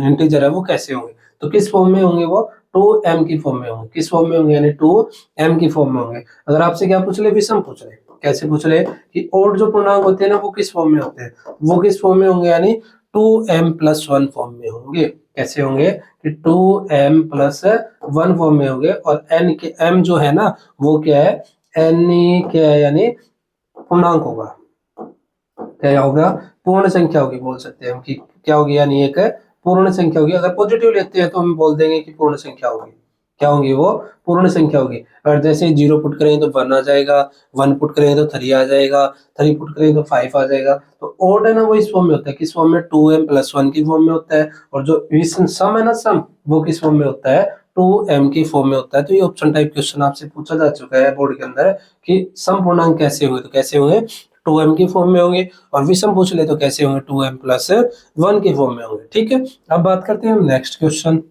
इंटीजर है वो कैसे होंगे, तो किस फॉर्म में होंगे वो, 2m की फॉर्म में होंगे, किस फॉर्म में होंगे, यानी 2m की फॉर्म में होंगे। अगर आपसे क्या पूछ ले, विषम पूछ ले, कैसे पूछ ले, कि ओड जो पूर्णांक होते हैं ना वो किस फॉर्म में होते हैं, वो किस फॉर्म में होंगे, यानी 2m प्लस 1 फॉर्म में होंगे। कैसे होंगे, कि 2m प्लस 1 फॉर्म में होंगे। और n के m जो है ना वो क्या है, n क्या है, यानी पूर्णांक होगा, क्या होगा, पूर्ण संख्या होगी, बोल सकते हैं हम कि क्या होगी, यानी एक पूर्ण संख्या होगी। अगर पॉजिटिव लेते हैं तो हम बोल देंगे कि पूर्ण संख्या होगी, क्या होगी वो, पूर्ण संख्या होगी। अगर जैसे 0 पुट करेंगे तो 1 आ जाएगा, 1 पुट करेंगे तो 3 आ जाएगा, 3 पुट करेंगे तो 5 आ जाएगा। तो ओड है ना वो इस फॉर्म में होता है, किस फॉर्म में, 2m + 1 की फॉर्म में होता है। और जो विषम सम है ना, सम, वो किस फॉर्म में होता है, 2m की फॉर्म में होता है। तो ये ऑप्शन टाइप क्वेश्चन आपसे पूछा जा चुका है बोर्ड के अंदर कि सम पूर्णांक कैसे हुए, तो कैसे हुए, 2m की फॉर्म में होंगे। और विषम पूछ ले तो कैसे होंगे, 2m + 1 की फॉर्म में होंगे। ठीक है, अब बात करते हैं हम नेक्स्ट क्वेश्चन।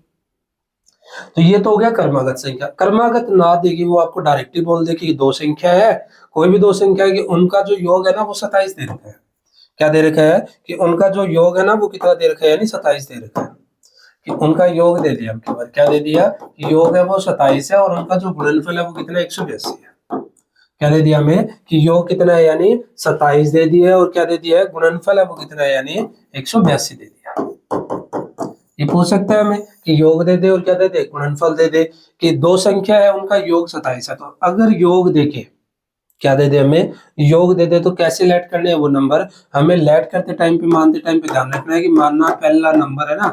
तो ये तो हो गया कर्मागत संख्या। कर्मागत ना देगी, वो आपको डायरेक्टली बोल दे कि दो संख्या है, कोई भी दो संख्या है कि उनका जो योग है ना वो 27 दे रखा है। क्या दे रखा है कि उनका जो योग है ना वो कितना दे रखा है, यानी 27 दे रखा है। कि उनका योग दे दिया आपके पास, क्या दे दिया कि योग है वो 27 है, और उनका जो गुणनफल है वो कितना, 182 है। क्या दे दिया हमें कि योग कितना है, यानी 27 दे दिया है, और क्या दे दिया है, गुणनफल है वो कितना है, यानी 182 दे दिया। ये पूछ सकता है हमें कि योग दे दे और क्या दे दे, गुणनफल दे दे। कि दो संख्या है उनका योग 27 है, तो अगर योग देके क्या दे दे, हमें योग दे दे, तो कैसे लेट करने हैं वो नंबर, हमें लेट करते टाइम पे, मानते टाइम पे ध्यान रखना है कि मानना पहला नंबर है ना,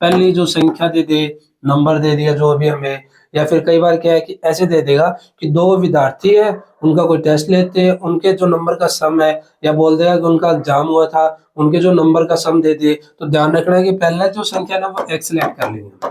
पहली जो संख्या दे दे, नंबर दे दिया जो अभी हमें। या फिर कई बार क्या है कि ऐसे दे देगा कि दो विद्यार्थी है, उनका कोई टेस्ट लेते हैं, उनके जो नंबर का सम है, या बोल देगा कि उनका एग्जाम हुआ था, उनके जो नंबर का सम दे दे। तो ध्यान रखना है कि पहला जो संख्या ना वो एक्स लेट कर लेंगे।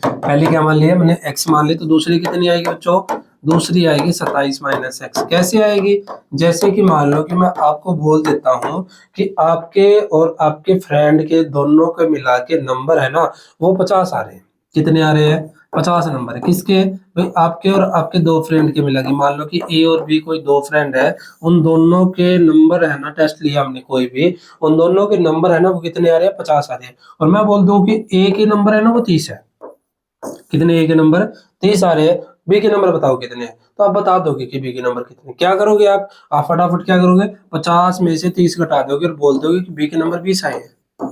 पहले क्या मान लिया मैंने, एक्स मान ली, तो दूसरी कितनी आएगी बच्चों, दूसरी आएगी 27 - एक्स। कैसे आएगी, जैसे कि मान लो कि मैं आपको बोल देता हूं कि आपके और आपके फ्रेंड के दोनों के मिला के नंबर है ना वो 50 आ रहे हैं। कितने आ रहे हैं, 50 नंबर है। किसके, भाई आपके और आपके दो फ्रेंड के मिला के। मान लो कि ए और बी कोई दो फ्रेंड है, उन दोनों के नंबर है ना, टेस्ट लिया हमने कोई भी, उन दोनों के नंबर है ना वो कितने आ रहे हैं, 50 आ रहे हैं। और मैं बोल दूं कि ए के नंबर है ना वो 30 है। कितने, ए के नंबर 30 आ रहे हैं, बी के नंबर बताओ कितने हैं। तो आप बता दोगे कि बी के नंबर कितने। क्या करोगे आप फटाफट क्या करोगे, 50 में से 30 घटा दोगे और बोल दोगे कि बी के नंबर 20 आए हैं।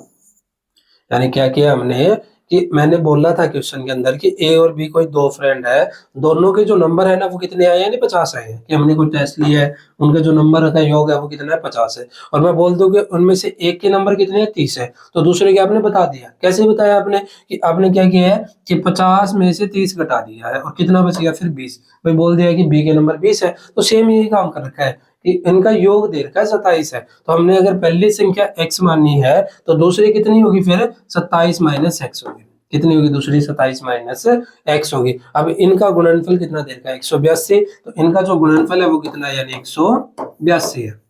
यानी क्या किया हमने कि मैंने बोला था क्वेश्चन के अंदर कि ए और बी कोई दो फ्रेंड है, दोनों के जो नंबर है ना वो कितने आए हैं, यानी 50 आए हैं। कि हमने कोई टेस्ट लिया है, उनके जो नंबर का योग है वो कितना है, 50 है। और मैं बोल दूं कि उनमें से एक के नंबर कितने हैं, 30 है। तो दूसरे के आपने बता दिया। कैसे बताया आपने, कि आपने क्या किया है कि 50 में से 30 घटा दिया है और कितना बच गया फिर 20। भाई बोल दिया कि बी के नंबर 20 है, तो सेम यही काम कर रखा है कि इनका योग दे रखा है 27 है। तो हमने अगर पहली संख्या x माननी है तो दूसरी कितनी होगी फिर, 27 - x होगी। कितनी होगी दूसरी, 27 - x होगी। अब इनका गुणनफल कितना दे रखा है, 182। तो इनका जो गुणनफल है वो कितना है, यानी 182 है।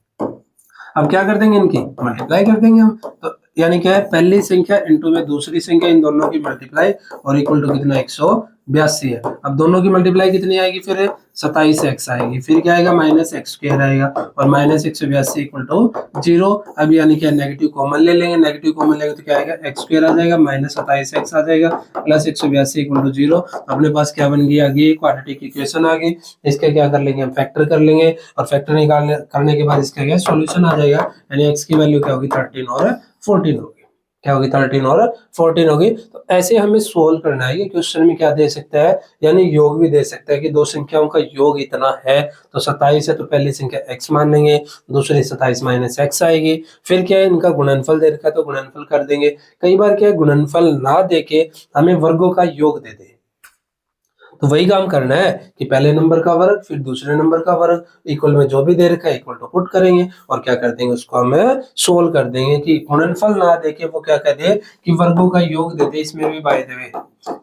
अब क्या कर देंगे, इनकी मल्टीप्लाई कर देंगे हम। तो यानी क्या है, पहली संख्या इंटू में दूसरी संख्या, इन दोनों की मल्टीप्लाई, और इक्वल टू कितना, 182 है। अब दोनों की मल्टीप्लाई कितनी आएगी फिर, 27x आएगी। फिर क्या आएगा, -x² आएगा, और -182 इक्वल टू 0। अब यानी क्या, नेगेटिव कॉमन ले लेंगे, नेगेटिव कॉमन लेंगे तो क्या आएगा, x² आ जाएगा, -27x आ जाएगा, प्लस 182 इक्वल टू 0। अपने पास क्या बन गई, आ गई क्वाड्रेटिक की इक्वेशन आ गई। इसका क्या कर लेंगे, हम फैक्टर कर लेंगे, और फैक्टर निकालने करने के बाद इसका क्या सॉल्यूशन आ जाएगा। यानी x की वैल्यू क्या होगी, 13 और 14 होगी। क्या होगी, 13 और 14 होगी। तो ऐसे हमें सोल्व करना है। ये क्वेश्चन में क्या दे सकता है, यानी योग भी दे सकता है कि दो संख्याओं का योग इतना है। तो 27 है तो पहली संख्या x मान लेंगे, दूसरी 27 - x आएगी। फिर क्या है, इनका गुणनफल दे रखा है तो गुणनफल कर देंगे। कई बार क्या है, गुणनफल ना देके हमें वर्गों का योग दे दे, तो वही काम करना है कि पहले नंबर का वर्ग फिर दूसरे नंबर का वर्ग, इक्वल में जो भी दे रखा है इक्वल टू पुट करेंगे, और क्या कर देंगे, उसको हमें सोल्व कर देंगे। कि गुणनफल ना देके वो क्या कर दे कि वर्गों का योग दे दे। इसमें भी बाय द वे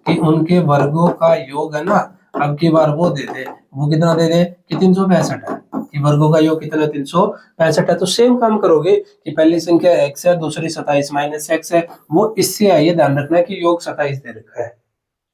कि उनके वर्गों का योग है ना, अब की बार वो दे दे, वो कितना दे दे कि 365 है। कि वर्गों का योग कितना, 365 है। तो सेम काम करोगे कि पहली संख्या x है, दूसरी 27 - x है, वो इससे आई है। ध्यान रखना है कि योग 27 दे रखा है,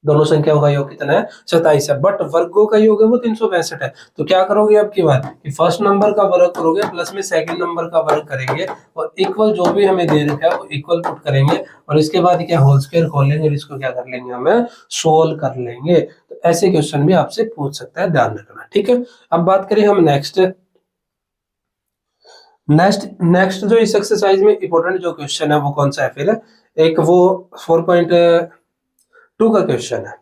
दोनों संख्याओं का योग कितना है, 27 है, बट वर्गों का योग है वो 365 है। तो क्या करोगे अब की बार कि फर्स्ट नंबर का वर्ग करोगे, प्लस में सेकंड नंबर का वर्ग करेंगे, और इक्वल जो भी हमें दे रखा है वो इक्वल पुट करेंगे, और इसके बाद क्या होल स्क्वायर खोल लेंगे, और इसको क्या कर लेंगे, हमें सोल्व कर लेंगे। तो ऐसे क्वेश्चन भी आपसे पूछ सकता है, ध्यान रखना, ठीक है। अब बात करें हम नेक्स्ट नेक्स्ट नेक्स्ट जो इस एक्सरसाइज में इंपॉर्टेंट जो क्वेश्चन है वो कौन सा है फिर, एक वो 4.2 का क्वेश्चन है।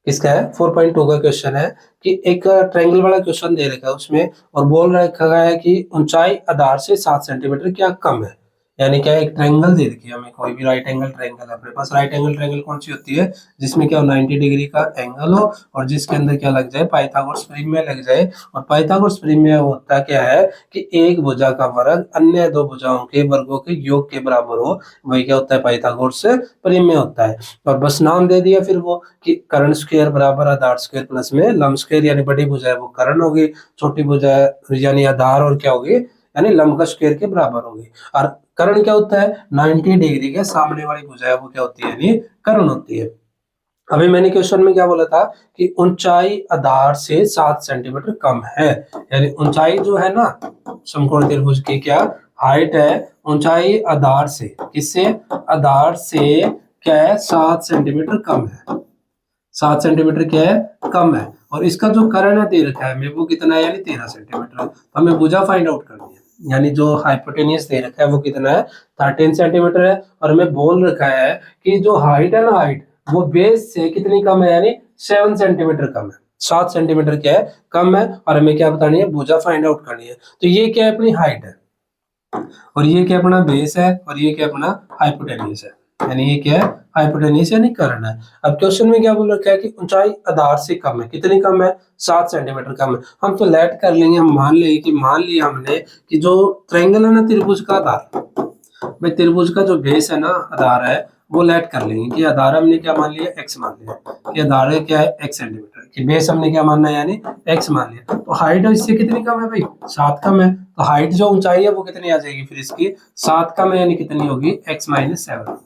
किसका है 4.2 का क्वेश्चन है कि एक ट्रायंगल वाला क्वेश्चन दे रखा है उसमें, और बोल रखा गया है कि ऊंचाई आधार से 7 सेंटीमीटर क्या कम है। यानी क्या है, एक ट्रायंगल दे रखी है हमें, कोई भी राइट एंगल ट्रायंगल है अपने पास। राइट एंगल ट्रायंगल कौन सी होती है, जिसमें क्या 90 डिग्री का एंगल हो और जिसके अंदर क्या लग जाए, पाइथागोरस प्रमेय लग जाए। और पाइथागोरस प्रमेय होता क्या है कि एक भुजा का वर्ग अन्य दो भुजाओं के वर्गों के योग के बराबर हो, वही क्या होता है, पाइथागोरस प्रमेय होता है। और बस नाम दे दिया फिर वो कि कर्ण स्क्वायर बराबर आधार स्क्वायर प्लस में लंब स्क्वायर, यानी बड़ी भुजा है वो कर्ण होगी, छोटी भुजा यानी आधार और क्या होगी, यानी लंब का स्क्वायर के बराबर होगी। और कर्ण क्या होता है, 90 डिग्री के सामने वाली भुजा है वो क्या होती है, यानी कर्ण होती है। अभी मैंने क्वेश्चन में क्या बोला था कि ऊंचाई आधार से 7 सेंटीमीटर कम है, यानी ऊंचाई जो है ना समकोण त्रिभुज की क्या हाइट है, ऊंचाई आधार से, किससे, आधार से क्या है 7 सेंटीमीटर कम है। 7 सेंटीमीटर क्या है, कम है। और इसका जो कर्ण है दे रखा है हमें, वो कितना है, यानी 13 सेंटीमीटर है। तो हमें भुजा फाइंड आउट करनी है, यानी जो हाइपोटेनियस दे रखा है वो कितना है, 13 सेंटीमीटर है। और हमें बोल रखा है कि जो हाइट है ना, हाइट वो बेस से कितनी कम है, यानी 7 सेंटीमीटर कम है। 7 सेंटीमीटर क्या है, कम है। और हमें क्या बतानी है, भुजा फाइंड आउट करनी है। तो ये क्या है, अपनी हाइट है, और ये क्या अपना बेस है, और ये क्या अपना हाइपोटेन्यूज है, यानी ये क्या है, हाइपोटेन्यूज यानी कर्ण है। अब क्वेश्चन में क्या बोल रखा है कि ऊंचाई आधार से कम है, कितनी कम है, 7 सेंटीमीटर कम है। हम तो लेट कर लेंगे, हम मान लेंगे कि मान लिया हमने कि जो ट्रायंगल है ना त्रिभुज का आधार, भाई त्रिभुज का जो बेस है ना, आधार है, वो लेट कर लेंगे कि आधार हमने क्या मान लिया, x मान लिया कि आधार है क्या है, x सेंटीमीटर की, बेस हमने क्या मानना है, यानी x मान लिया। तो हाइट इससे कितनी कम है भाई, 7 कम है। तो हाइट जो ऊंचाई है वो कितनी आ जाएगी फिर इसकी, 7 कम है, यानी कितनी होगी, x माइनस 7।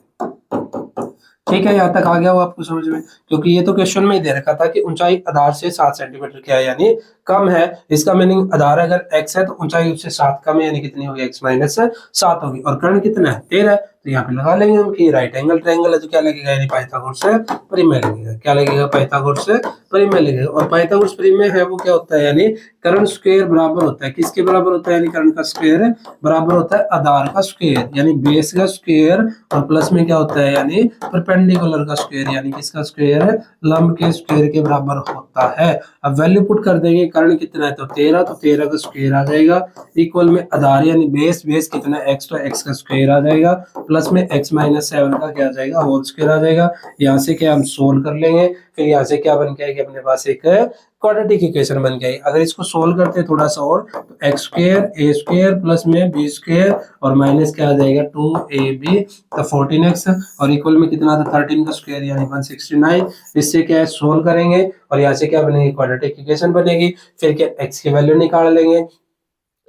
ठीक है, यहाँ तक आ गया वो आपको समझ में, क्योंकि ये तो क्वेश्चन में ही दे रखा था कि ऊंचाई आधार से 7 सेंटीमीटर क्या है, यानी कम है। इसका मीनिंग आधार अगर x है तो ऊंचाई उससे 7 कम है, यानी कितनी होगी, x माइनस 7 होगी। और कर्ण कितना है, 13 है। तो यहाँ पे लगा लेंगे हम कि राइट एंगल ट्रायंगल है, तो क्या लगेगा, यानी पाइथागोरस प्रमेय लगेगा। क्या लगेगा, पाइथागोरस प्रमेय लगेगा। और पाइथागोरस प्रमेय है वो क्या होता है, यानी कर्ण स्क्वायर बराबर होता है, किसके बराबर होता है, यानी कर्ण का स्क्वायर बराबर होता है आधार का स्क्वायर, यानी बेस का स्क्वायर, और प्लस में क्या होता है, यानी परपेंडिकुलर का स्क्वायर, यानी किसका स्क्वायर है, लंब के स्क्वायर के बराबर होता है। अब वैल्यू पुट कर देंगे, कर्ण कितना है तो 13, तो 13 का स्क्वायर आ जाएगा, इक्वल में आधार यानी बेस, बेस कितना है x, तो x का स्क्वायर आ जाएगा, प्लस में x माइनस 7 का क्या आ जाएगा, होल स्क्वायर आ जाएगा। यहाँ से क्या हम सोल्व कर लेंगे, फिर यहाँ से क्या बन के आएगी अपने पास, एक क्वाड्रेटिक इक्वेशन बन गई। अगर इसको सोल्व करते हैं थोड़ा सा और, तो एक्स स्क्वायर ए स्क्वायर प्लस में बी स्क्वायर और माइनस क्या आ जाएगा 2ab, तो 14x, और इक्वल में कितना था 13 का स्क्वायर यानी 169। इससे क्या है सोल्व करेंगे और यहाँ से क्या बनेगी, क्वाड्रेटिक इक्वेशन बनेगी। फिर क्या x की वैल्यू निकाल लेंगे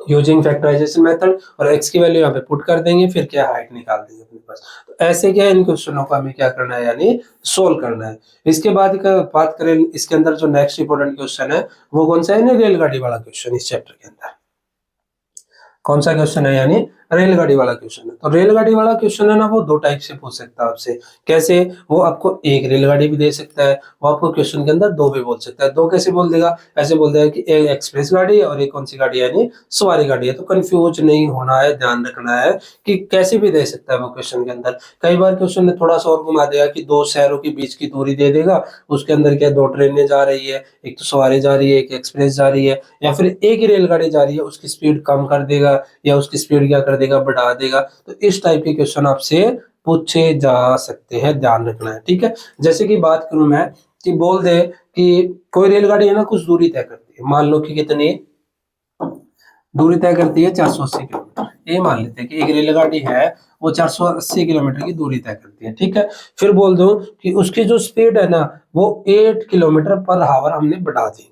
यूजिंग फैक्टराइजेशन मेथड, और x की वैल्यू यहाँ पे पुट कर देंगे, फिर क्या हाइट निकाल देंगे अपने पास। तो ऐसे क्या इन क्वेश्चनों को हमें क्या करना है, यानी सोल्व करना है। इसके बाद का बात करें, इसके अंदर जो नेक्स्ट इंपॉर्टेंट क्वेश्चन है वो कौन सा है ना, रेलगाड़ी वाला क्वेश्चन इस चैप्टर के अंदर। कौन सा क्वेश्चन है, यानी रेलगाड़ी वाला क्वेश्चन है। तो रेलगाड़ी वाला क्वेश्चन है ना, वो दो टाइप से पूछ सकता है आपसे। कैसे, वो आपको एक रेलगाड़ी भी दे सकता है, वो आपको क्वेश्चन के अंदर दो भी बोल सकता है। दो कैसे बोल देगा, ऐसे बोल देगा कि एक एक्सप्रेस गाड़ी है और एक कौन सी गाड़ी है, यानी सवारी गाड़ी है। तो कंफ्यूज नहीं होना है, ध्यान रखना है कि कैसे भी दे सकता है वो क्वेश्चन के अंदर। कई बार क्वेश्चन ने थोड़ा सा और घुमा देगा कि दो शहरों के बीच की दूरी दे देगा, उसके अंदर क्या दो ट्रेनें जा रही है, एक तो सवारी जा रही है, एक एक्सप्रेस जा रही है, या फिर एक ही रेलगाड़ी जा रही है, उसकी स्पीड कम कर देगा या उसकी स्पीड क्या कर देगा, बढ़ा देगा। तो इस टाइप के क्वेश्चन आपसे पूछे जा सकते हैं, ध्यान रखना है। ठीक है, जैसे कि बात करूं मैं कि बोल दे कि कोई रेलगाड़ी है ना कुछ दूरी तय करती है, मान लो कि कितनी दूरी तय करती है, 480 किलोमीटर। ये मान लेते हैं कि एक रेलगाड़ी है वो 480 किलोमीटर की दूरी तय करती है। ठीक है, फिर बोल दूं कि उसकी जो स्पीड है ना वो 8 किलोमीटर पर आवर हमने बढ़ा दी।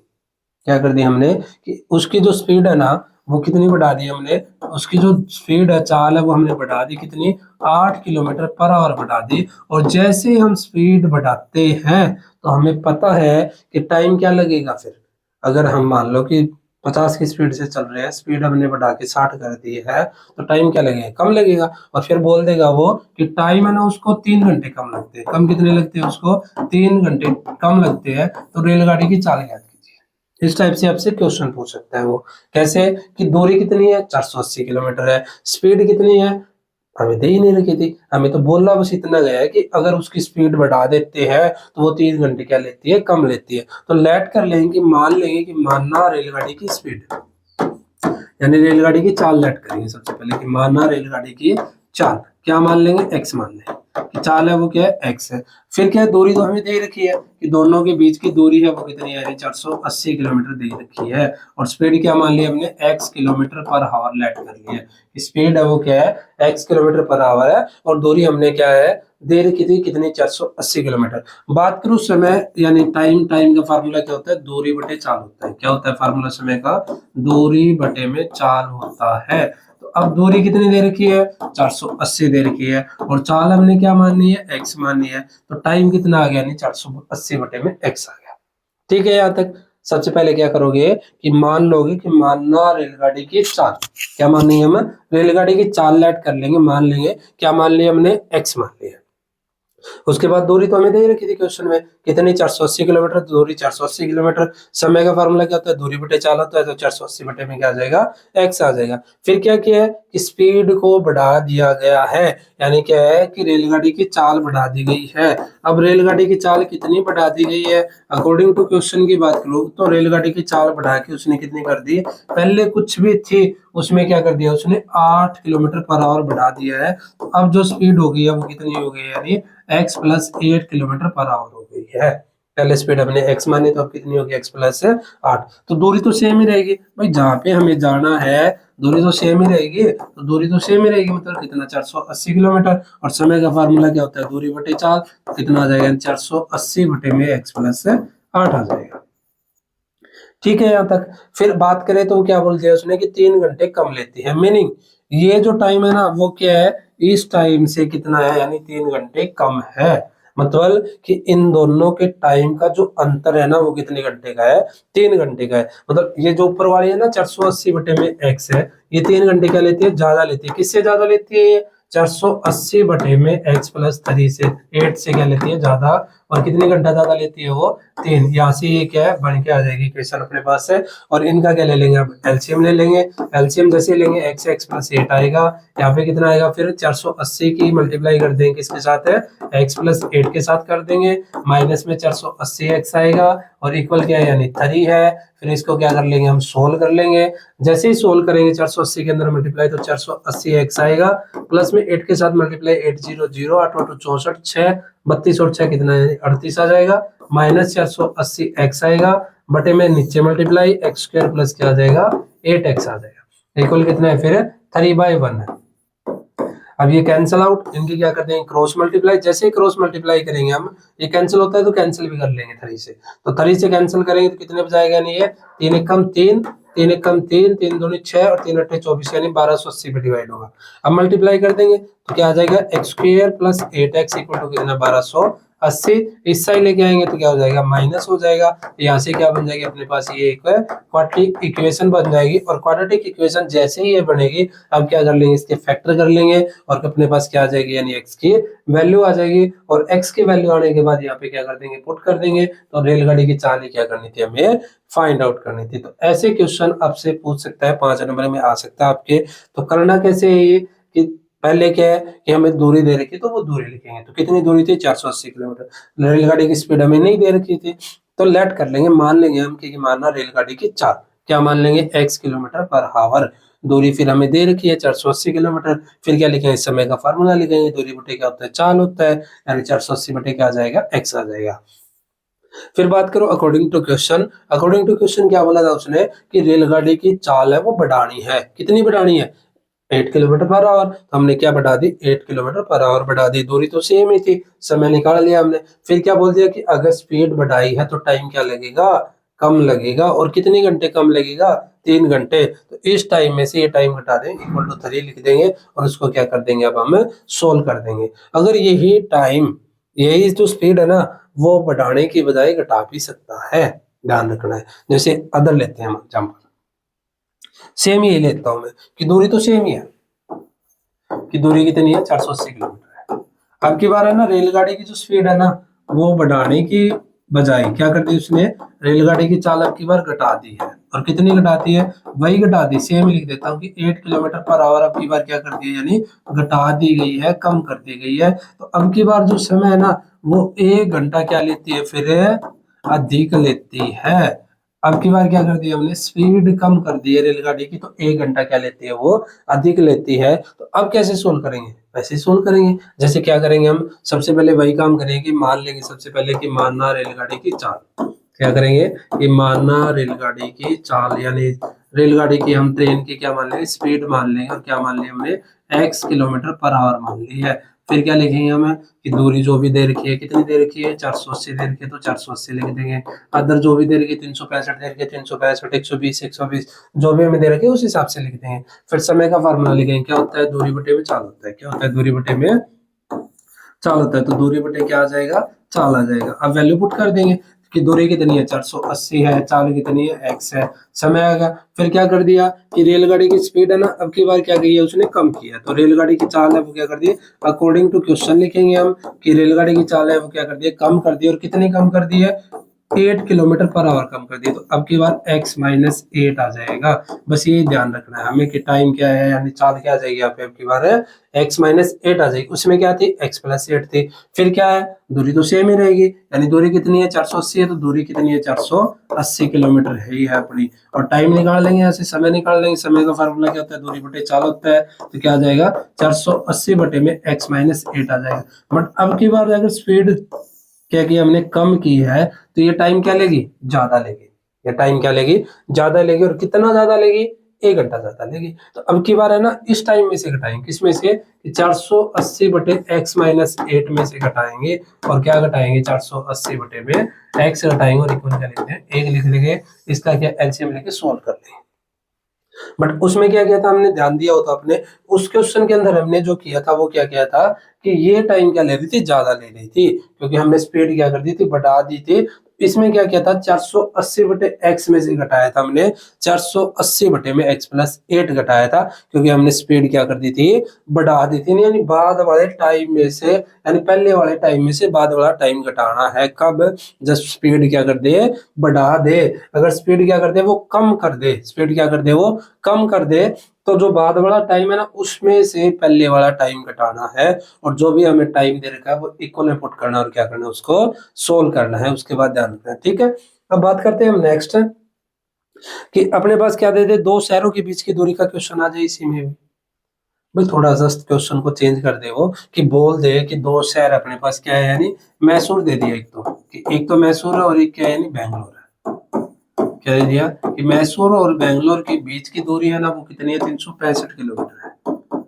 क्या कर दी हमने कि उसकी जो स्पीड है ना वो कितनी बढ़ा दी हमने, उसकी जो स्पीड है चाल है वो हमने बढ़ा दी कितनी, 8 किलोमीटर पर आवर बढ़ा दी। और जैसे ही हम स्पीड बढ़ाते हैं तो हमें पता है कि टाइम क्या लगेगा। फिर अगर हम मान लो कि 50 की स्पीड से चल रहे हैं, स्पीड हमने बढ़ा के 60 कर दी है, तो टाइम क्या लगेगा, कम लगेगा। और फिर बोल देगा वो कि टाइम है ना उसको 3 घंटे कम लगते हैं। कम कितने लगते हैं उसको, 3 घंटे कम लगते हैं। तो रेलगाड़ी की चाल ज्ञात कीजिए। इस टाइप से आपसे क्वेश्चन पूछ सकता है वो। कैसे कि दूरी कितनी है, 480 किलोमीटर है, स्पीड कितनी है हमें दे ही नहीं रखी थी, हमें तो बोलना बस इतना गया है कि अगर उसकी स्पीड बढ़ा देते हैं तो वो 3 घंटे क्या लेती है, कम लेती है। तो लेट कर लेंगे कि मान लेंगे कि मानना रेलगाड़ी की स्पीड, यानी रेलगाड़ी की चाल लेट करेंगे सबसे पहले कि मानना रेलगाड़ी की चाल, क्या मान लेंगे, एक्स मान लेंगे कि चाल है वो क्या है, एक्स है। फिर क्या है, दूरी तो हमें दे रखी है कि दोनों के बीच की दूरी है वो कितनी है, 480 किलोमीटर दे रखी है। और स्पीड क्या मान लिया हमने, x kilometre per hour let कर लिया है। स्पीड है वो क्या है, एक्स किलोमीटर पर आवर है, और दूरी हमने क्या है दे रखी थी कितनी, 480 किलोमीटर। बात करूं समय यानी टाइम का फार्मूला क्या होता है, दूरी बटे चाल होता है। क्या होता है फार्मूला समय का, दूरी बटे में चाल होता है। तो अब दूरी कितनी दे रखी है, 480 दे रखी है, और चाल हमने क्या माननी है, एक्स माननी है। तो टाइम कितना आ गया, नहीं 480 बटे में एक्स आ गया। ठीक है, यहाँ तक। सबसे पहले क्या करोगे कि मान लोगे कि मानना रेलगाड़ी की चाल, क्या मानेंगे हम, रेलगाड़ी की चाल लेट कर लेंगे, मान लेंगे क्या मान लिया हमने, एक्स मान लिया। उसके बाद दूरी तो हमें दे रखी थी क्वेश्चन में कितनी, 480 किलोमीटर, दूरी 480 किलोमीटर। समय का फार्मूला क्या होता है, दूरी बटे चाल होता है, तो 480 बटे में क्या आ जाएगा, एक्स आ जाएगा। फिर क्या किया है कि स्पीड को बढ़ा दिया गया है, यानी क्या है कि रेलगाड़ी की चाल बढ़ा दी गई है। अब रेलगाड़ी की चाल कितनी बढ़ा दी गई है, अकॉर्डिंग टू क्वेश्चन की बात करूं तो रेलगाड़ी की चाल बढ़ा के उसने कितनी कर दी, पहले कुछ भी थी उसमें क्या कर दिया उसने, 8 किलोमीटर पर आवर बढ़ा दिया है। तो अब जो स्पीड हो गई है वो कितनी हो गई है, यानी x plus 8 kilometre per our हो गई है। पहले स्पीड हमने x मानी, तो अब कितनी होगी, x प्लस 8। तो दूरी तो सेम ही रहेगी भाई, जहां पे हमें जाना है दूरी तो सेम ही रहेगी, तो दूरी तो सेम ही रहेगी, मतलब कितना, 480 किलोमीटर। और समय का फार्मूला क्या होता है, दूरी बटे चाल, तो कितना आ जाएगा, 480 बटे में x प्लस 8 आ जाएगा। ठीक है, यहाँ तक। फिर बात करें तो क्या बोल दिया उसने कि 3 घंटे कम लेती है, मीनिंग ये जो टाइम है ना वो क्या है, इस टाइम से कितना है, यानी 3 घंटे कम है। मतलब कि इन दोनों के टाइम का जो अंतर है ना वो कितने घंटे का है, 3 घंटे का है। मतलब ये जो ऊपर वाली है ना 480 बटे में एक्स है, ये 3 घंटे क्या लेती है, ज्यादा लेती है। किससे ज्यादा लेती है ये, 480 बटे में एक्स प्लस 3 से, 8 से क्या लेती है, ज्यादा। और कितने घंटा ज्यादा लेती है वो, 3। यहाँ से ये क्या है बन के आ जाएगी इक्वेशन अपने पास है। और इनका क्या ले लेंगे, अब एलसीएम ले लेंगे। एलसीएम जैसे लेंगे एक्स प्लस 8 आएगा, यहाँ पे कितना आएगा, फिर 480 की मल्टीप्लाई कर देंगे किसके साथ है, एक्स प्लस 8 के साथ कर देंगे, माइनस में 480 एक्स आएगा, और इक्वल क्या है, यानी 3 है। फिर इसको क्या कर लेंगे, हम सोल्व कर लेंगे। जैसे ही सोल्व करेंगे 480 के अंदर मल्टीप्लाई, तो 480 एक्स आएगा, प्लस में 8 के साथ मल्टीप्लाई, 8 0 0, 8 8 64, 6 32 और 6 कितना है, 38 आ जाएगा, माइनस 480 एक्स आएगा, बटे में नीचे मल्टीप्लाई, एक्स स्क्वायर प्लस क्या आ जाएगा, 8 एक्स आ जाएगा, इक्वल कितना है फिर 3/1 है। अब ये कैंसिल आउट, इनकी क्या करते हैं, क्रॉस मल्टीप्लाई। जैसे ही क्रॉस मल्टीप्लाई करेंगे हम, ये कैंसिल होता है तो कैंसिल भी कर लेंगे 3 से, तो 3 से कैंसिल करेंगे तो कितने बचाएगा, यानी ये 3 एकम 3, 3 एकम 3, 3 दूनी 6 और 3 अट्ठे 24, यानी 1280 पे डिवाइड होगा। अब मल्टीप्लाई कर देंगे तो क्या आ जाएगा, x square plus 8x equal to कितना, 1280। इस साइड लेके आएंगे तो क्या हो जाएगा, माइनस हो जाएगा। यहाँ से क्या बन जाएगी अपने पास, ये एक क्वाड्रेटिक इक्वेशन बन जाएगी। और क्वाड्रेटिक इक्वेशन जैसे ही ये बनेगी, अब क्या कर लेंगे, इसके फैक्टर कर लेंगे, और अपने पास क्या आ जाएगी, यानी x की वैल्यू आ जाएगी। और x की वैल्यू आने के बाद यहाँ पे क्या कर देंगे, पुट कर देंगे। तो रेलगाड़ी की चाल क्या करनी थी, हमें फाइंड आउट करनी थी। तो ऐसे क्वेश्चन आपसे पूछ सकता है, 5 नंबर में आ सकता है आपके। तो करना कैसे है ये कि पहले क्या है कि हमें दूरी दे रखी, तो वो दूरी लिखेंगे। तो कितनी दूरी थी, 480 किलोमीटर। रेलगाड़ी की स्पीड हमें नहीं दे रखी थी, तो लेट कर लेंगे, मान लेंगे हम कि मानना रेलगाड़ी की चाल, क्या मान लेंगे, x किलोमीटर पर आवर। दूरी फिर हमें दे रखी है 480 किलोमीटर। फिर क्या लिखेंगे, समय का फार्मूला लिखेंगे, दूरी बटे क्या होता है, चाल होता है, यानी 480 बटे क्या आ जाएगा, x आ जाएगा। फिर बात करो according to question. According to question क्या बोला था उसने कि रेलगाड़ी की चाल है वो बढ़ानी है, कितनी बढ़ानी है, 8 किलोमीटर पर आवर। तो हमने क्या बढ़ा दी, 8 किलोमीटर पर आवर बढ़ा दी। दूरी तो सेम ही थी, समय निकाल लिया हमने। फिर क्या बोल दिया कि अगर स्पीड बढ़ाई है तो टाइम क्या लगेगा, कम लगेगा। और कितने घंटे कम लगेगा, 3 घंटे। तो इस टाइम में से ये टाइम घटा दें, इक्वल टू 3 लिख देंगे, और उसको क्या कर देंगे, अब हम सोल्व कर देंगे। अगर यही टाइम, यही जो स्पीड है ना, वो बढ़ाने की बजाय घटा भी सकता है, ध्यान रखना है। जैसे अदर लेते हैं हम एग्जाम्पल, सेम ही लेता हूं मैं कि दूरी तो सेम ही है, कि दूरी कितनी है, 480 किलोमीटर है। अब की बार है ना, रेलगाड़ी की जो स्पीड है ना, वो बढ़ाने की बजाय क्या कर दी उसने, रेलगाड़ी की चाल अब की बार घटा दी है। और कितनी घटाती है, वही घटा दी, सेम लिख देता हूँ कि 8 किलोमीटर पर आवर अब की बार क्या कर दी है, यानी घटा दी गई है, कम कर दी गई है। तो अब की बार जो समय है ना वो 1 घंटा क्या लेती है, फिर अधिक लेती है। अब की बार क्या कर दिया हमने, स्पीड कम कर दी है रेलगाड़ी की, तो 1 घंटा क्या लेती है, वो अधिक लेती है। तो अब कैसे सोल्व करेंगे, वैसे ही सोल्व करेंगे। जैसे क्या करेंगे हम, सबसे पहले वही काम करेंगे कि मान लेंगे सबसे पहले कि मानना रेलगाड़ी की चाल, क्या करेंगे कि मानना रेलगाड़ी की चाल, यानी रेलगाड़ी की, हम ट्रेन की क्या मान लेंगे, स्पीड मान लेंगे, और क्या मान लिया हमने, x किलोमीटर पर आवर मान ली है। फिर क्या लिखेंगे हम कि दूरी जो भी दे रखी है, कितनी दे रखी है, 480 दे रखी है, तो 480 लिख देंगे। अदर जो भी दे रखी है, 365 दे रखी है, 365, 120, 120 जो भी हमें दे रखी है उस हिसाब से लिख देंगे। फिर समय का फार्मूला लिखेंगे, क्या होता है, दूरी बटे में चाल होता है, क्या होता है, दूरी बटे में चाल होता है। तो दूरी बटे क्या आ जाएगा, चाल आ जाएगा। अब वैल्यू पुट कर देंगे कि दूरी कितनी है, 480 है, चाल कितनी है, x है, समय आएगा। फिर क्या कर दिया कि रेलगाड़ी की स्पीड है ना, अब की बार क्या की है, उसने कम किया, तो रेलगाड़ी की चाल है वो क्या कर दी, अकॉर्डिंग टू क्वेश्चन लिखेंगे हम कि रेलगाड़ी की चाल है वो क्या कर दी, कम कर दी। और कितनी कम कर दी है, 8 किलोमीटर पर आवर कम कर दी। तो अब की बार x माइनस 8 आ जाएगा। बस ये ध्यान रखना है हमें कि टाइम क्या है, यानी चाल क्या आ जाएगी यहाँ पे, अब की बार है x माइनस 8 आ जाएगी। उसमें क्या थी, x प्लस 8 थी। फिर क्या है, दूरी तो सेम ही रहेगी, यानी दूरी कितनी है, 480 है, तो दूरी कितनी है, 480 किलोमीटर है ही है अपनी। और टाइम निकाल लेंगे, यहाँ से समय निकाल लेंगे। समय का फार्मूला क्या होता है, दूरी बटे चाल होता है। तो क्या आ जाएगा, 480 बटे में x माइनस 8 आ जाएगा। बट अब की बार अगर स्पीड क्या किया हमने, कम की है, तो ये टाइम क्या लेगी, ज्यादा लेगी। ये टाइम क्या लेगी, ज्यादा लेगी। और कितना ज्यादा लेगी, 1 घंटा ज्यादा लेगी। तो अब की बार है ना, इस टाइम में से घटाएंगे, किसमें से, 480 बटे x माइनस 8 में से घटाएंगे। और क्या घटाएंगे, 480 बटे में x घटाएंगे, और इक्वल क्या लिखते हैं, 1 लिख लेंगे। इसका क्या एलसीएम लेके सोल्व कर लेंगे। बट उसमें क्या किया था हमने, ध्यान दिया हो तो अपने, उस क्वेश्चन के अंदर हमने जो किया था वो क्या किया था कि ये टाइम क्या ले रही थी, ज्यादा ले रही थी, क्योंकि हमने स्पीड क्या कर दी थी, बढ़ा दी थी। इसमें क्या किया था, 480 बटे x में से घटाया था हमने 480 बटे में x प्लस 8 घटाया था, क्योंकि हमने स्पीड क्या कर दी थी, बढ़ा दी थी। यानी बाद वाले टाइम में से, यानी पहले वाले टाइम में से बाद वाला टाइम घटाना है। कब, जब स्पीड क्या कर दे, बढ़ा दे। अगर स्पीड क्या कर दे, वो कम कर दे, स्पीड क्या कर दे, वो कम कर दे, तो जो बाद वाला टाइम है ना उसमें से पहले वाला टाइम घटाना है। और जो भी हमें टाइम दे रखा है वो इक्वल में पुट करना है, और क्या करना है, उसको सोल्व करना है। उसके बाद ध्यान रखना है, ठीक है। अब बात करते हैं हम नेक्स्ट कि अपने पास क्या दे दे, दो शहरों के बीच की दूरी का क्वेश्चन आ जाए इसी में भी। भाई थोड़ा सा क्वेश्चन को चेंज कर दे, वो कि बोल दे कि दो शहर अपने पास क्या है, यानी मैसूर दे दिया एक तो, कि एक तो मैसूर है और एक क्या है, यानी बैंगलोर है। क्या दे दिया कि मैसूर और बैंगलोर के बीच की दूरी है ना वो कितनी है, 365 किलोमीटर है।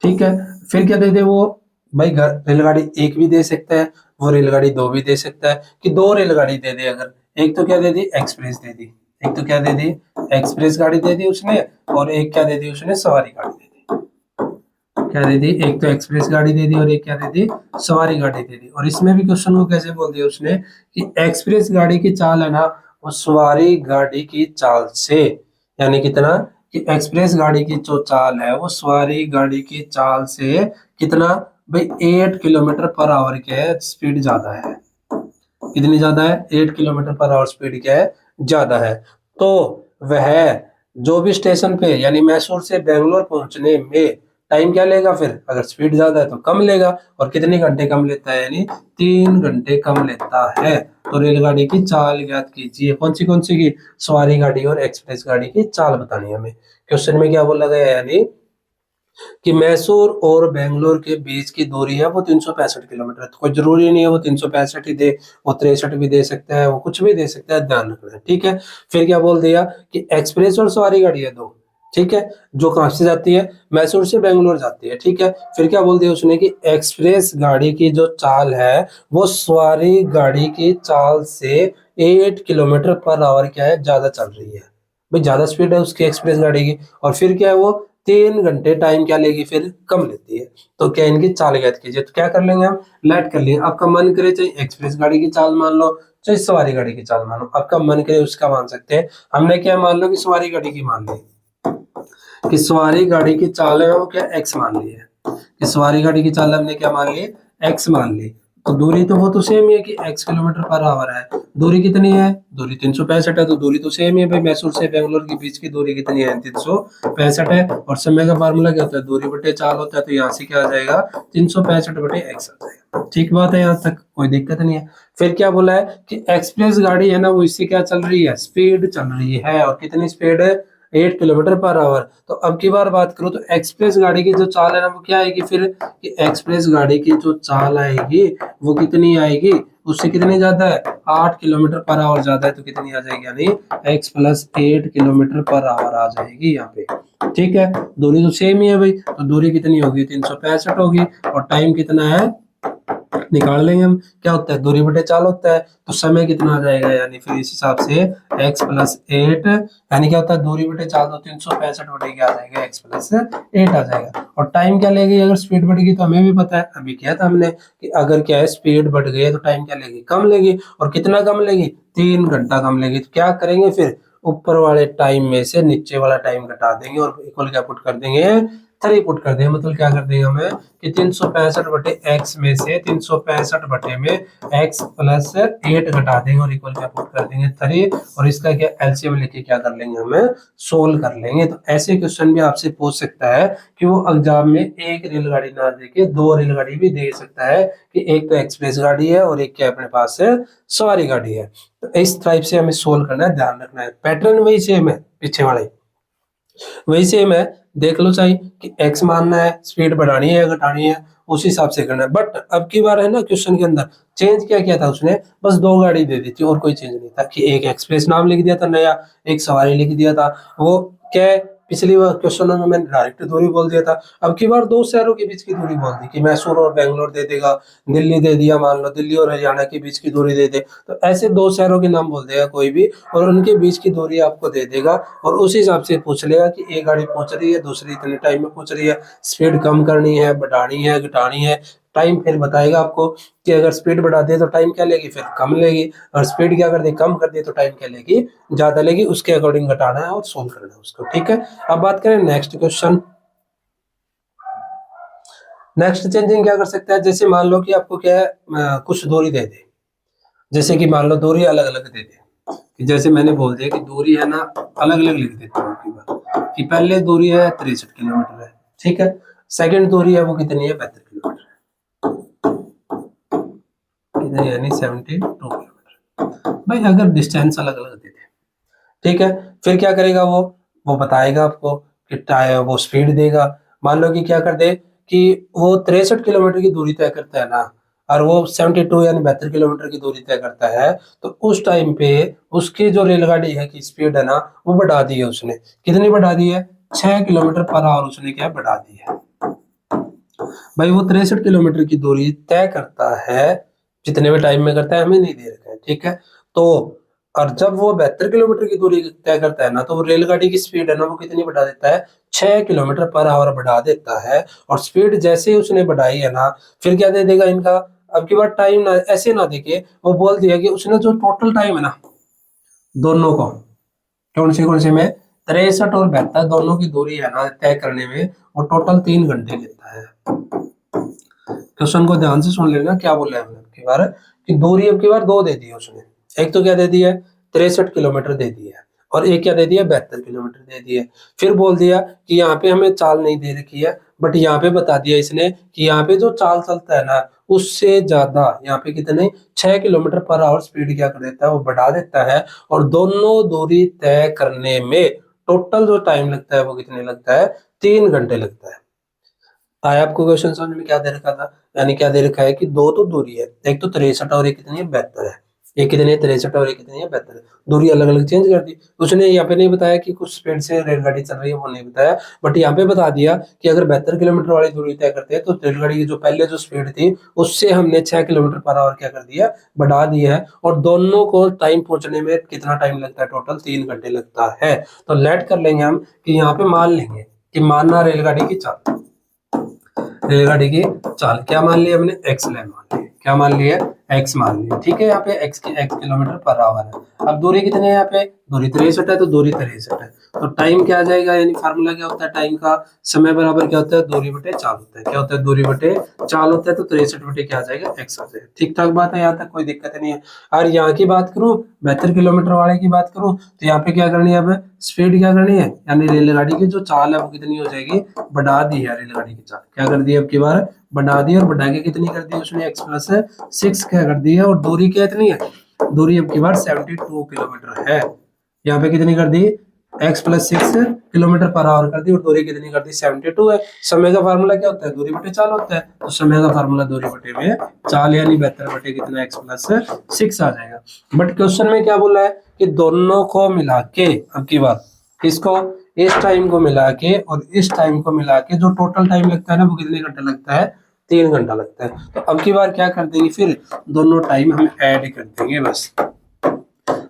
ठीक है। फिर क्या दे दे वो, भाई घर रेलगाड़ी एक भी दे सकता है, वो रेलगाड़ी दो भी दे सकता है, कि दो रेलगाड़ी दे दे। अगर एक तो क्या दे दी, एक्सप्रेस दे दी, एक तो क्या दे दी, एक्सप्रेस गाड़ी दे दी उसने, और एक क्या दे दी उसने, सवारी गाड़ी दे दी। क्या दे दी, एक तो एक्सप्रेस गाड़ी दे दी और एक क्या दे दी, सवारी गाड़ी दे दी। और इसमें भी क्वेश्चन को कैसे बोल दिया उसने कि एक्सप्रेस गाड़ी की चाल है ना वो सवारी गाड़ी की चाल से, यानी कितना, कि एक्सप्रेस गाड़ी की जो चाल है वो सवारी गाड़ी की चाल से कितना, भाई 8 किलोमीटर पर आवर क्या है, स्पीड ज्यादा है। कितनी ज्यादा है, 8 किलोमीटर पर आवर स्पीड क्या है, ज्यादा है। तो वह जो भी स्टेशन पे, यानी मैसूर से बेंगलोर पहुंचने में टाइम क्या लेगा, फिर अगर स्पीड ज्यादा है तो कम लेगा। और कितने घंटे कम लेता है, यानी 3 घंटे कम लेता है। तो रेलगाड़ी की चाल ज्ञात कीजिए, कौन सी की, सवारी गाड़ी और एक्सप्रेस गाड़ी की चाल बतानी है हमें। क्वेश्चन में क्या बोला गया है, यानी कि मैसूर और बेंगलोर के बीच की दूरी है वो 365 किलोमीटर है। तो कोई जरूरी नहीं है वो 365 ही दे, वो 63 भी दे सकता है, वो कुछ भी दे सकता है, ध्यान रखना है, ठीक है। फिर क्या बोल दिया कि एक्सप्रेस और सवारी गाड़ी है दो, ठीक है, जो कहां से जाती है, मैसूर से बेंगलोर जाती है, ठीक है। फिर क्या बोल दिया उसने कि एक्सप्रेस गाड़ी की जो चाल है वो सवारी गाड़ी की चाल से 8 किलोमीटर पर आवर क्या है, ज्यादा चल रही है। भाई ज्यादा स्पीड है उसकी एक्सप्रेस गाड़ी की, और फिर क्या है वो 3 घंटे टाइम क्या लेगी, फिर कम लेती है। तो क्या इनकी चाल ज्ञात कीजिए। तो क्या कर लेंगे हम, लेट कर लेंगे। आपका मन करे चाहे एक्सप्रेस गाड़ी की चाल मान लो, चाहे सवारी गाड़ी की चाल मानो, आपका मन करे उसका मान सकते हैं। हमने क्या मान लो कि सवारी गाड़ी की मान ली, कि सवारी गाड़ी की चाल है वो क्या, एक्स मान ली है, कि सवारी गाड़ी की चाल हमने क्या मान ली, एक्स मान ली। तो दूरी तो वो तो सेम ही है कि x किलोमीटर पर आवर है। दूरी कितनी है? दूरी 365 है, तो दूरी तो सेम ही है भाई। मैसूर से बेंगलोर के बीच की दूरी कितनी है? 365 है। और समय का फार्मूला क्या होता है? दूरी बटे चाल होता है। तो यहाँ से क्या आ जाएगा? 365 बटे x आ जाएगा। ठीक बात है, यहाँ तक कोई दिक्कत नहीं है। फिर क्या बोला है कि एक्सप्रेस गाड़ी है ना, वो इससे क्या चल रही है? स्पीड चल रही है। और कितनी स्पीड है? 8 किलोमीटर पर आवर। तो अब की बार बात करूं तो एक्सप्रेस गाड़ी की जो चाल है ना, वो क्या आएगी फिर? कि एक्सप्रेस गाड़ी की जो चाल आएगी वो कितनी आएगी? उससे कितनी ज्यादा है? 8 किलोमीटर पर आवर ज्यादा है। तो कितनी आ जाएगी? यानी x plus 8 kilometre per hour आ जाएगी यहाँ पे। ठीक है, दूरी तो सेम ही है भाई। तो दूरी कितनी होगी? 365 होगी। और टाइम कितना है निकाल लेंगे हम। क्या होता है? दूरी बटे चाल होता है। तो समय कितना आ जाएगा? यानी फिर इस हिसाब से x प्लस 8, यानी क्या होता है? दूरी बटे चाल तो 365 बटे क्या आ जाएगा? x प्लस 8 आ जाएगा। और टाइम क्या लेगी? अगर स्पीड बढ़ गई तो हमें भी पता है, अभी किया था हमने, कि अगर क्या है स्पीड बढ़ गई है तो टाइम क्या लेगी? कम लेगी। और कितना कम लेगी? 3 घंटा कम लेगी। तो क्या करेंगे फिर? ऊपर वाले टाइम में से नीचे वाला टाइम घटा देंगे और इक्वल क्या पुट कर देंगे? 3 पुट कर देंगे। मतलब क्या कर देंगे हमें कि 365 बटे एक्स में से 365 बटे में एक्स प्लस 8 घटा देंगे और इक्वल क्या पुट कर देंगे? 3। और इसका क्या एलसीएम लेके क्या कर लेंगे? हमें सोल्व कर लेंगे। तो ऐसे क्वेश्चन भी आपसे पूछ सकता है कि वो एग्जाम में एक रेलगाड़ी ना देके 2 रेलगाड़ी भी दे सकता है, कि एक तो एक्सप्रेस गाड़ी है और एक क्या अपने पास है? सवारी गाड़ी है। तो इस टाइप से हमें सोल्व करना है, ध्यान रखना है। पैटर्न वही सेम है, पीछे वाले वही सेम है। देख लो चाहिए कि x मानना है, स्पीड बढ़ानी है या घटानी है, उस हिसाब से करना है। बट अब की बार है ना, क्वेश्चन के अंदर चेंज क्या किया था उसने? बस 2 गाड़ी दे दी थी और कोई चेंज नहीं था। कि एक एक्सप्रेस नाम लिख दिया था नया, एक सवारी लिख दिया था। वो क्या है, पिछली बार क्वेश्चनों में मैंने डायरेक्ट दूरी बोल दिया था। अब की बार 2 शहरों के बीच की दूरी बोल दी, कि मैसूर और बेंगलोर दे देगा, दिल्ली दे दिया, मान लो दिल्ली और हरियाणा के बीच की दूरी दे दे। तो ऐसे 2 शहरों के नाम बोल देगा कोई भी, और उनके बीच की दूरी आपको दे देगा। और उस हिसाब से पूछ लेगा कि एक गाड़ी पहुंच रही है, दूसरी इतने टाइम में पहुंच रही है, स्पीड कम करनी है, बढ़ानी है, घटानी है। टाइम फिर बताएगा आपको कि अगर स्पीड बढ़ा दे तो टाइम क्या लेगी? फिर कम लेगी। और स्पीड क्या कर दे? कम कर दे तो टाइम क्या लेगी? ज्यादा लेगी। उसके अकॉर्डिंग घटाना है और सोल्व करना है उसको। ठीक है, अब बात करें नेक्स्ट क्वेश्चन। नेक्स्ट चेंजिंग क्या कर सकता है? जैसे मान लो कि आपको क्या है, कुछ दूरी दे दे। जैसे कि मान लो दूरी अलग अलग दे दे, कि जैसे मैंने बोल दिया कि दूरी है ना अलग अलग लिख देता हूँ। की बार कि पहले दूरी है 63 किलोमीटर है, ठीक है। सेकंड दूरी है वो कितनी है? 72 किलोमीटर कितनी, यानी 72 किलोमीटर। भाई अगर डिस्टेंस अलग अलग दे दे, ठीक है, फिर क्या करेगा वो बताएगा आपको कि वो स्पीड देगा। मान लो कि क्या कर दे कि वो 63 किलोमीटर की दूरी तय करता है ना, और वो 72 यानी 72 किलोमीटर की दूरी तय करता है। तो उस टाइम पे उसकी जो रेलगाड़ी है की स्पीड है ना, वो बढ़ा दी है उसने। कितनी बढ़ा दी है? 6 किलोमीटर पर आवर उसने क्या बढ़ा दी है। भाई वो 63 किलोमीटर की दूरी तय करता है, जितने भी टाइम में करता है हमें नहीं दे रखा है, ठीक है। तो और जब वो 72 किलोमीटर की दूरी तय करता है ना, तो वो रेलगाड़ी की स्पीड है ना वो कितनी बढ़ा देता है? 6 किलोमीटर पर आवर बढ़ा देता है। और स्पीड जैसे ही उसने बढ़ाई है ना, फिर क्या दे देगा इनका? अब की बार टाइम ना ऐसे ना देके वो बोल दिया कि उसने जो टोटल टाइम है ना दोनों को, कौन से में 63 और 72 दोनों की दूरी है ना तय करने में, वो टोटल 3 घंटे लेता है। क्वेश्चन को ध्यान से सुन लेना, क्या बोला है हमने अब की बार, कि दूरी अब की बार 2 दे दी है उसने। एक तो क्या दे दी है? 63 किलोमीटर दे दी है। और एक क्या दे दिया? 72 किलोमीटर दे दी है। फिर बोल दिया कि यहाँ पे हमें चाल नहीं दे रखी है, बट यहाँ पे बता दिया इसने कि यहाँ पे जो चाल चलता है ना, उससे ज्यादा यहाँ पे कितने 6 किलोमीटर पर आवर स्पीड क्या कर देता है? वो बढ़ा देता है। और दोनों दूरी तय करने में टोटल जो टाइम लगता है वो कितने लगता है? 3 घंटे लगता है। आया आपको क्वेश्चन समझ में? क्या दे रखा था, यानी क्या दे रखा है कि 2 तो दूरी है, एक तो 63 और एक कितनी है? 72 है। एक कितनी है? 63 और एक कितनी है? 72 है। दूरी अलग अलग चेंज कर दी उसने। यहाँ पे नहीं बताया कि कुछ स्पीड से रेलगाड़ी चल रही है, वो नहीं बताया। बट यहाँ पे बता दिया कि अगर 72 किलोमीटर वाली दूरी तय करते हैं तो रेलगाड़ी की जो पहले जो स्पीड थी उससे हमने 6 किलोमीटर पर आवर क्या कर दिया? बढ़ा दिया है। और दोनों को टाइम पहुंचने में कितना टाइम लगता है? टोटल 3 घंटे लगता है। तो लेट कर लेंगे हम कि यहाँ पे मान लेंगे कि मानना रेलगाड़ी की चाल, रेलगाड़ी की चाल क्या मान लिया हमने? एक्स ले मान लिया। क्या मान लिया? एक्स मान लिया, ठीक है। यहाँ पे एक्स किलोमीटर पर आवर है। अब दूरी कितनी है? यहाँ पे दूरी 63 है, तो दूरी 63 है। तो टाइम क्या आ जाएगा, यानी फार्मूला क्या होता है टाइम का, समय बराबर क्या होता है दूरी बटे चाल होता है। क्या होता है, दूरी बटे चाल होता है। तो 63 बटे क्या आ जाएगा, x आ जाएगा। ठीक ठाक बात है, यहाँ तक कोई दिक्कत नहीं है। और यहाँ की बात करूं, 72 किलोमीटर वाले की बात करूं, तो यहाँ पे क्या करनी है, अब स्पीड क्या करनी है, यानी रेलगाड़ी की जो चाल है वो कितनी हो जाएगी, बढ़ा दी है रेलगाड़ी की चाल। क्या कर दी है, अब की बार बढ़ा दी, और बढ़ा के कितनी कर दी उसने, x+6 क्या कर दी है, और दूरी क्या इतनी है, दूरी अब की बार 72 किलोमीटर है। यहाँ पे कितनी कर दी, x+6 किलोमीटर पर आवर कर दी, और दूरी कितनी कर दी, 72 है। समय का फार्मूला क्या होता है, दूरी बटे चाल होता है। तो समय का फार्मूला दूरी बटे में चाल, यानी 72 बटे कितना, x+6 आ जाएगा। बट क्वेश्चन में क्या बोला है कि दोनों को मिला के, अब की बात इसको, इस टाइम को मिला के और इस टाइम को मिला के जो टोटल टाइम लगता है ना, वो कितने घंटे लगता है, 3 घंटा लगता है। तो अब की बार क्या कर देंगे, फिर दोनों टाइम हम ऐड कर देंगे, बस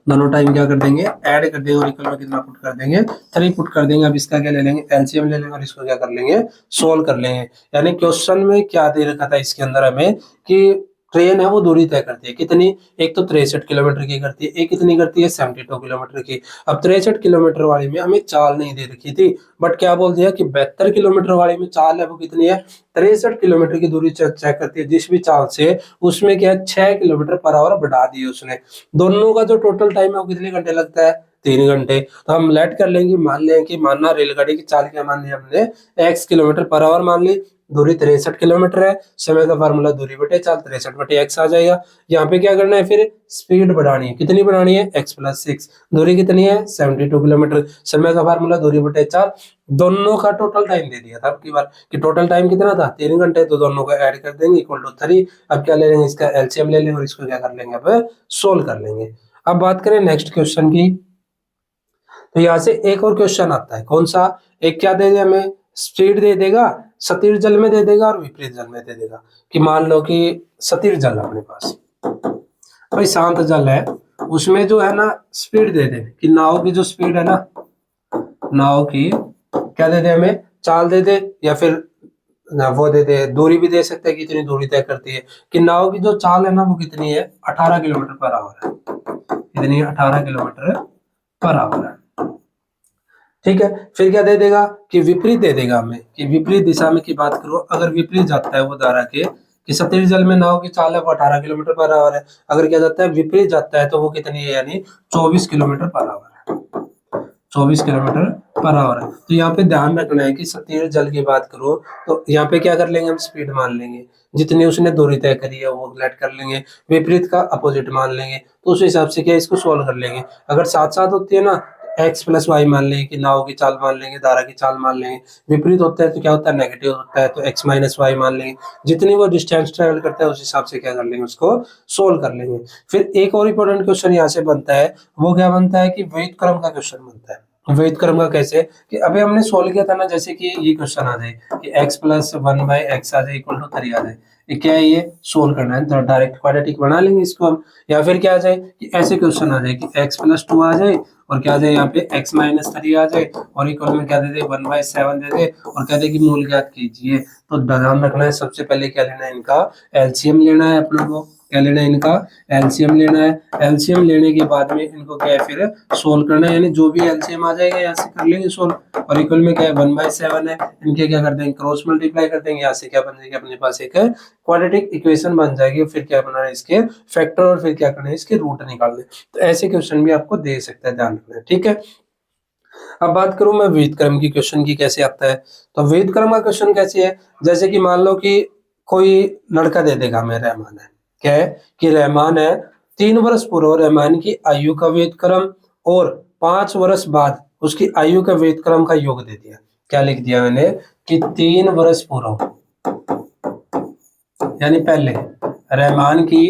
दोनों टाइम क्या कर देंगे, ऐड कर देंगे, और इक्वल में कितना पुट कर देंगे, 3 पुट कर देंगे। अब इसका क्या ले लेंगे, एलसीएम ले लेंगे, और इसको क्या कर लेंगे, सोल्व कर लेंगे। यानी क्वेश्चन में क्या दे रखा था इसके अंदर हमें, कि ट्रेन है वो दूरी तय करती है कितनी, एक तो 63 किलोमीटर की करती है, एक कितनी करती है, 72 किलोमीटर की। अब 63 किलोमीटर वाली में हमें चाल नहीं दे रखी थी, बट क्या बोल दिया कि 72 किलोमीटर वाली में चाल है वो कितनी है, 63 किलोमीटर की दूरी चेक करती है जिस भी चाल से, उसमें क्या है 6 किलोमीटर पर आवर बढ़ा दी उसने। दोनों का जो टोटल टाइम है वो कितने घंटे लगता है, 3 घंटे। तो हम लेट कर लेंगे, मान लें कि मानना रेलगाड़ी की चाल क्या मान ली हमने, x किलोमीटर पर आवर मान ली, दूरी 63 किलोमीटर है, समय का फार्मूला दूरी बटे चाल 63 बटे x आ जाएगा। यहाँ पे क्या करना है, फिर स्पीड बढ़ानी है, कितनी बढ़ानी है, x+6, दूरी कितनी है 72 किलोमीटर, समय का फार्मूला दूरी बटे चाल। दोनों का टोटल टाइम दे दिया था अब की बार, कि टोटल टाइम कितना था, 3 घंटे, तो दोनों को ऐड कर देंगे इक्वल टू 3। अब क्या ले लेंगे, इसका एलसीएम ले लेंगे, और इसको क्या कर लेंगे, अब सोल्व कर लेंगे। अब बात करें नेक्स्ट क्वेश्चन की, तो यहाँ से एक और क्वेश्चन आता है, कौन सा, एक क्या दे दिया हमें, स्पीड दे देगा, स्थिर जल में दे देगा और विपरीत जल में दे देगा। कि मान लो कि स्थिर जल अपने पास, भाई शांत जल है, उसमें जो है ना स्पीड दे दे, कि नाव की जो स्पीड है ना, नाव की क्या दे दे हमें, चाल दे दे, या फिर वो दे दे, दूरी भी दे सकते हैं कि इतनी दूरी तय करती है। कि नाव की जो चाल है ना वो कितनी है, 18 किलोमीटर पर आवर है, कितनी है, 18 किलोमीटर पर आवर है। ठीक है, फिर क्या दे देगा, कि विपरीत दे देगा हमें, कि विपरीत दिशा में की बात करो, अगर विपरीत जाता है वो धारा के, कि स्थिर जल में नाव की चाल है वो 18 किलोमीटर पर आवर है, अगर क्या जाता है विपरीत जाता है तो वो कितनी है, यानी 24 किलोमीटर पर आवर है, 24 किलोमीटर पर आवर है। तो यहाँ पे ध्यान रखना है कि स्थिर जल की बात करो, तो यहाँ पे क्या कर लेंगे, हम स्पीड मान लेंगे, जितनी उसने दूरी तय करी है वो लेट कर लेंगे, विपरीत का अपोजिट मान लेंगे, तो उस हिसाब से क्या इसको सोल्व कर लेंगे। अगर साथ साथ होती है ना, x+y मान लेंगे, कि नाव की चाल मान लेंगे, धारा की चाल मान लेंगे, विपरीत होता है तो क्या होता है, नेगेटिव होता है, तो x-y मान लेंगे, जितनी वो डिस्टेंस ट्रेवल करता है उस हिसाब से क्या कर लेंगे, उसको सोल्व कर लेंगे। फिर एक और इंपॉर्टेंट क्वेश्चन यहाँ से बनता है, वो क्या बनता है, कि व्युत्क्रम क्रम का क्वेश्चन बनता है। व्युत्क्रम क्रम का कैसे, कि अभी हमने सोल्व किया था ना, जैसे कि ये क्वेश्चन आ जाए कि x+1/x आ जाए इक्वल टू 3 आ जाए, ये क्या है, ये सोल्व करना है, तो डायरेक्ट क्वाड्रेटिक बना लेंगे इसको हम। या फिर क्या आ जाए, कि ऐसे क्वेश्चन आ जाए कि x+2 आ जाए, और क्या आ जाए यहाँ पे x-3 आ जाए, और इक्वल में क्या दे दे 1/7 दे दे, और क्या दे कि मूल ज्ञात कीजिए। तो ध्यान रखना है, सबसे पहले क्या लेना है, इनका एलसीएम लेना है अपना को, क्या लेना है, इनका एलसीएम लेना है। एलसीएम लेने के बाद में इनको क्या है, फिर सोल्व करना है, यानी जो भी एलसीएम आ जाएगा यहाँ से कर लेंगे सोल्व, और इक्वल में क्या है 1/7 है, इनके क्या कर देंगे, क्रॉस मल्टीप्लाई कर देंगे, यहाँ से क्या बन जाएगी अपने पास एक क्वाड्रेटिक इक्वेशन बन जाएगी। फिर क्या बनाना है, इसके फैक्टर, और फिर क्या करना है, इसके रूट निकालने। तो ऐसे क्वेश्चन भी आपको दे सकता है, ध्यान रखना है, ठीक है। अब बात करूं मैं व्युत्क्रम की क्वेश्चन की, कैसे आता है। तो व्युत्क्रम का क्वेश्चन कैसे है, जैसे कि मान लो कि कोई लड़का दे देगा हमें, रहमान है, क्या है कि रहमान है, 3 वर्ष पूर्व रहमान की आयु का व्युत्क्रम, और 5 वर्ष बाद उसकी आयु का व्युत्क्रम का योग दे दिया। क्या लिख दिया मैंने, कि 3 वर्ष पूर्व, यानी पहले रहमान की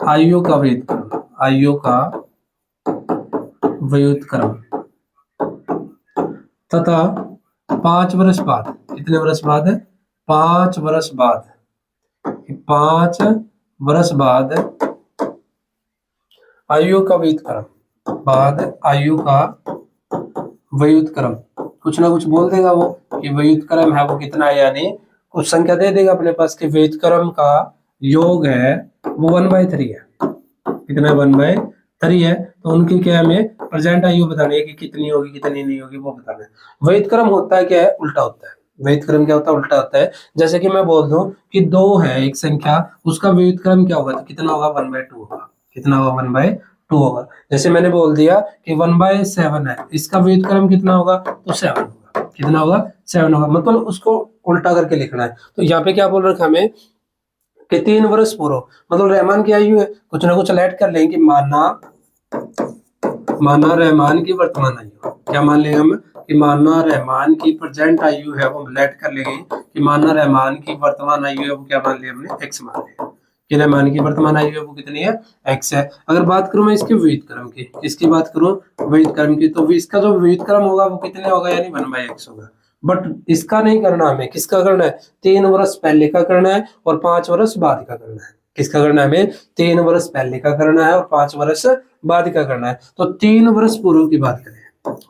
आयु का व्युत्क्रम, आयु का व्युत्क्रम, तथा 5 वर्ष बाद, कितने वर्ष बाद है, 5 वर्ष बाद, 5 वर्ष बाद आयु का व्युत्क्रम, बाद आयु का व्युत्क्रम, कुछ ना कुछ बोल देगा वो कि व्युत्क्रम है वो कितना है, यानी कुछ संख्या दे देगा अपने पास कि व्युत्क्रम का योग है वो 1/3 है, कितना 1/3 3 है, तो उनकी क्या है, हमें प्रेजेंट आयु बतानी है कि कितनी होगी कितनी नहीं होगी, वो बताना है। वैध क्रम होता है क्या है, उल्टा होता है। वैध क्रम क्या होता है, उल्टा होता है। जैसे कि मैं बोल दूं कि 2 है एक संख्या, उसका वैध क्रम क्या होगा, तो कितना होगा, 1/2 होगा। कितना होगा, 1/2 होगा। जैसे मैंने बोल दिया कि 1/7 है, इसका वैध क्रम कितना होगा, तो 7 होगा। कितना होगा, 7 होगा। मतलब उसको उल्टा करके लिखना है। तो यहाँ पे क्या बोल रखा है हमें कि 3 वर्ष पूर्व, मतलब रहमान की आयु है, कुछ ना कुछ ऐड कर लेंगे कि माना रहमान की वर्तमान आयु। क्या मान लेंगे हम, कि माना रहमान की प्रेजेंट आयु है, वो लेट कर लेंगे कि माना रहमान की वर्तमान आयु है, वो क्या मान लिया हमने, एक्स मान लिया कि रहमान की वर्तमान आयु है वो कितनी है, एक्स है। अगर बात करूं मैं इसके विपरीत क्रम की, इसकी बात करूं विपरीत क्रम की, तो इसका जो विपरीत क्रम होगा वो कितने होगा, यानी 1/x होगा। बट इसका नहीं करना हमें, किसका करना है, 3 वर्ष पहले का करना है और 5 वर्ष बाद का करना है। किसका करना है हमें, 3 वर्ष पहले का करना है और 5 वर्ष बाद का करना है। तो 3 वर्ष पूर्व की बात करें,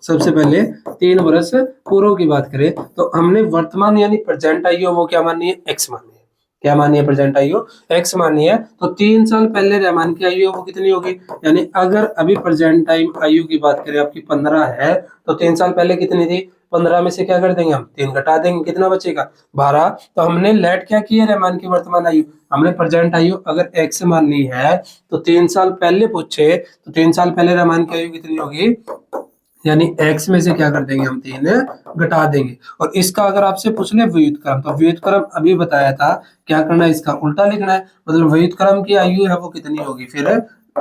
सबसे पहले 3 वर्ष पूर्व की बात करें, तो हमने वर्तमान यानी प्रेजेंट आयु वो क्या मानी है, एक्स मानी है। क्या मानी है, प्रेजेंट आयु एक्स मानी है। तो 3 साल पहले रहमान की आयु वो कितनी होगी, यानी अगर अभी प्रेजेंट टाइम आयु की बात करें आपकी 15 है, तो 3 साल पहले कितनी थी, 15 में से क्या कर देंगे हम, 3 घटा देंगे, कितना बचेगा, 12। तो हमने लेट क्या किया, रहमान की वर्तमान आयु, हमने प्रेजेंट आयु अगर एक्स माननी है तो 3 साल पहले पूछे, तो 3 साल पहले रहमान की आयु कितनी होगी, यानी x में से क्या कर देंगे हम, 3 घटा देंगे। और इसका अगर आपसे पूछ ले व्युत क्रम, तो व्युत क्रम अभी बताया था, क्या करना है, इसका उल्टा लिखना है। मतलब व्युत क्रम की आयु है वो कितनी होगी फिर,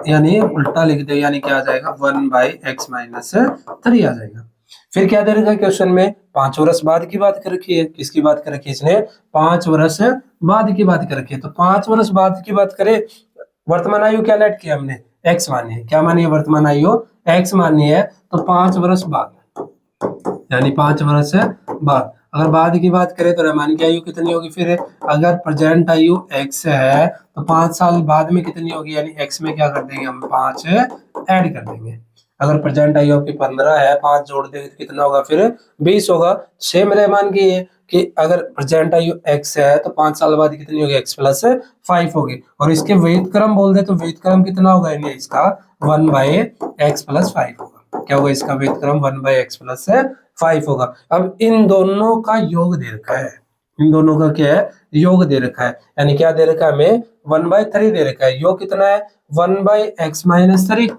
यानी उल्टा लिख दे, यानी क्या आ जाएगा, 1/x-3 आ जाएगा। फिर क्या दे रखा है क्वेश्चन में, 5 वर्ष बाद की बात कर रखी है। किसकी बात कर रखी है इसने, 5 वर्ष बाद की बात कर रखी है। तो 5 वर्ष बाद की बात करें, वर्तमान आयु क्या लेट किया हमने, एक्स मानी है। क्या मानी है, वर्तमान आयु एक्स मानी है। तो 5 वर्ष बाद, यानी 5 वर्ष बाद। अगर बाद की बात करें तो रहमान की आयु कितनी होगी फिर, अगर प्रेजेंट आयु एक्स है तो 5 साल बाद में कितनी होगी, यानी एक्स में क्या कर देंगे हम, 5 ऐड कर देंगे। अगर प्रेजेंट आयु आपकी 15 है, 5 जोड़ देंगे तो कितना होगा फिर, 20 होगा। सेम रहमान की है कि अगर प्रेजेंट आयु x है तो 5 साल बाद कितनी होगी, x+5 होगी। और इसके विपरीत क्रम बोल दे तो विपरीत क्रम कितना होगा, यानी इसका 1/x+5 होगा। क्या होगा, इसका विपरीत क्रम 1/x+5 होगा। अब इन दोनों का योग दे रखा है, इन दोनों का क्या है, योग दे रखा है। यानी क्या दे रखा है हमें, 1/3 दे रखा है। योग कितना है, 1/x-3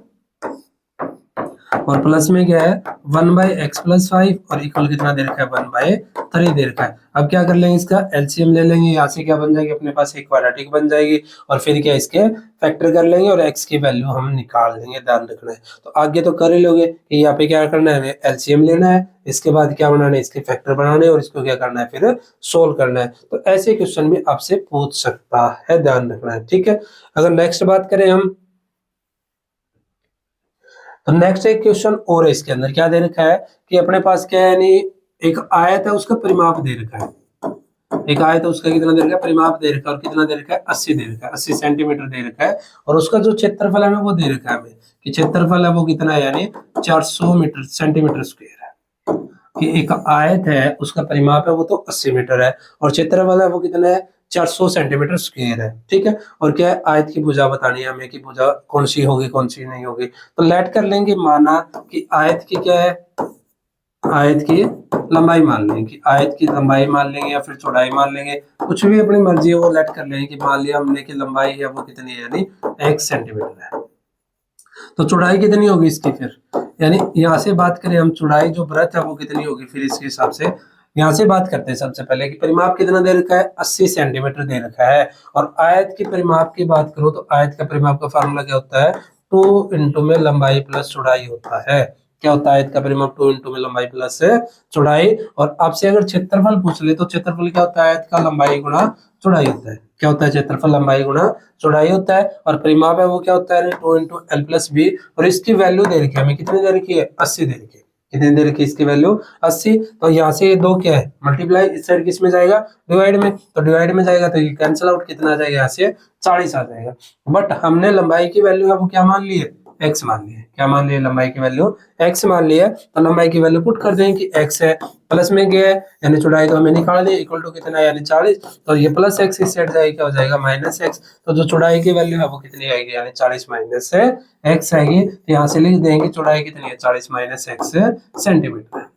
और प्लस में क्या है, 1/x+5 और इक्वल कितना दे रखा है, 1/3 दे रखा है। अब क्या कर लेंगे, इसका एलसीएम ले लेंगे। यहाँ से क्या बन जाएगी अपने पास, एक क्वाड्रेटिक बन जाएगी और फिर क्या इसके फैक्टर कर लेंगे और x की वैल्यू हम निकाल लेंगे, ध्यान रखना है। तो आगे तो कर ही लोगे कि यहाँ पे क्या करना है, हमें एलसीएम लेना है, इसके बाद क्या बनाना है, इसके फैक्टर बनाने और इसको क्या करना है फिर सोल्व करना है। तो ऐसे क्वेश्चन भी आपसे पूछ सकता है, ध्यान रखना है, ठीक है। अगर नेक्स्ट बात करें हम, तो नेक्स्ट एक क्वेश्चन और है, इसके अंदर क्या दे रखा है कि अपने पास क्या है, यानी एक आयत है उसका परिमाप दे रखा है। एक आयत है उसका कितना दे रखा है, परिमाप दे रखा है, और कितना दे रखा है, 80 दे रखा है, 80 सेंटीमीटर दे रखा है। और उसका जो क्षेत्रफल है वो दे रखा है हमें कि क्षेत्रफल है वो कितना है, यानी 400 मीटर सेंटीमीटर स्क्वायर है। कि एक आयत है उसका परिमाप है वो तो 80 मीटर है और क्षेत्रफल है वो कितना है, 400 सेंटीमीटर स्क्वायर है, ठीक है। और क्या है, आयत की भुजा बतानी है हमें कि भुजा कौन सी होगी कौन सी नहीं होगी। तो लेट कर लेंगे, माना कि आयत की क्या है, आयत की लंबाई मान लेंगे, कि आयत की लंबाई मान लेंगे या फिर चौड़ाई मान लेंगे, कुछ भी अपनी मर्जी है वो लेट कर लेंगे। कि मान लिया हमने कि लंबाई है वो कितनी है, यानी 1 सेंटीमीटर है। तो चौड़ाई कितनी होगी इसकी फिर, यानी यहाँ से बात करें हम, चौड़ाई जो वृत्त है वो कितनी होगी फिर, इसके हिसाब से यहाँ से बात करते हैं। सबसे पहले कि परिमाप कितना दे रखा है, 80 सेंटीमीटर दे रखा है। और आयत की परिमाप की बात करो तो आयत का परिमाप का फार्मूला क्या होता है, 2 में लंबाई प्लस चौड़ाई होता है। क्या होता है, आयत का परिमाप 2 में लंबाई प्लस चौड़ाई। और आपसे अगर क्षेत्रफल पूछ ले तो क्षेत्रफल क्या होता है, आयत का लंबाई गुणा चौड़ाई होता है। क्या होता है, क्षेत्रफल लंबाई गुणा चौड़ाई होता है। और परिमाप है वो क्या होता है, 2 × L+B। और इसकी वैल्यू दे रखी है हमें, कितनी दे रखी है, 80 दे रखी है। कितनी दे रखी है इसकी वैल्यू, 80। तो यहाँ से ये 2 क्या है, मल्टीप्लाई, इस साइड किस में जाएगा, डिवाइड में। तो डिवाइड में जाएगा तो ये कैंसिल आउट, कितना आ जाएगा यहाँ से 40 आ जाएगा। बट हमने लंबाई की वैल्यू है वो क्या मान ली है, x मान लिए। क्या मान लिए? लंबाई की वैल्यू x मान लिया। तो लंबाई की वैल्यू पुट कर दें कि x है, प्लस में क्या है यानी चौड़ाई तो हमें निकाल दी, इक्वल टू कितना यानी 40। तो ये प्लस x इस साइड जाएगा, क्या हो जाएगा माइनस x। तो जो चौड़ाई की वैल्यू है वो कितनी आएगी यानी 40 माइनस x आएगी। तो यहाँ से लिख देंगे चौड़ाई कितनी है 40 माइनस x सेंटीमीटर।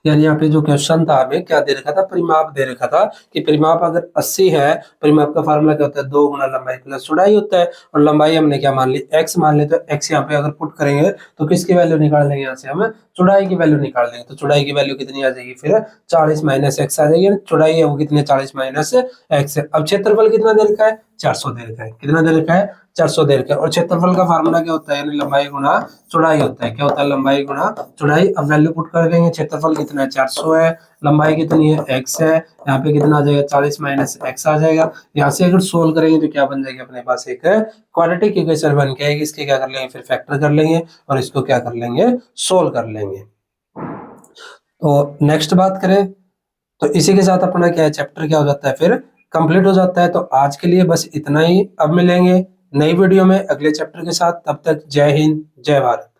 यानी यहाँ पे जो क्वेश्चन था हमें क्या दे रखा था, परिमाप दे रखा था कि परिमाप अगर 80 है, परिमाप का फार्मूला क्या होता है 2 गुना लंबाई प्लस चौड़ाई होता है। और लंबाई हमने क्या मान ली x मान ली। तो x यहाँ पे अगर पुट करेंगे तो किसकी वैल्यू निकाल लेंगे, यहाँ से हम चौड़ाई की वैल्यू निकाल लेंगे। तो चौड़ाई की वैल्यू कितनी आ जाएगी फिर 40 माइनस x आ जाएगी। चौड़ाई है वो कितनी 40 माइनस x है। अब क्षेत्रफल कितना दे रखा है 400 दे रखा है। कितना दे रखा है 400 दे रखा है। और क्षेत्रफल का फार्मूला क्या होता है यानी लंबाई गुना चौड़ाई होता है। क्या होता है लंबाई गुना चौड़ाई। अब वैल्यू पुट कर देंगे, क्षेत्रफल कितना है 400 है, लंबाई कितनी है x है, यहाँ पे कितना आ जाएगा 40 माइनस x आ जाएगा। यहाँ से अगर सोल्व करेंगे तो क्या बन जाएगा अपने पास एक क्वाड्रेटिक इक्वेशन बन के आएगी। इसके क्या कर लेंगे फिर फैक्टर कर लेंगे और इसको क्या कर लेंगे सोल्व कर लेंगे। तो नेक्स्ट बात करें तो इसी के साथ अपना क्या है चैप्टर क्या हो जाता है फिर कंप्लीट हो जाता है। तो आज के लिए बस इतना ही। अब मिलेंगे नई वीडियो में अगले चैप्टर के साथ। तब तक जय हिंद जय भारत।